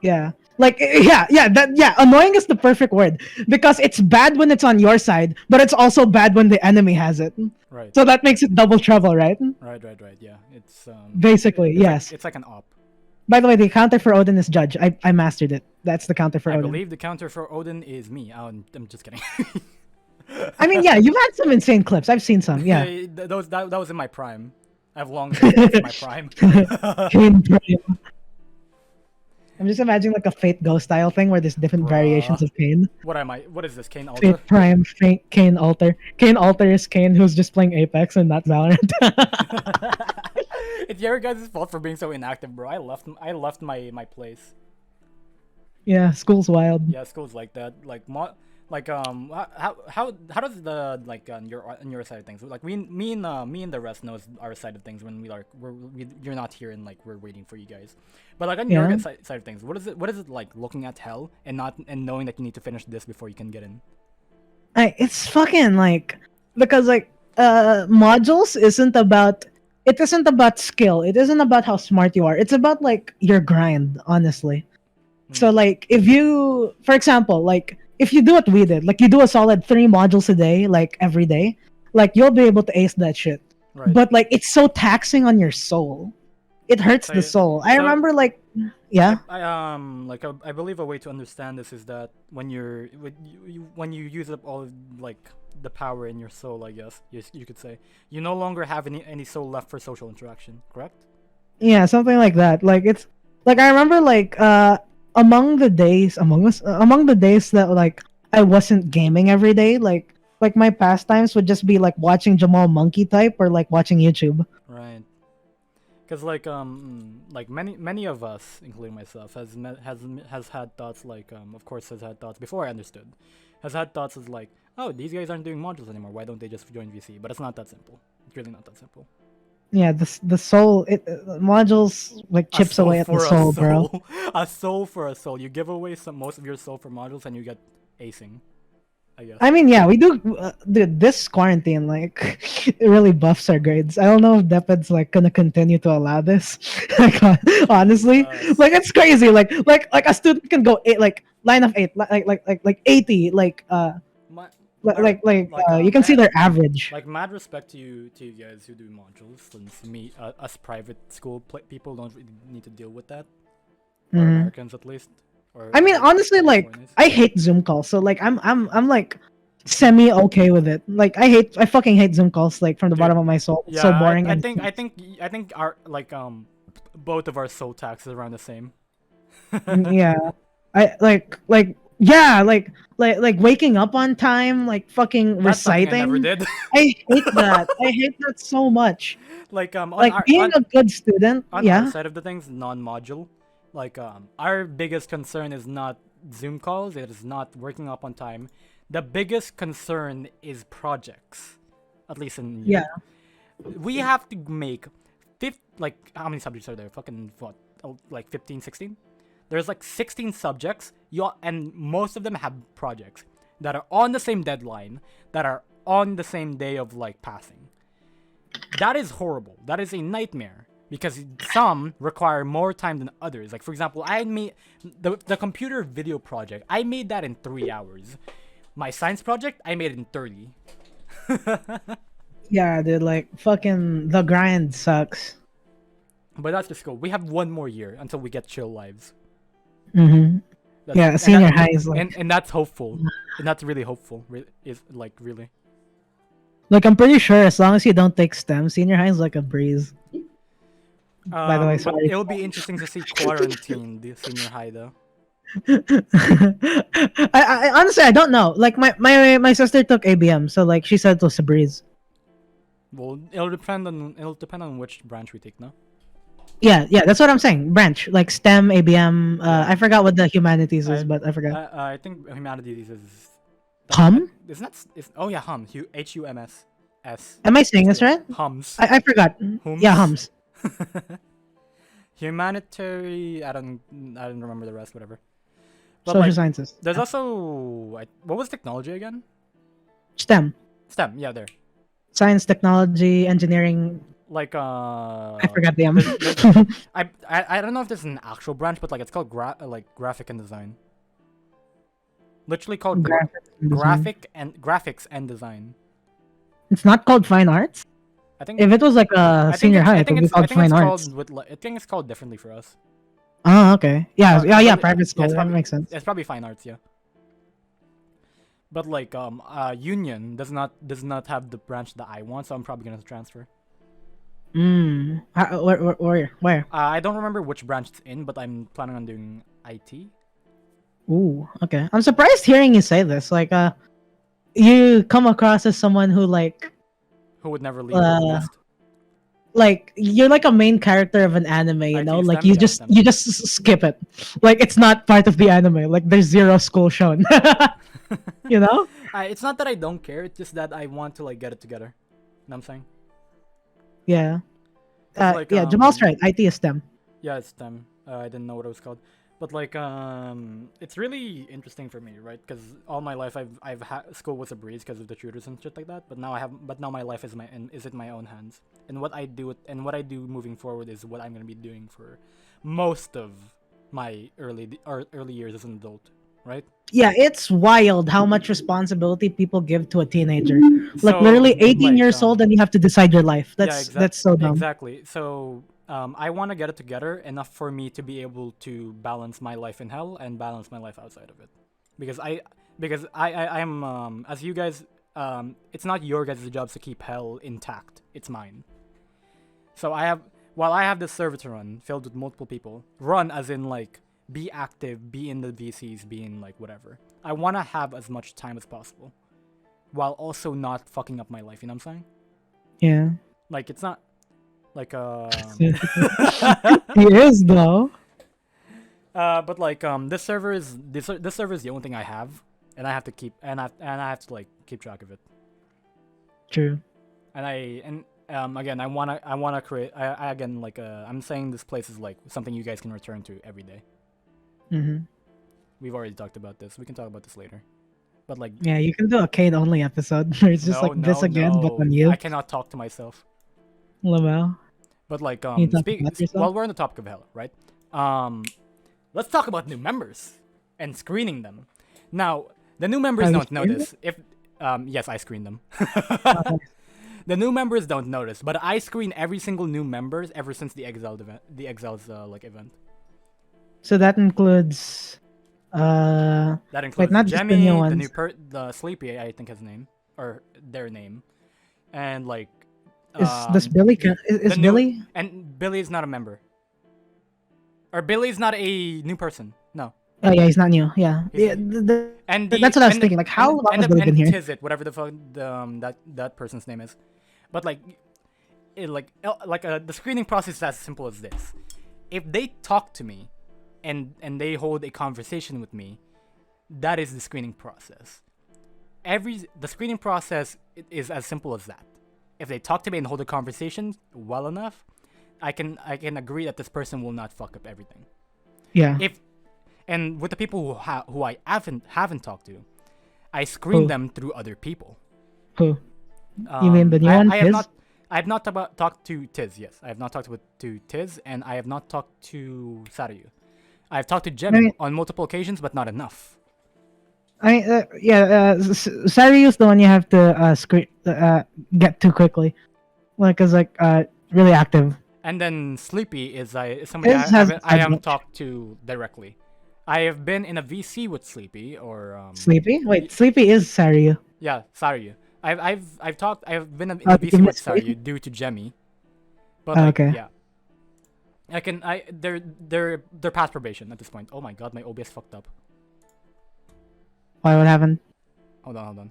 S1: Yeah. Like annoying is the perfect word because it's bad when it's on your side, but it's also bad when the enemy has it.
S2: Right.
S1: So that makes it double trouble, right?
S2: Right. Yeah. It's
S1: basically yes.
S2: It's like an op.
S1: By the way, the counter for Odin is Judge. I mastered it. That's the counter for Odin.
S2: I believe the counter for Odin is me. I'm just kidding.
S1: I mean, yeah, you've had some insane clips. I've seen some. Yeah.
S2: That was in my prime. I have long since my prime.
S1: I'm just imagining like a Fate Go style thing where there's different
S2: Bruh.
S1: variations of Kane.
S2: What am I? What is this? Kane Ultra?
S1: Fate Prime, Fate, Kane Alter. Kane Alter is Kane who's just playing Apex and not Valorant.
S2: It's your guys' fault for being so inactive, bro. I left my place.
S1: Yeah, school's wild.
S2: Yeah, schools like that. How does the like on your side of things? Like me and the rest knows our side of things when you're not here and like we're waiting for you guys. But like on your
S1: Yeah.
S2: side of things, what is it like looking at hell and not and knowing that you need to finish this before you can get in?
S1: It's fucking like because like modules isn't about skill. It isn't about how smart you are. It's about like your grind, honestly. So
S2: Hmm.
S1: like if you for example, like if you do what we did, like you do a solid 3 modules a day, like every day, like you'll be able to ace that shit.
S2: Right.
S1: But like it's so taxing on your soul. It hurts the
S2: So
S1: soul. I
S2: so
S1: remember like yeah.
S2: I believe a way to understand this is that when you use up all like the power in your soul, I guess you could say you no longer have any soul left for social interaction. Correct?
S1: Yeah, something like that. Like it's like I remember like among the days that like I wasn't gaming every day, like my pastimes would just be like watching Jamal Monkey type or like watching YouTube.
S2: Right. Because like many of us, including myself, has had thoughts like of course has had thoughts before I understood, has had thoughts as like, oh, these guys aren't doing modules anymore. Why don't they just join VC? But it's not that simple. It's really not that simple.
S1: Yeah, the soul modules like
S2: A
S1: chips
S2: soul
S1: away at the
S2: for a
S1: soul, bro.
S2: soul, a soul for a soul. You give away most of your soul for modules, and you get acing, I guess.
S1: I mean, yeah, we do. Dude, this quarantine like it really buffs our grades. I don't know if Deped's like gonna continue to allow this. Like, honestly, like it's crazy. Like a student can go eight, like line of eight, like 80,
S2: My,
S1: you can see their average.
S2: like mad respect to you guys who do modules, since us private school people don't really need to deal with that, or
S1: Mhm.
S2: Americans at least, or
S1: I mean, honestly, like
S2: Californians.
S1: I hate Zoom calls, so like I'm like semi okay with it. Like I fucking hate Zoom calls, like from the
S2: Dude,
S1: bottom of my soul. It's
S2: yeah,
S1: so boring and
S2: I think our like both of our soul tax is around the same.
S1: yeah. I yeah, like waking up on time, like fucking
S2: That's something I never
S1: reciting.
S2: did.
S1: I hate that. I hate that so much.
S2: Like
S1: Like being a good student,
S2: on our
S1: yeah.
S2: side of the things, non-module, like our biggest concern is not Zoom calls. It is not working up on time. The biggest concern is projects, at least in
S1: Yeah.
S2: we have to make like how many subjects are there? Fucking what? Like 15, 16? There's like 16 subjects. And most of them have projects that are on the same deadline, that are on the same day of like passing. That is horrible. That is a nightmare because some require more time than others. Like for example, I made the computer video project. I made that in 3 hours. My science project, I made it in 30.
S1: Yeah, dude, like fucking the grind sucks.
S2: But that's just cool. We have one more year until we get chill lives.
S1: Mhm.
S2: That's
S1: Yeah, senior high is like
S2: and that's hopeful. And that's really hopeful. Is like really.
S1: like I'm pretty sure as long as you don't take STEM, senior high is like a breeze. By the way,
S2: But
S1: sorry.
S2: it'll be interesting to see quarantine the senior high though.
S1: I honestly I don't know. Like my sister took ABM, so like she said it was a breeze.
S2: Well, it'll depend on which branch we take, no?
S1: Yeah, that's what I'm saying. Branch like STEM, ABM.
S2: Yeah.
S1: I forgot what the humanities is,
S2: I
S1: but I forgot.
S2: I think humanities is
S1: Hum?
S2: isn't that oh yeah, HUMS S.
S1: Am I saying this right?
S2: Hums.
S1: I forgot.
S2: Hums.
S1: Yeah, hums.
S2: Humanitary. I don't remember the rest. Whatever. But
S1: Social
S2: like,
S1: sciences.
S2: there's
S1: Yeah.
S2: also what was technology again?
S1: STEM.
S2: STEM. Yeah, there.
S1: Science, technology, engineering.
S2: Like
S1: I forgot the M.
S2: I don't know if there's an actual branch, but like it's called graphic and design. Literally called graphics and design.
S1: It's not called fine arts.
S2: I think
S1: If it was like a senior high, it would be called fine arts.
S2: I think it's called differently for us.
S1: Oh, okay. Yeah,
S2: Probably-
S1: private school.
S2: it's
S1: That
S2: probably,
S1: makes sense.
S2: It's probably fine arts, yeah. But like union does not have the branch that I want, so I'm probably gonna transfer.
S1: Where?
S2: I don't remember which branch it's in, but I'm planning on doing IT.
S1: Ooh, okay. I'm surprised hearing you say this. Like, you come across as someone who
S2: Who would never leave
S1: uh,
S2: West?
S1: you're like a main character of an anime. You know,
S2: IT
S1: like
S2: STEM? Yeah, STEM.
S1: you just skip it. Like it's not part of the anime. Like there's zero school shown. You know?
S2: It's not that I don't care. It's just that I want to like get it together. You know what I'm saying?
S1: Yeah.
S2: Cause like
S1: Yeah. Jamal's right. IT is STEM.
S2: yeah, it's STEM. I didn't know what it was called, but like it's really interesting for me, right? Because all my life school was a breeze because of the tutors and shit like that. But now my life is in my own hands, and what I do moving forward is what I'm gonna be doing for most of my early years as an adult, right?
S1: Yeah, it's wild how much responsibility people give to a teenager. Like
S2: So
S1: literally 18
S2: like
S1: years old and you have to decide your life.
S2: yeah,
S1: That's so dumb.
S2: exactly. So I want to get it together enough for me to be able to balance my life in hell and balance my life outside of it, because I'm as you guys, it's not your guys' jobs to keep hell intact. It's mine. So while I have this server to run filled with multiple people, run as in like be active, be in the VCs, be in like whatever. I want to have as much time as possible, while also not fucking up my life. You know what I'm saying?
S1: Yeah.
S2: Like it's not like
S1: He is though.
S2: but like this server is the only thing I have, and I have to keep and I have to like keep track of it.
S1: True.
S2: And again I wanna create I again like I'm saying this place is like something you guys can return to every day.
S1: Mm-hmm.
S2: We've already talked about this. We can talk about this later. But like
S1: Yeah, you can do a Kane only episode where it's just
S2: no
S1: like this again, but
S2: no
S1: on you,
S2: I cannot talk to myself.
S1: Lamel.
S2: But like
S1: You talk about yourself.
S2: while we're on the topic of hell, right? Um let's talk about new members and screening them. Now, the new members
S1: Have you
S2: don't know
S1: screened
S2: this. If yes, I screened them.
S1: it?
S2: The new members don't notice, but I screen every single new members ever since the Exiles like event.
S1: So that includes
S2: That
S1: wait,
S2: includes
S1: not just the new
S2: Jemmy,
S1: ones.
S2: the Sleepy, I think his name or their name, and like
S1: Is this Billy?
S2: the
S1: Is
S2: new
S1: Billy?
S2: and Billy is not a member, or Billy is not a new person. No,
S1: Oh yeah, he's not new. Yeah,
S2: he's
S1: yeah.
S2: and
S1: That's what I was
S2: and
S1: thinking. Like, how long has Billy been
S2: and
S1: here?
S2: Tizit, whatever the fuck that person's name is, but like the screening process is as simple as this: if they talk to me, and they hold a conversation with me, that is the screening process. The screening process is as simple as that. If they talk to me and hold a conversation well enough, I can agree that this person will not fuck up everything.
S1: Yeah.
S2: If and with the people who I haven't talked to, I screen
S1: Who?
S2: them through other people.
S1: Who? You mean the new one?
S2: I have
S1: His?
S2: not. I have not talked to Tiz. Yes, I have not talked to Tiz, and I have not talked to Saryu. I have talked to Jemmy
S1: mean-
S2: on multiple occasions, but not enough.
S1: Yeah. Sari is the one you have to get to quickly, like, cause like really active.
S2: And then Sleepy is somebody
S1: His hasn't
S2: I
S1: said
S2: haven't
S1: much.
S2: talked to directly. I have been in a VC with Sleepy or
S1: Sleepy? Wait, Sleepy is Sari.
S2: yeah, Saryu. I've been in
S1: Oh,
S2: a
S1: did
S2: VC
S1: you
S2: with
S1: miss Sleepy?
S2: Saryu due to Jemmy. But
S1: Oh,
S2: like
S1: okay.
S2: yeah. They're past probation at this point. Oh my god, my OBS fucked up.
S1: Why? What happened?
S2: Hold on.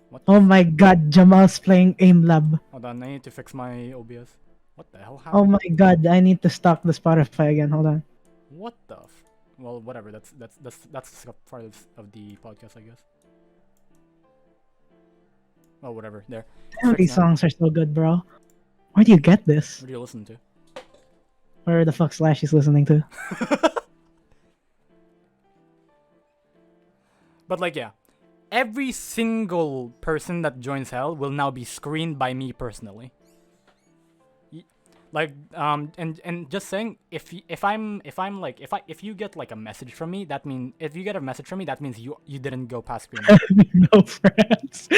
S2: What?
S1: Oh my God, Jamal's playing Aim Lab.
S2: Hold on, I need to fix my OBS. What the hell
S1: Oh
S2: happened?
S1: my God, I need to stop the Spotify again. Hold on.
S2: What the? Well, whatever. That's part of the podcast, I guess. Oh, whatever. There.
S1: Damn,
S2: Fixed
S1: these
S2: now.
S1: songs are so good, bro. Where do you get this?
S2: What do you listen to?
S1: Where the fuck Slash is listening to?
S2: But like, yeah, every single person that joins Hell will now be screened by me personally. Like, and just saying, if you get like a message from me, that means if you get a message from me, that means you didn't go past screening.
S1: No friends.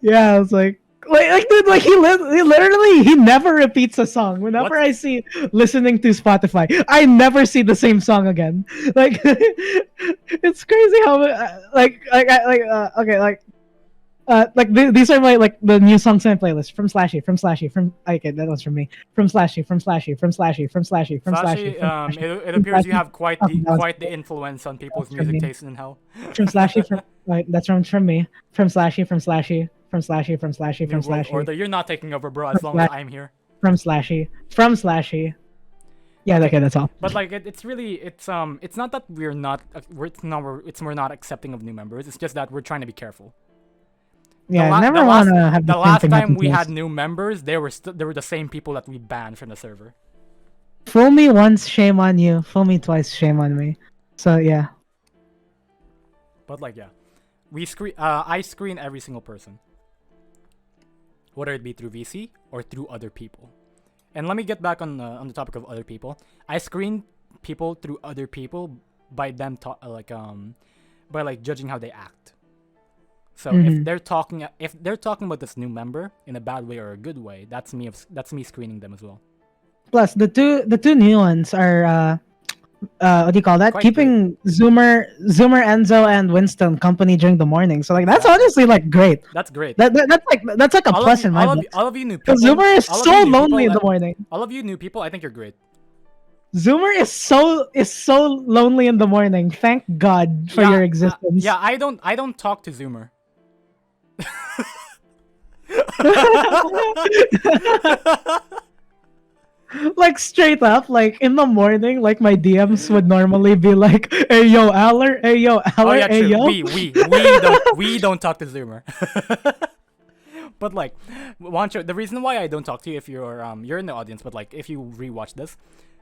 S1: Yeah, I was like dude, like he literally he never repeats a song. Whenever
S2: What?
S1: I see listening to Spotify, I never see the same song again. Like it's crazy how okay, like Like these are my like the new songs in my playlist from Slashy, from Slashy, from okay, that was from me. From Slashy, from Slashy, from Slashy, from Slashy, from Slashy,
S2: Sashi,
S1: from Slashy,
S2: it
S1: from
S2: appears you
S1: Slashy.
S2: have quite
S1: Okay,
S2: the influence on
S1: that
S2: people's
S1: was from
S2: music
S1: me.
S2: taste in hell.
S1: From Slashy, from that's from me. From Slashy, from Slashy, from Slashy, from Slashy,
S2: New
S1: from
S2: World
S1: Slashy,
S2: Order. You're not taking over, bro. As
S1: from
S2: long as
S1: Slashy,
S2: I'm here.
S1: from Slashy, from Slashy. Yeah,
S2: Okay,
S1: okay, that's all.
S2: but like it's really it's not that we're not we're not accepting of new members. It's just that we're trying to be careful.
S1: Yeah, I never want to have the
S2: The
S1: same
S2: last
S1: thing
S2: time
S1: happen
S2: we
S1: to
S2: had
S1: us.
S2: new members, they were the same people that we banned from the server.
S1: Fool me once, shame on you. Fool me twice, shame on me. So yeah.
S2: But like yeah, we screen I screen every single person, whether it be through VC or through other people. And let me get back on the topic of other people. I screen people through other people by them by like judging how they act. So
S1: Hmm.
S2: if they're talking about this new member in a bad way or a good way, that's me screening them as well.
S1: Plus, the two new ones are what do you call that?
S2: Quite great.
S1: Keeping Zoomer, Enzo, and Winston company during the morning. So like that's
S2: Exactly.
S1: honestly like great.
S2: That's great.
S1: That's like a plus in my books.
S2: All of you new
S1: Because
S2: people,
S1: Zoomer is so lonely in the morning.
S2: all of you new people, I think you're great.
S1: Zoomer is so lonely in the morning. Thank God for
S2: Yeah,
S1: your existence.
S2: yeah. I don't talk to Zoomer.
S1: Like straight up, like in the morning, like my DMs would normally be like, "Hey yo, Aller, hey yo,
S2: Oh
S1: Aller,
S2: yeah,
S1: hey
S2: true.
S1: yo."
S2: We don't talk to Zoomer. But like, Wancho, the reason why I don't talk to you if you're in the audience, but like if you rewatch this,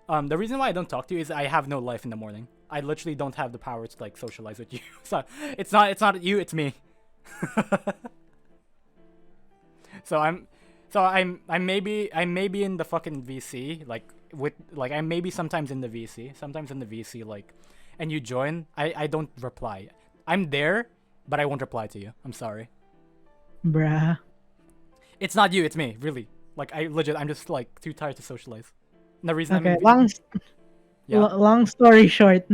S2: the reason why I don't talk to you is I have no life in the morning. I literally don't have the power to like socialize with you. So it's not you, it's me. So I maybe in the fucking VC I maybe sometimes in the VC like, and you join, I don't reply. I'm there, but I won't reply to you. I'm sorry.
S1: Bruh.
S2: It's not you, it's me, really. Like I'm just like too tired to socialize. And the reason I'm
S1: Okay,
S2: in V yeah.
S1: long story short,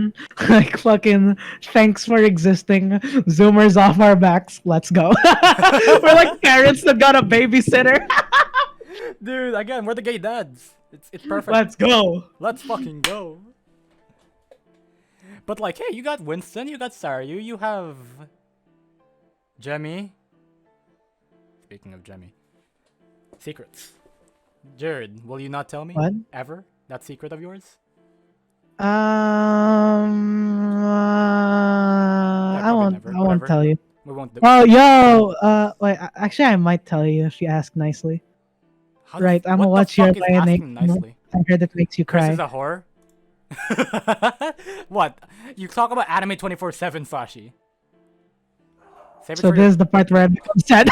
S1: like fucking thanks for existing. Zoomers off our backs. Let's go. We're like parents that got a babysitter.
S2: Dude, again, we're the gay dads. It's perfect.
S1: Let's go.
S2: Let's fucking go. But like, hey, you got Winston, you got Saryu, you have Jemmy. Speaking of Jemmy. Secrets. Jared, will you not tell me?
S1: What?
S2: Ever? That secret of yours? Yeah,
S1: I
S2: probably
S1: won't.
S2: never.
S1: I won't
S2: Whatever.
S1: tell you.
S2: We won't do.
S1: Oh, yo. Wait. Actually, I might tell you if you ask nicely. Right. I'm gonna
S2: What the
S1: watch your
S2: fuck is
S1: Lion
S2: asking nicely?
S1: I heard it makes you
S2: Chris
S1: cry.
S2: is a whore? What? You talk about anime 24/7, Sashi. Save it
S1: So
S2: for
S1: this
S2: your...
S1: is the part where I become sad.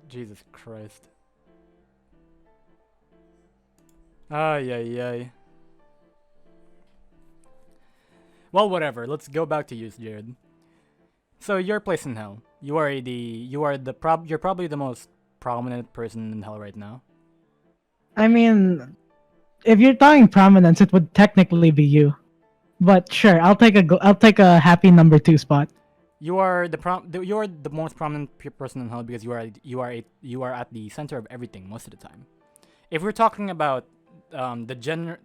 S2: Jesus Christ. Ay, ay, ay. Well, whatever. Let's go back to you, Jared. So your place in hell. You're probably the most prominent person in hell right now.
S1: I mean, if you're talking prominence, it would technically be you. But sure, I'll take a happy number 2 spot.
S2: You're the most prominent person in hell because you are at the center of everything most of the time. If we're talking about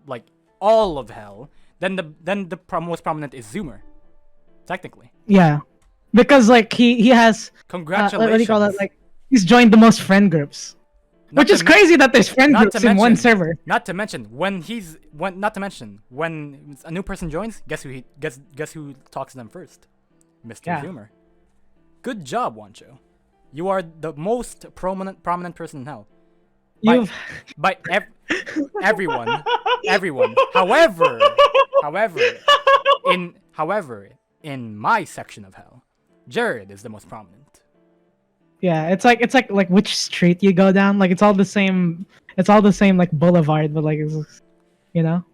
S2: like all of hell, then the most prominent is Zoomer, technically.
S1: Yeah, because like he has
S2: Congratulations.
S1: what do you call that? Like he's joined the most friend groups, which is crazy that there's friend groups in one server.
S2: Not to mention when a new person joins, guess who talks to them first? Mr.
S1: Yeah.
S2: Zoomer. Good job, Wancho. You are the most prominent person in hell.
S1: You've
S2: By everyone. However, in my section of hell, Jared is the most prominent.
S1: Yeah, it's like which street you go down. Like it's all the same. It's all the same like boulevard, but like it's, you know.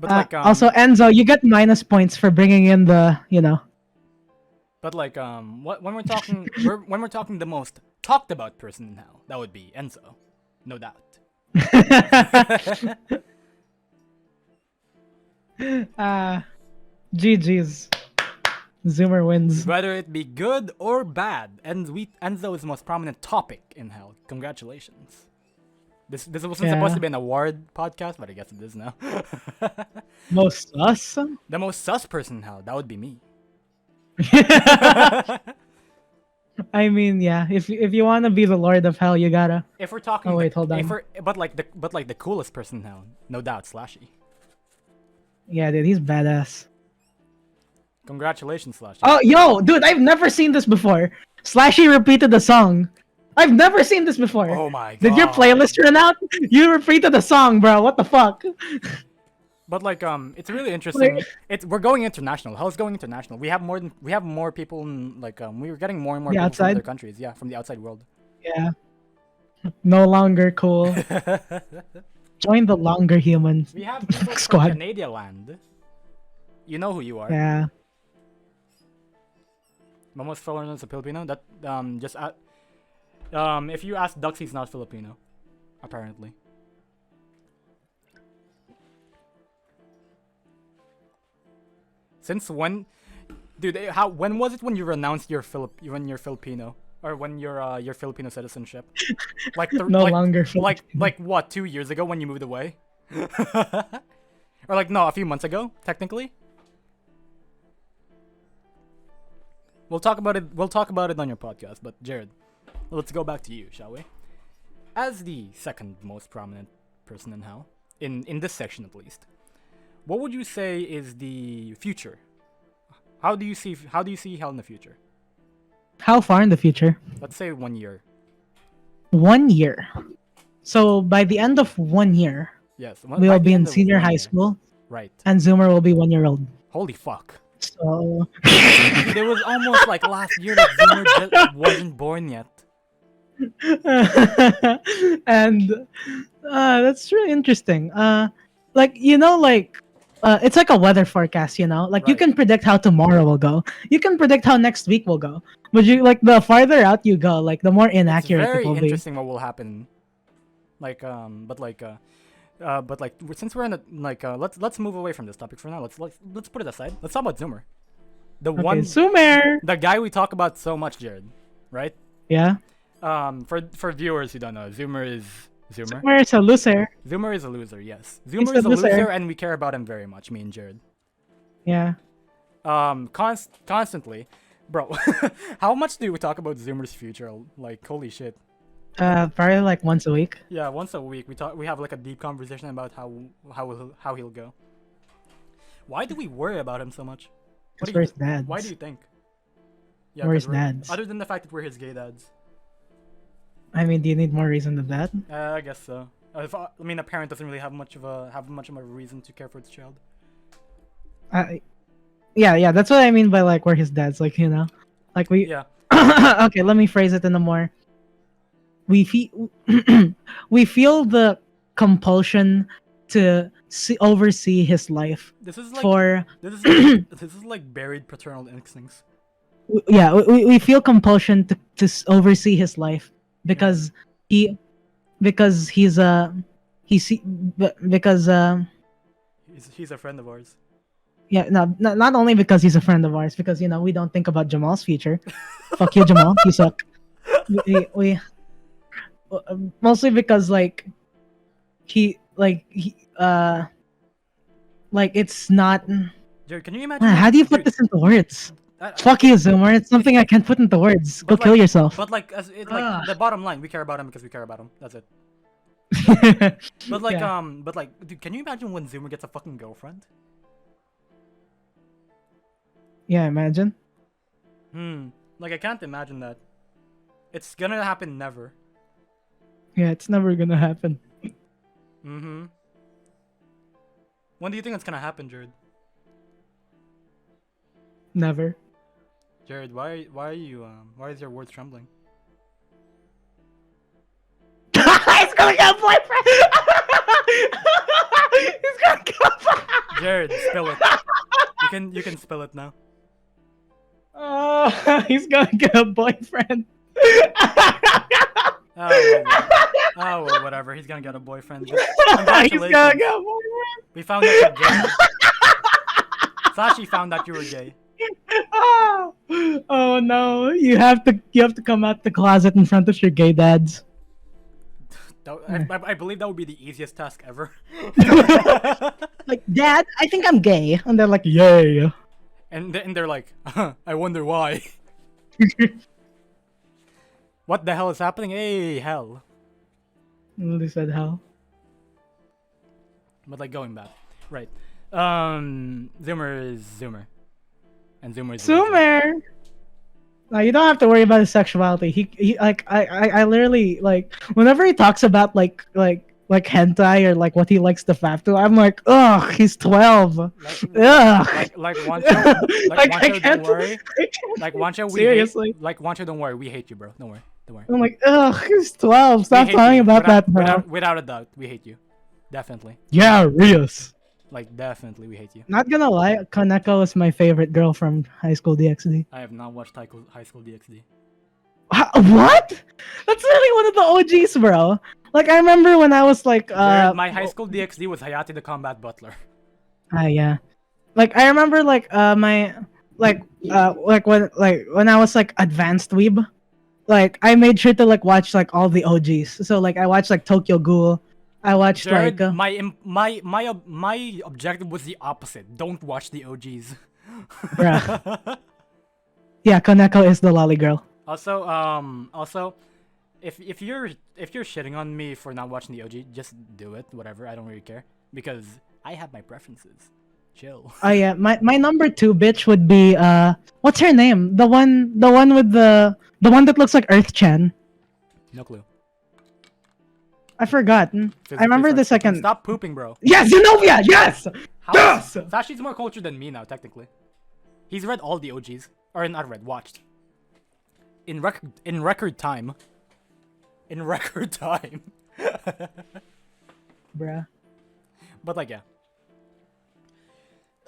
S2: But like
S1: also Enzo, you get minus points for bringing in the, you know.
S2: But like when we're talking when we're talking the most talked about person in hell, that would be Enzo, no doubt.
S1: Ah, GG's. Zoomer wins.
S2: Whether it be good or bad, Enzo is the most prominent topic in hell. Congratulations. This wasn't supposed to
S1: Yeah.
S2: be an award podcast, but I guess it is now.
S1: Most us?
S2: The most sus person in hell, that would be me.
S1: I mean, yeah. If you want to be the Lord of Hell, you gotta.
S2: If we're talking,
S1: Oh wait, hold on.
S2: but like the coolest person in hell, no doubt, Slashy.
S1: Yeah, dude, he's badass.
S2: Congratulations, Slashy.
S1: Oh, yo, dude, I've never seen this before. Slashy repeated the song. I've never seen this before.
S2: Oh my god.
S1: Did your playlist run out? You repeated the song, bro. What the fuck?
S2: But like it's really interesting. We're going international. Hell's going international. We have more people in like we're getting more and more
S1: The
S2: people from
S1: outside?
S2: other countries. Yeah, from the outside world.
S1: Yeah. No longer cool. Join the longer humans.
S2: We have people from
S1: Squad.
S2: Canadian land. You know who you are.
S1: Yeah.
S2: Momos Filipino is a Filipino. That if you ask Dux, he's not Filipino, apparently. Since when, dude? When was it when you renounced your Filipino, or when your Filipino citizenship? Like
S1: No longer
S2: like what, 2 years ago when you moved away, or like no, a few months ago technically. We'll talk about it. We'll talk about it on your podcast. But Jared, let's go back to you, shall we? As the second most prominent person in hell, in this section at least, what would you say is the future? How do you see hell in the future?
S1: How far in the future?
S2: Let's say 1 year.
S1: 1 year. So by the end of 1 year,
S2: Yes,
S1: we will be in senior high school,
S2: Right.
S1: and Zoomer will be 1 year old.
S2: Holy fuck!
S1: So
S2: Dude, it was almost like last year that Zoomer just wasn't born yet.
S1: and that's really interesting. Like it's like a weather forecast. Like you
S2: Right.
S1: can predict how tomorrow will go. You can predict how next week will go. But the farther out you go, like the more
S2: It's
S1: inaccurate
S2: very
S1: it will be.
S2: interesting what will happen. Like since we're in a let's move away from this topic for now. Let's put it aside. Let's talk about Zoomer. The
S1: Okay,
S2: one,
S1: Zoomer.
S2: the guy we talk about so much, Jared, right?
S1: Yeah.
S2: For viewers who don't know, Zoomer is Zoomer.
S1: Zoomer is a loser.
S2: Zoomer is a loser, yes.
S1: He's
S2: Zoomer
S1: a
S2: is a loser,
S1: loser.
S2: and we care about him very much, me and Jared.
S1: Yeah.
S2: Constantly, bro. How much do we talk about Zoomer's future? Like, holy shit.
S1: Probably like once a week.
S2: Yeah, once a week we have like a deep conversation about how he'll go. Why do we worry about him so much?
S1: Because we're his dads.
S2: Why do you think? Yeah,
S1: We're
S2: 'cause
S1: his dads.
S2: Other than the fact that we're his gay dads.
S1: I mean, do you need more reason than that?
S2: I guess so. I mean, a parent doesn't really have much of a reason to care for its child.
S1: Yeah, that's what I mean by like we're his dads. Like like we.
S2: Yeah.
S1: Okay, let me phrase it in a more. We feel we feel the compulsion to oversee his life
S2: This is like
S1: for.
S2: this is like buried paternal instincts.
S1: Yeah, we feel compulsion to oversee his life because because he's because
S2: He's a friend of ours.
S1: yeah, no, not only because he's a friend of ours, because we don't think about Jamal's future. Fuck you, Jamal. You suck. We mostly because like it's not.
S2: Jared, can you imagine?
S1: How do you put
S2: Dude,
S1: this into words?
S2: I-
S1: Fuck you, Zoomer. It's something I can't put into words. Go
S2: But
S1: kill yourself.
S2: But like,
S1: Ah.
S2: the bottom line, we care about him because we care about him. That's it. But like,
S1: Yeah.
S2: dude, can you imagine when Zoomer gets a fucking girlfriend?
S1: Yeah, imagine.
S2: Like, I can't imagine that. It's gonna happen never.
S1: Yeah, it's never gonna happen.
S2: When do you think it's gonna happen, Jared?
S1: Never.
S2: Jared, why is your words trembling?
S1: He's gonna get a boyfriend. He's gonna get a boyfriend.
S2: Jared, spill it. You can spill it now.
S1: He's gonna get a boyfriend.
S2: Whatever. He's gonna get a boyfriend.
S1: He's gonna
S2: Congratulations.
S1: get a boyfriend.
S2: We found out you're gay. Sashi found out you were gay.
S1: Oh, oh no! You have to come out the closet in front of your gay dads.
S2: I believe that would be the easiest task ever.
S1: Like, Dad, I think I'm gay, and they're like, yay.
S2: And they're like, I wonder why. What the hell is happening? Hey, hell.
S1: They said how?
S2: But like going back, right? Zoomer is Zoomer, and Zoomer is Zoomer.
S1: Sumer. No, you don't have to worry about his sexuality. He like I literally like whenever he talks about like hentai or like what he likes to fap to, I'm like, ugh, he's 12. Ugh.
S2: Like Wancho, like
S1: I
S2: Wancho,
S1: can't.
S2: don't worry.
S1: I can't.
S2: Like Wancho,
S1: Seriously.
S2: like Wancho, don't worry. We hate you, bro. Don't worry. Don't worry.
S1: I'm like, ugh, he's 12.
S2: We
S1: Stop
S2: hate
S1: talking
S2: you.
S1: about
S2: without,
S1: that, bro.
S2: without a doubt, we hate you. Definitely.
S1: Yeah, Rios.
S2: Like definitely, we hate you.
S1: Not gonna lie, Kaneko is my favorite girl from High School DxD.
S2: I have not watched High School DxD.
S1: What? That's really one of the OGs, bro. Like I remember when I was like,
S2: My High School DxD was Hayate the Combat Butler.
S1: Yeah. Like I remember like my like when I was like advanced weeb, like I made sure to like watch like all the OGs. So like I watched like Tokyo Ghoul. I watched
S2: Jared,
S1: like
S2: my objective was the opposite. Don't watch the OGs.
S1: bruh. Yeah, Kaneko is the lolly girl.
S2: Also, if you're shitting on me for not watching the OG, just do it. Whatever, I don't really care because I have my preferences. Chill.
S1: Oh yeah, my number 2 bitch would be what's her name? The one with the one that looks like Earth Chan.
S2: No clue.
S1: I forgot. I remember the second.
S2: Stop pooping, bro.
S1: Yes, Zenobia. Yes. Yes.
S2: Sashi's more cultured than me now, technically. He's read all the OGs, or not read, watched. In record time. In record time.
S1: Bruh.
S2: But like yeah.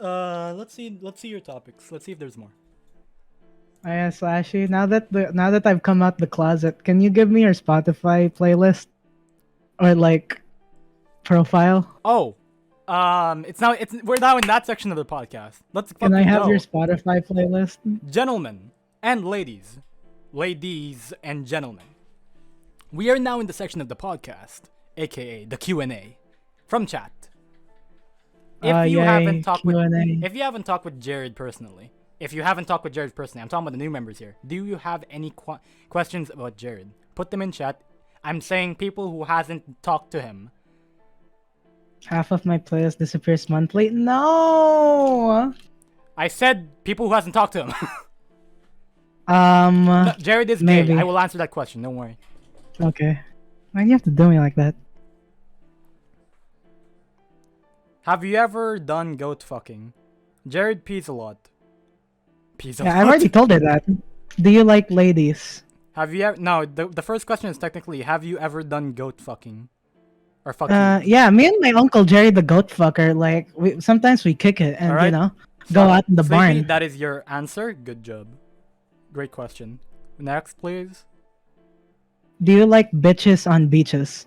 S2: Let's see your topics. Let's see if there's more.
S1: Oh yeah, Slashy. Now that I've come out the closet, can you give me your Spotify playlist or like profile?
S2: Oh, we're now in that section of the podcast. Let's
S1: Can I
S2: fucking
S1: have
S2: go.
S1: your Spotify playlist?
S2: Gentlemen and ladies and gentlemen, we are now in the section of the podcast, aka the Q&A from chat. If you haven't talked with Jared personally, I'm talking about the new members here. Do you have any questions about Jared? Put them in chat. I'm saying people who hasn't talked to him.
S1: Half of my playlist disappears monthly. No.
S2: I said people who hasn't talked to him.
S1: No,
S2: Jared is
S1: maybe.
S2: gay. I will answer that question. Don't worry.
S1: Okay. Why do you have to do me like that?
S2: Have you ever done goat fucking? Jared pees a lot.
S1: Yeah, I've already told her that. Do you like ladies?
S2: Have you ever? No, the first question is technically, have you ever done goat fucking? Or fucking?
S1: Yeah, me and my uncle Jerry the goat fucker, like sometimes we kick it and
S2: Alright.
S1: go out in the
S2: Sleepy,
S1: barn.
S2: that is your answer. Good job. Great question. Next, please.
S1: Do you like bitches on beaches?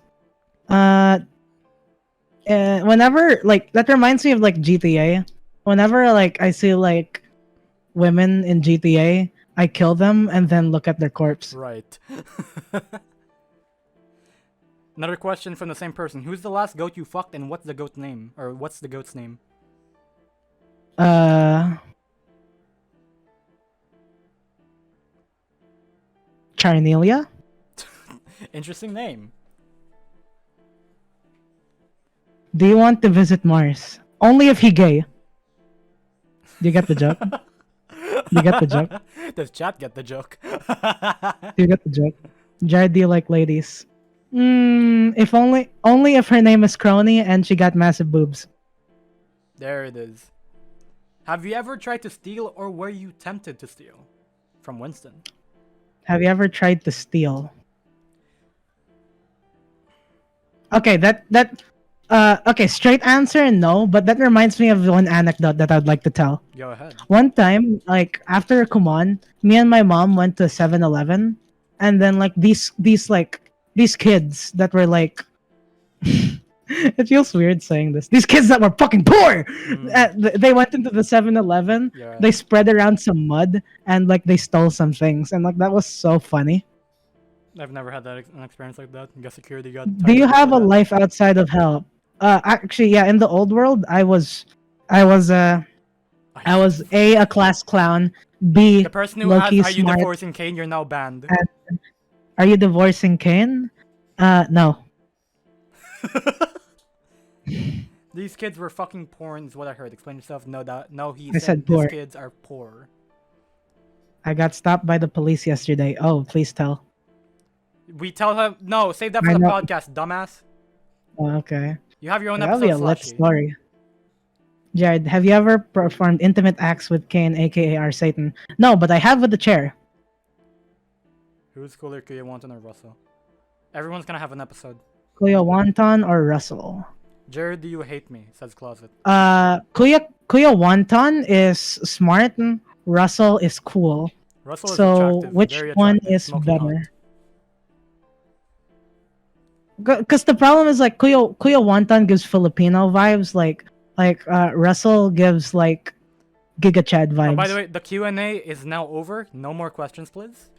S1: Whenever like that reminds me of like GTA. Whenever like I see like women in GTA, I kill them and then look at their corpse.
S2: Right. Another question from the same person. Who's the last goat you fucked and what's the goat name? Or what's the goat's name?
S1: Charnelia?
S2: Interesting name.
S1: Do you want to visit Mars? Only if he gay. Do you get the joke? You get the joke?
S2: Does chat get the joke?
S1: Do you get the joke? Jared, do you like ladies? If only if her name is Crony and she got massive boobs.
S2: There it is. Have you ever tried to steal or were you tempted to steal? From Winston.
S1: Have you ever tried to steal? Okay, okay, straight answer no, but that reminds me of one anecdote that I'd like to tell.
S2: Go ahead.
S1: One time, like after Kumon, me and my mom went to 7-Eleven, and then like these kids that were like It feels weird saying this. These kids that were fucking poor. They went into the 7-Eleven.
S2: Yeah.
S1: They spread around some mud and like they stole some things, and like that was so funny.
S2: I've never had an experience like that. I guess security got
S1: Do
S2: tired
S1: you
S2: of
S1: have
S2: before
S1: a
S2: that.
S1: life outside of hell? Actually, yeah. In the old world, I was a class clown,
S2: The
S1: B
S2: person who
S1: low
S2: asked,
S1: key
S2: "Are you
S1: smart.
S2: divorcing Kane?" You're now banned.
S1: And are you divorcing Kane? No.
S2: These kids were fucking poor, is what I heard. Explain yourself. No, he
S1: I said
S2: said these
S1: poor.
S2: kids are poor.
S1: I got stopped by the police yesterday. Oh, please tell.
S2: We tell him no. Save that for
S1: I
S2: the
S1: know.
S2: podcast, dumbass.
S1: Oh, okay.
S2: You have your own
S1: That'll be
S2: episode,
S1: a lit
S2: Slushy.
S1: story. Jared, have you ever performed intimate acts with Kane, aka our Satan? No, but I have with the chair.
S2: Who's cooler, Kuya Wanton or Russell? Everyone's gonna have an episode.
S1: Kuya Wonton or Russell?
S2: Jared, do you hate me? Says Closet.
S1: Kuya Wonton is smart. Russell is cool.
S2: Russell is
S1: So
S2: attractive,
S1: which
S2: very
S1: one
S2: attractive,
S1: is
S2: smoking hot.
S1: better? Because the problem is like Kuya Wonton gives Filipino vibes, like Russell gives like Giga Chad vibes.
S2: Oh, by the way, the Q&A is now over. No more questions, please.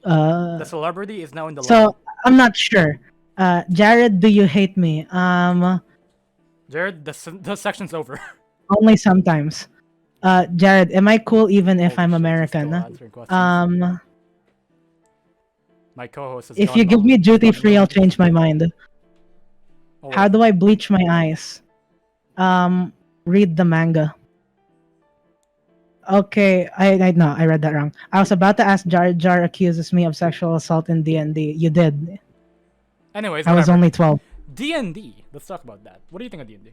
S1: Uh,
S2: The celebrity is now in the
S1: so
S2: lobby.
S1: I'm not sure. Jared, do you hate me?
S2: Jared, the section's over.
S1: Only sometimes. Jared, am I cool even if
S2: Holy
S1: I'm
S2: shit, he's
S1: American?
S2: still answering questions. My co-host is
S1: If
S2: gone
S1: you give
S2: now.
S1: me
S2: He's
S1: duty
S2: gone
S1: free, I'll
S2: nude.
S1: change my mind.
S2: Oh,
S1: How
S2: wait.
S1: do I bleach my eyes? Read the manga. Okay, I no, I read that wrong. I was about to ask Jar Jar accuses me of sexual assault in D&D. You did.
S2: Anyways,
S1: I was
S2: whatever.
S1: only 12.
S2: D&D. Let's talk about that. What do you think of D&D?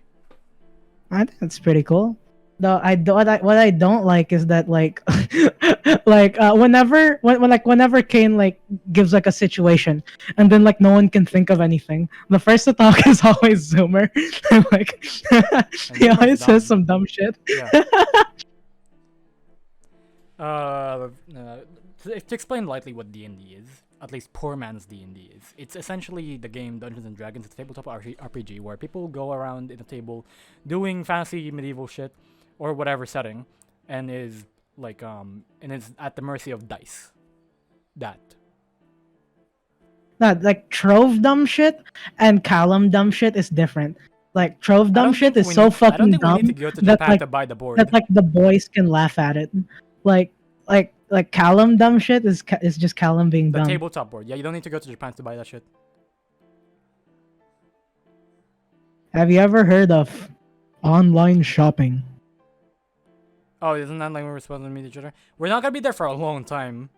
S1: I think it's pretty cool. Though what I don't like is that like like whenever Kane like gives like a situation and then like no one can think of anything. The first to talk is always Zoomer. And, like he
S2: Zoomer's
S1: always says
S2: dumb.
S1: some dumb shit.
S2: Yeah. To explain lightly what D&D is, at least poor man's D&D is, it's essentially the game Dungeons and Dragons. It's a tabletop RPG where people go around in a table doing fancy medieval shit or whatever setting, and is like and is at the mercy of dice. That.
S1: Not like Trove dumb shit and Callum dumb shit is different. Like Trove dumb shit is so
S2: I don't
S1: fucking
S2: think we need to
S1: dumb
S2: go to
S1: that
S2: Japan to buy the board.
S1: that like the boys can laugh at it. Like Callum dumb shit is just Callum being
S2: The
S1: dumb.
S2: tabletop board. Yeah, you don't need to go to Japan to buy that shit.
S1: Have you ever heard of online shopping?
S2: Oh, isn't that like when we're supposed to meet each other? We're not gonna be there for a long time.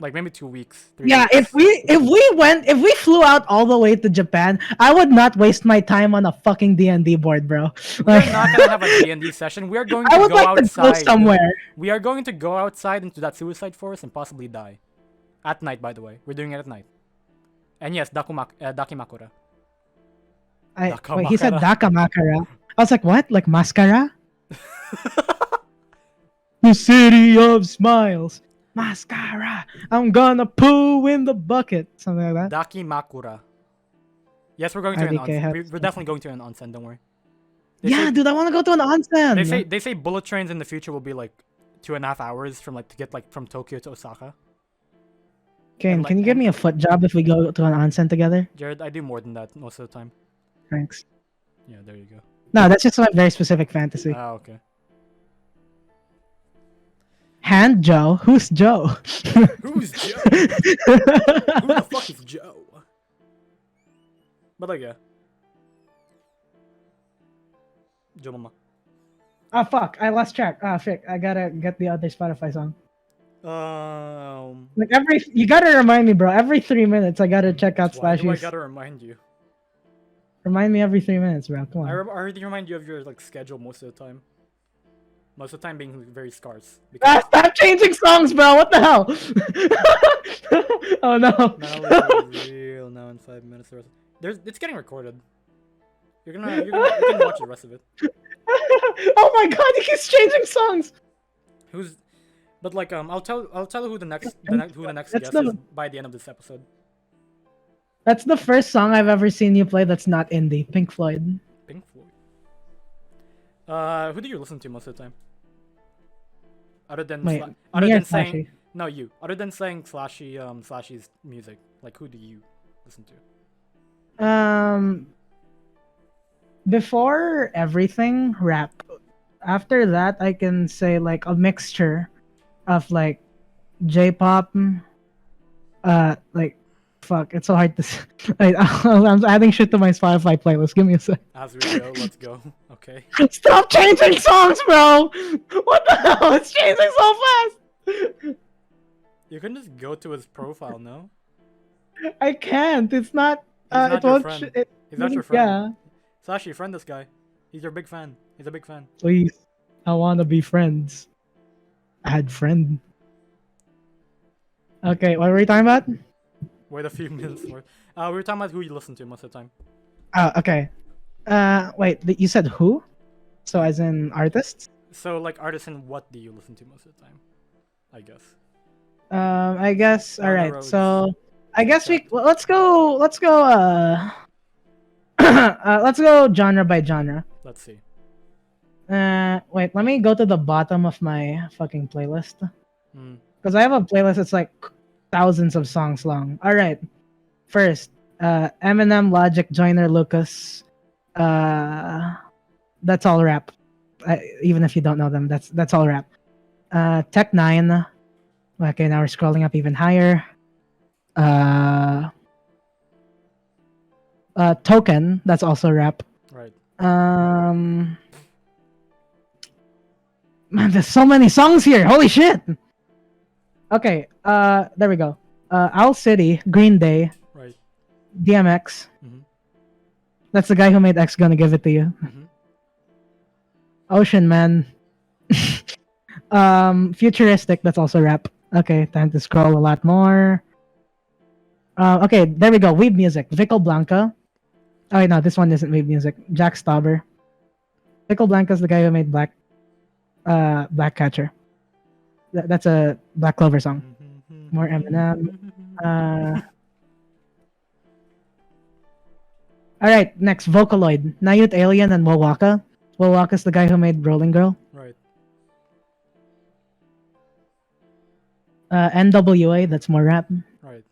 S2: Like maybe 2 weeks, 3
S1: Yeah,
S2: weeks.
S1: if we flew out all the way to Japan, I would not waste my time on a fucking D&D board, bro.
S2: We're not gonna have a D&D session. We are going to
S1: I would
S2: go
S1: like to go
S2: outside.
S1: somewhere.
S2: We are going to go outside into that suicide forest and possibly die. At night, by the way. We're doing it at night. And yes, Dakimakura.
S1: Wait, he said Dakamakara. I was like, what? Like mascara? The city of smiles. Mascara. I'm gonna poo in the bucket. Something like that.
S2: Dakimakura. Yes, we're going to an
S1: IDK
S2: onsen. We're definitely going to an onsen, don't worry.
S1: Dude, I want to go to an onsen.
S2: They say bullet trains in the future will be like 2.5 hours from like to get like from Tokyo to Osaka.
S1: Kane, can you give me a foot job if we go to an onsen together?
S2: Jared, I do more than that most of the time.
S1: Thanks.
S2: Yeah, there you go.
S1: No, that's just my very specific fantasy.
S2: Ah, okay.
S1: Hand Joe? Who's Joe?
S2: Who's Joe? Who the fuck is Joe? But like, yeah. Joe Mama.
S1: Oh fuck! I lost track. Ah, shit! I gotta get the other Spotify song. Like you gotta remind me, bro. Every 3 minutes, I gotta check out
S2: Why do I
S1: Slashy's.
S2: gotta remind you?
S1: Remind me every 3 minutes, bro. Come on.
S2: I already remind you of your like schedule most of the time. Most of the time being very scarce.
S1: Stop changing songs, bro. What the hell? Oh no.
S2: Now it's real. Now in 5 minutes, it's getting recorded. You can watch the rest of it.
S1: Oh my god, he keeps changing songs.
S2: But like I'll tell who the next guest is by the end of this episode.
S1: That's the first song I've ever seen you play that's not indie. Pink Floyd.
S2: Pink Floyd. Who do you listen to most of the time?
S1: Wait,
S2: Other
S1: me or
S2: than saying
S1: Slashy?
S2: no, you. Other than saying Slashy's music, like who do you listen to?
S1: Um, before everything, rap. After that, I can say like a mixture of like J-pop. Like, fuck, it's so hard to. Like, I'm adding shit to my Spotify playlist. Give me a sec.
S2: As we go, let's go. Okay.
S1: Stop changing songs, bro. What the hell? It's changing so fast.
S2: You can just go to his profile, no?
S1: I can't. It's not.
S2: He's
S1: It
S2: not your
S1: won't.
S2: friend.
S1: It
S2: He's not your
S1: doesn't.
S2: friend.
S1: Yeah.
S2: Slashy, friend this guy. He's your big fan. He's a big fan.
S1: Please. I want to be friends. Add friend. Okay, what were we talking about?
S2: Wait a few minutes more. We were talking about who you listen to most of the time.
S1: Okay. Wait. You said who? So as in artists?
S2: So like artists and what do you listen to most of the time? I guess.
S1: I guess. All
S2: Lana
S1: right.
S2: Rhodes.
S1: So I
S2: Chit
S1: guess
S2: Chat.
S1: let's go. Let's go. Let's go genre by genre.
S2: Let's see.
S1: Wait. Let me go to the bottom of my fucking playlist
S2: Hmm.
S1: because I have a playlist that's like thousands of songs long. All right. First, Eminem, Logic, Joyner, Lucas. That's all rap. Even if you don't know them, that's all rap. Tech Nine. Okay, now we're scrolling up even higher. Uh, Token. That's also rap.
S2: Right.
S1: Man, there's so many songs here. Holy shit. Okay. There we go. Owl City, Green Day,
S2: Right.
S1: DMX.
S2: Mhm.
S1: That's the guy who made X Gonna Give It to You.
S2: Mhm.
S1: Ocean Man. Futuristic. That's also rap. Okay, time to scroll a lot more. Okay, there we go. Weeb music. Vico Blanca. Oh wait, no, this one isn't Weeb music. Jack Stauber. Vico Blanca's the guy who made Black Catcher. That's a Black Clover song. More Eminem. All right, next Vocaloid. Nayut Alien and Wowaka. Wowaka's the guy who made Rolling Girl.
S2: Right.
S1: NWA. That's more rap.
S2: Right.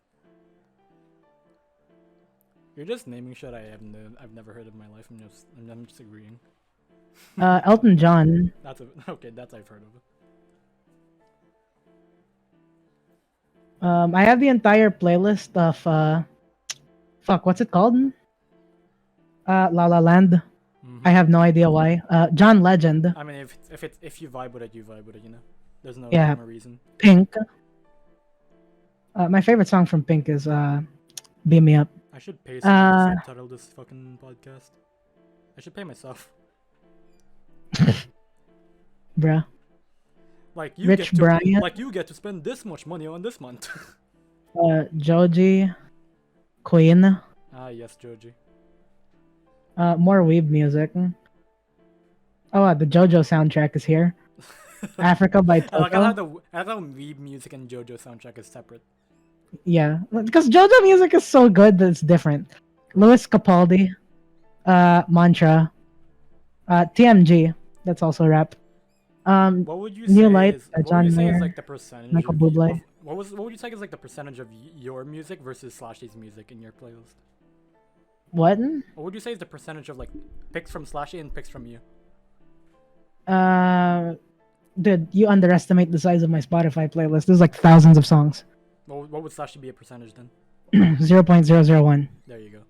S2: You're just naming shit I've never heard of in my life. I'm just agreeing.
S1: Elton John.
S2: That's okay. That's I've heard of.
S1: I have the entire playlist of fuck, what's it called? La La Land.
S2: Mhm.
S1: I have no idea why. John Legend.
S2: I mean, if you vibe with it, you vibe with it. You know, there's no
S1: Yeah.
S2: rhyme or reason.
S1: Pink. My favorite song from Pink is "Beam Me Up."
S2: I should pay someone to subtitle this fucking podcast. I should pay myself.
S1: Bruh.
S2: Like you
S1: Rich
S2: get to
S1: Brian.
S2: like you get to spend this much money on this month.
S1: Joji. Queen.
S2: Ah yes, Joji.
S1: More weeb music. Oh, the JoJo soundtrack is here. Africa by
S2: I like how
S1: Toto.
S2: I like how Weeb music and JoJo soundtrack is separate.
S1: Yeah, because JoJo music is so good that it's different. Louis Capaldi. Mantra. TMG. That's also rap.
S2: What would you
S1: New
S2: say
S1: Light
S2: is
S1: by
S2: what would you
S1: John
S2: say is
S1: Mayer.
S2: like the percentage
S1: Michael
S2: of,
S1: Bublé.
S2: what would you say is like the percentage of your music versus Slashy's music in your playlist?
S1: What?
S2: What would you say is the percentage of like picks from Slashy and picks from you?
S1: Dude, you underestimate the size of my Spotify playlist. There's like thousands of songs.
S2: What would Slashy be a percentage then?
S1: 0.001.
S2: There you go.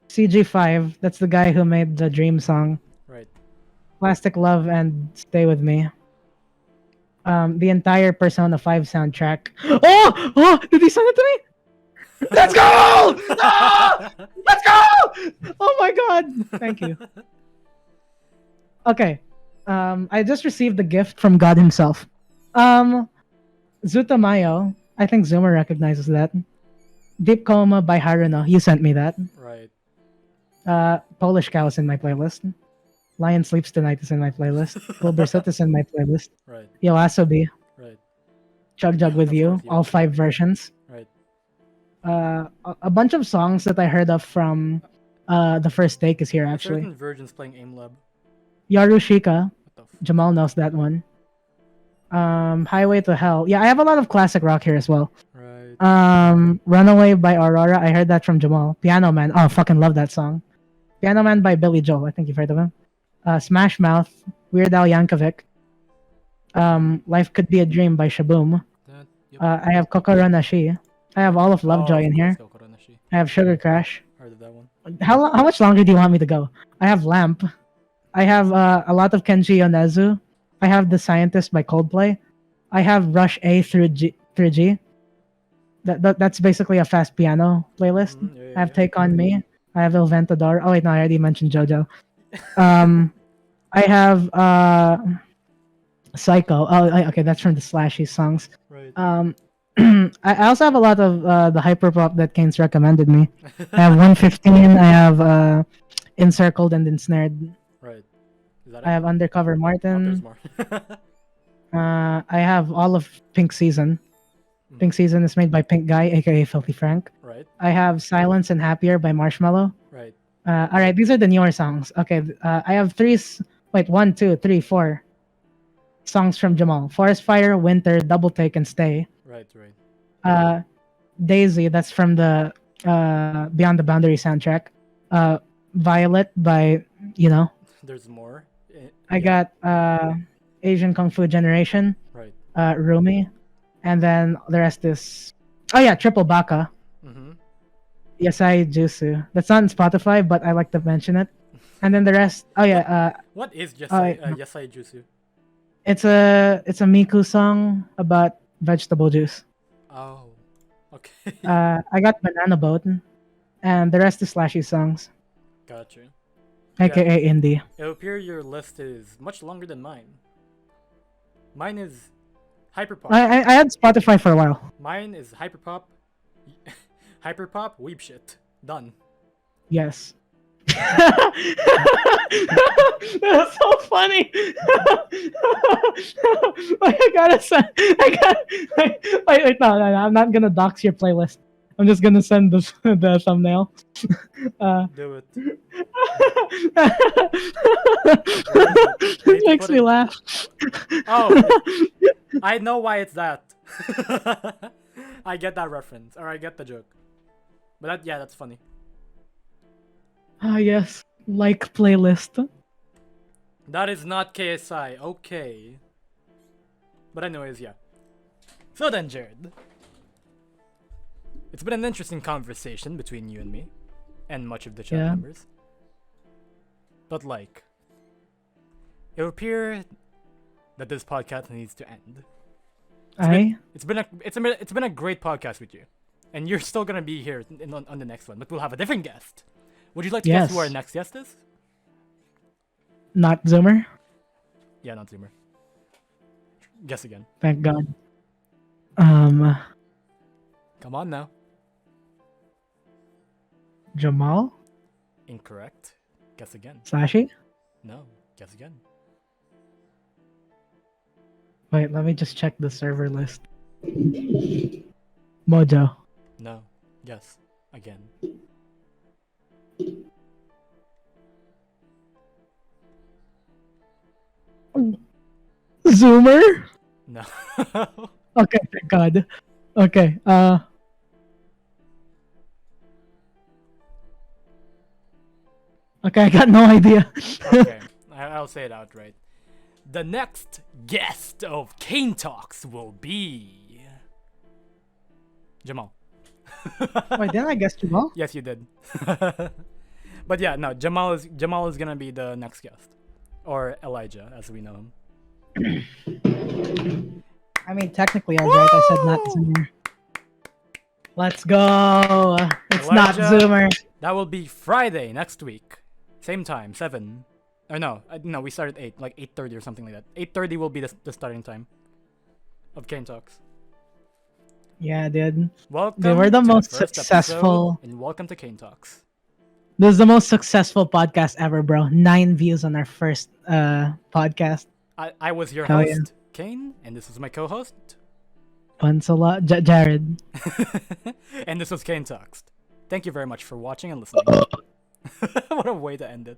S1: CG5. That's the guy who made the Dream song.
S2: Right.
S1: Plastic Love and Stay With Me. The entire Persona 5 soundtrack. Oh! Oh! Did he send it to me? Let's go! Ah! Let's go! Oh my god! Thank you. Okay. I just received the gift from God himself. Zutamayo. I think Zoomer recognizes that. Deep Coma by Haruno. You sent me that.
S2: Right.
S1: Polish Cow is in my playlist. Lion Sleeps Tonight is in my playlist. Wilbur Soot is in my playlist.
S2: Right.
S1: Yoasobi.
S2: Right.
S1: Chug
S2: Yeah,
S1: Jug with
S2: of
S1: You,
S2: course,
S1: all
S2: yeah.
S1: 5 versions.
S2: Right.
S1: A bunch of songs that I heard of from the first take is here
S2: A
S1: actually.
S2: certain virgin's playing Aim Lab.
S1: Yarushika,
S2: What the
S1: Jamal knows that one. Highway to Hell. Yeah, I have a lot of classic rock here as well.
S2: Right.
S1: Runaway by Aurora. I heard that from Jamal. Piano Man. Oh, fucking love that song. Piano Man by Billy Joel. I think you've heard of him. Smash Mouth. Weird Al Yankovic. Life Could Be a Dream by Shaboom.
S2: That, yep.
S1: I have Kokoro Nashi. I have all of Lovejoy
S2: Oh,
S1: in
S2: of course,
S1: here.
S2: Kokoronashi.
S1: I have Sugar Crash.
S2: Heard of that one.
S1: How much longer do you want me to go? I have Lamp. I have a lot of Kenji Yonezu. I have The Scientist by Coldplay. I have Rush A through G. That's basically a fast piano playlist.
S2: Yeah,
S1: I have
S2: yeah,
S1: Take On Me. I have El Ventador. Oh wait, no, I already mentioned JoJo. I have Psycho. Okay, that's from the Slashy songs.
S2: Right.
S1: I also have a lot of the hyperpop that Kane's recommended me. I have 115. I have Encircled and Ensnared.
S2: Right. Is that
S1: I
S2: it?
S1: have Undercover
S2: Oh, there's
S1: Martin.
S2: more.
S1: I have all of Pink Season. Pink Season is made by Pink Guy, aka Filthy Frank.
S2: Right.
S1: I have Silence and Happier by Marshmello.
S2: Right.
S1: All right, these are the newer songs. Okay, I have wait, 1, 2, 3, 4 songs from Jamal: Forest Fire, Winter, Double Take, and Stay.
S2: Right. Right.
S1: Daisy, that's from the Beyond the Boundary soundtrack. Violet by
S2: There's more.
S1: I
S2: Yeah.
S1: got Asian Kung Fu Generation,
S2: Right.
S1: Rumi, and then the rest is Triple Baka.
S2: Mm-hmm.
S1: Yasai Jutsu. That's not on Spotify, but I like to mention it. And then the rest.
S2: What is Yasai Jutsu?
S1: It's a Miku song about vegetable juice.
S2: Oh. Okay.
S1: I got Banana Boat, and the rest is Slashy songs,
S2: Gotcha.
S1: aka indie.
S2: It appears your list is much longer than mine. Mine is hyperpop.
S1: I had Spotify for a while.
S2: Mine is hyperpop. Hyperpop weep shit. Done.
S1: Yes. That's so funny. I gotta send. Wait, no, I'm not gonna dox your playlist. I'm just gonna send the thumbnail.
S2: Do it.
S1: It makes me laugh.
S2: Oh, I know why it's that. I get that reference, or I get the joke. But that's funny.
S1: Ah, yes, like playlist.
S2: That is not KSI. Okay. But anyways, yeah. So then, Jared. It's been an interesting conversation between you and me, and much of the chat members. But it would appear that this podcast needs to end. It's been a great podcast with you, and you're still gonna be here on the next one, but we'll have a different guest. Would you like to guess who our next guest is?
S1: Not Zoomer.
S2: Yeah, not Zoomer. Guess again.
S1: Thank God.
S2: Come on now.
S1: Jamal.
S2: Incorrect. Guess again.
S1: Slashy.
S2: No. Guess again.
S1: Wait, let me just check the server list. Mojo.
S2: No. Guess again.
S1: Zoomer.
S2: No.
S1: Okay, thank God. Okay. Okay, I got no idea.
S2: Okay, I'll say it outright. The next guest of KaineTalks will be Jamal.
S1: Wait, didn't I guess Jamal?
S2: Yes, you did. But yeah, no, Jamal is gonna be the next guest, or Elijah, as we know him.
S1: I mean, technically, I was right. I said not Zoomer. Let's go. It's
S2: Elijah,
S1: not Zoomer.
S2: That will be Friday next week, same time, 7. Or no, we start at 8, like 8:30 or something like that. 8:30 will be the starting time of KaineTalks.
S1: Yeah, dude.
S2: Welcome.
S1: They were the
S2: to
S1: most
S2: first
S1: successful.
S2: episode, and welcome to KaineTalks.
S1: This is the most successful podcast ever, bro. 9 views on our first podcast.
S2: I was your
S1: Hell
S2: host, Kaine, and this was my co-host.
S1: Punsalot. Jared.
S2: And this was KaineTalks. Thank you very much for watching and listening. What a way to end it.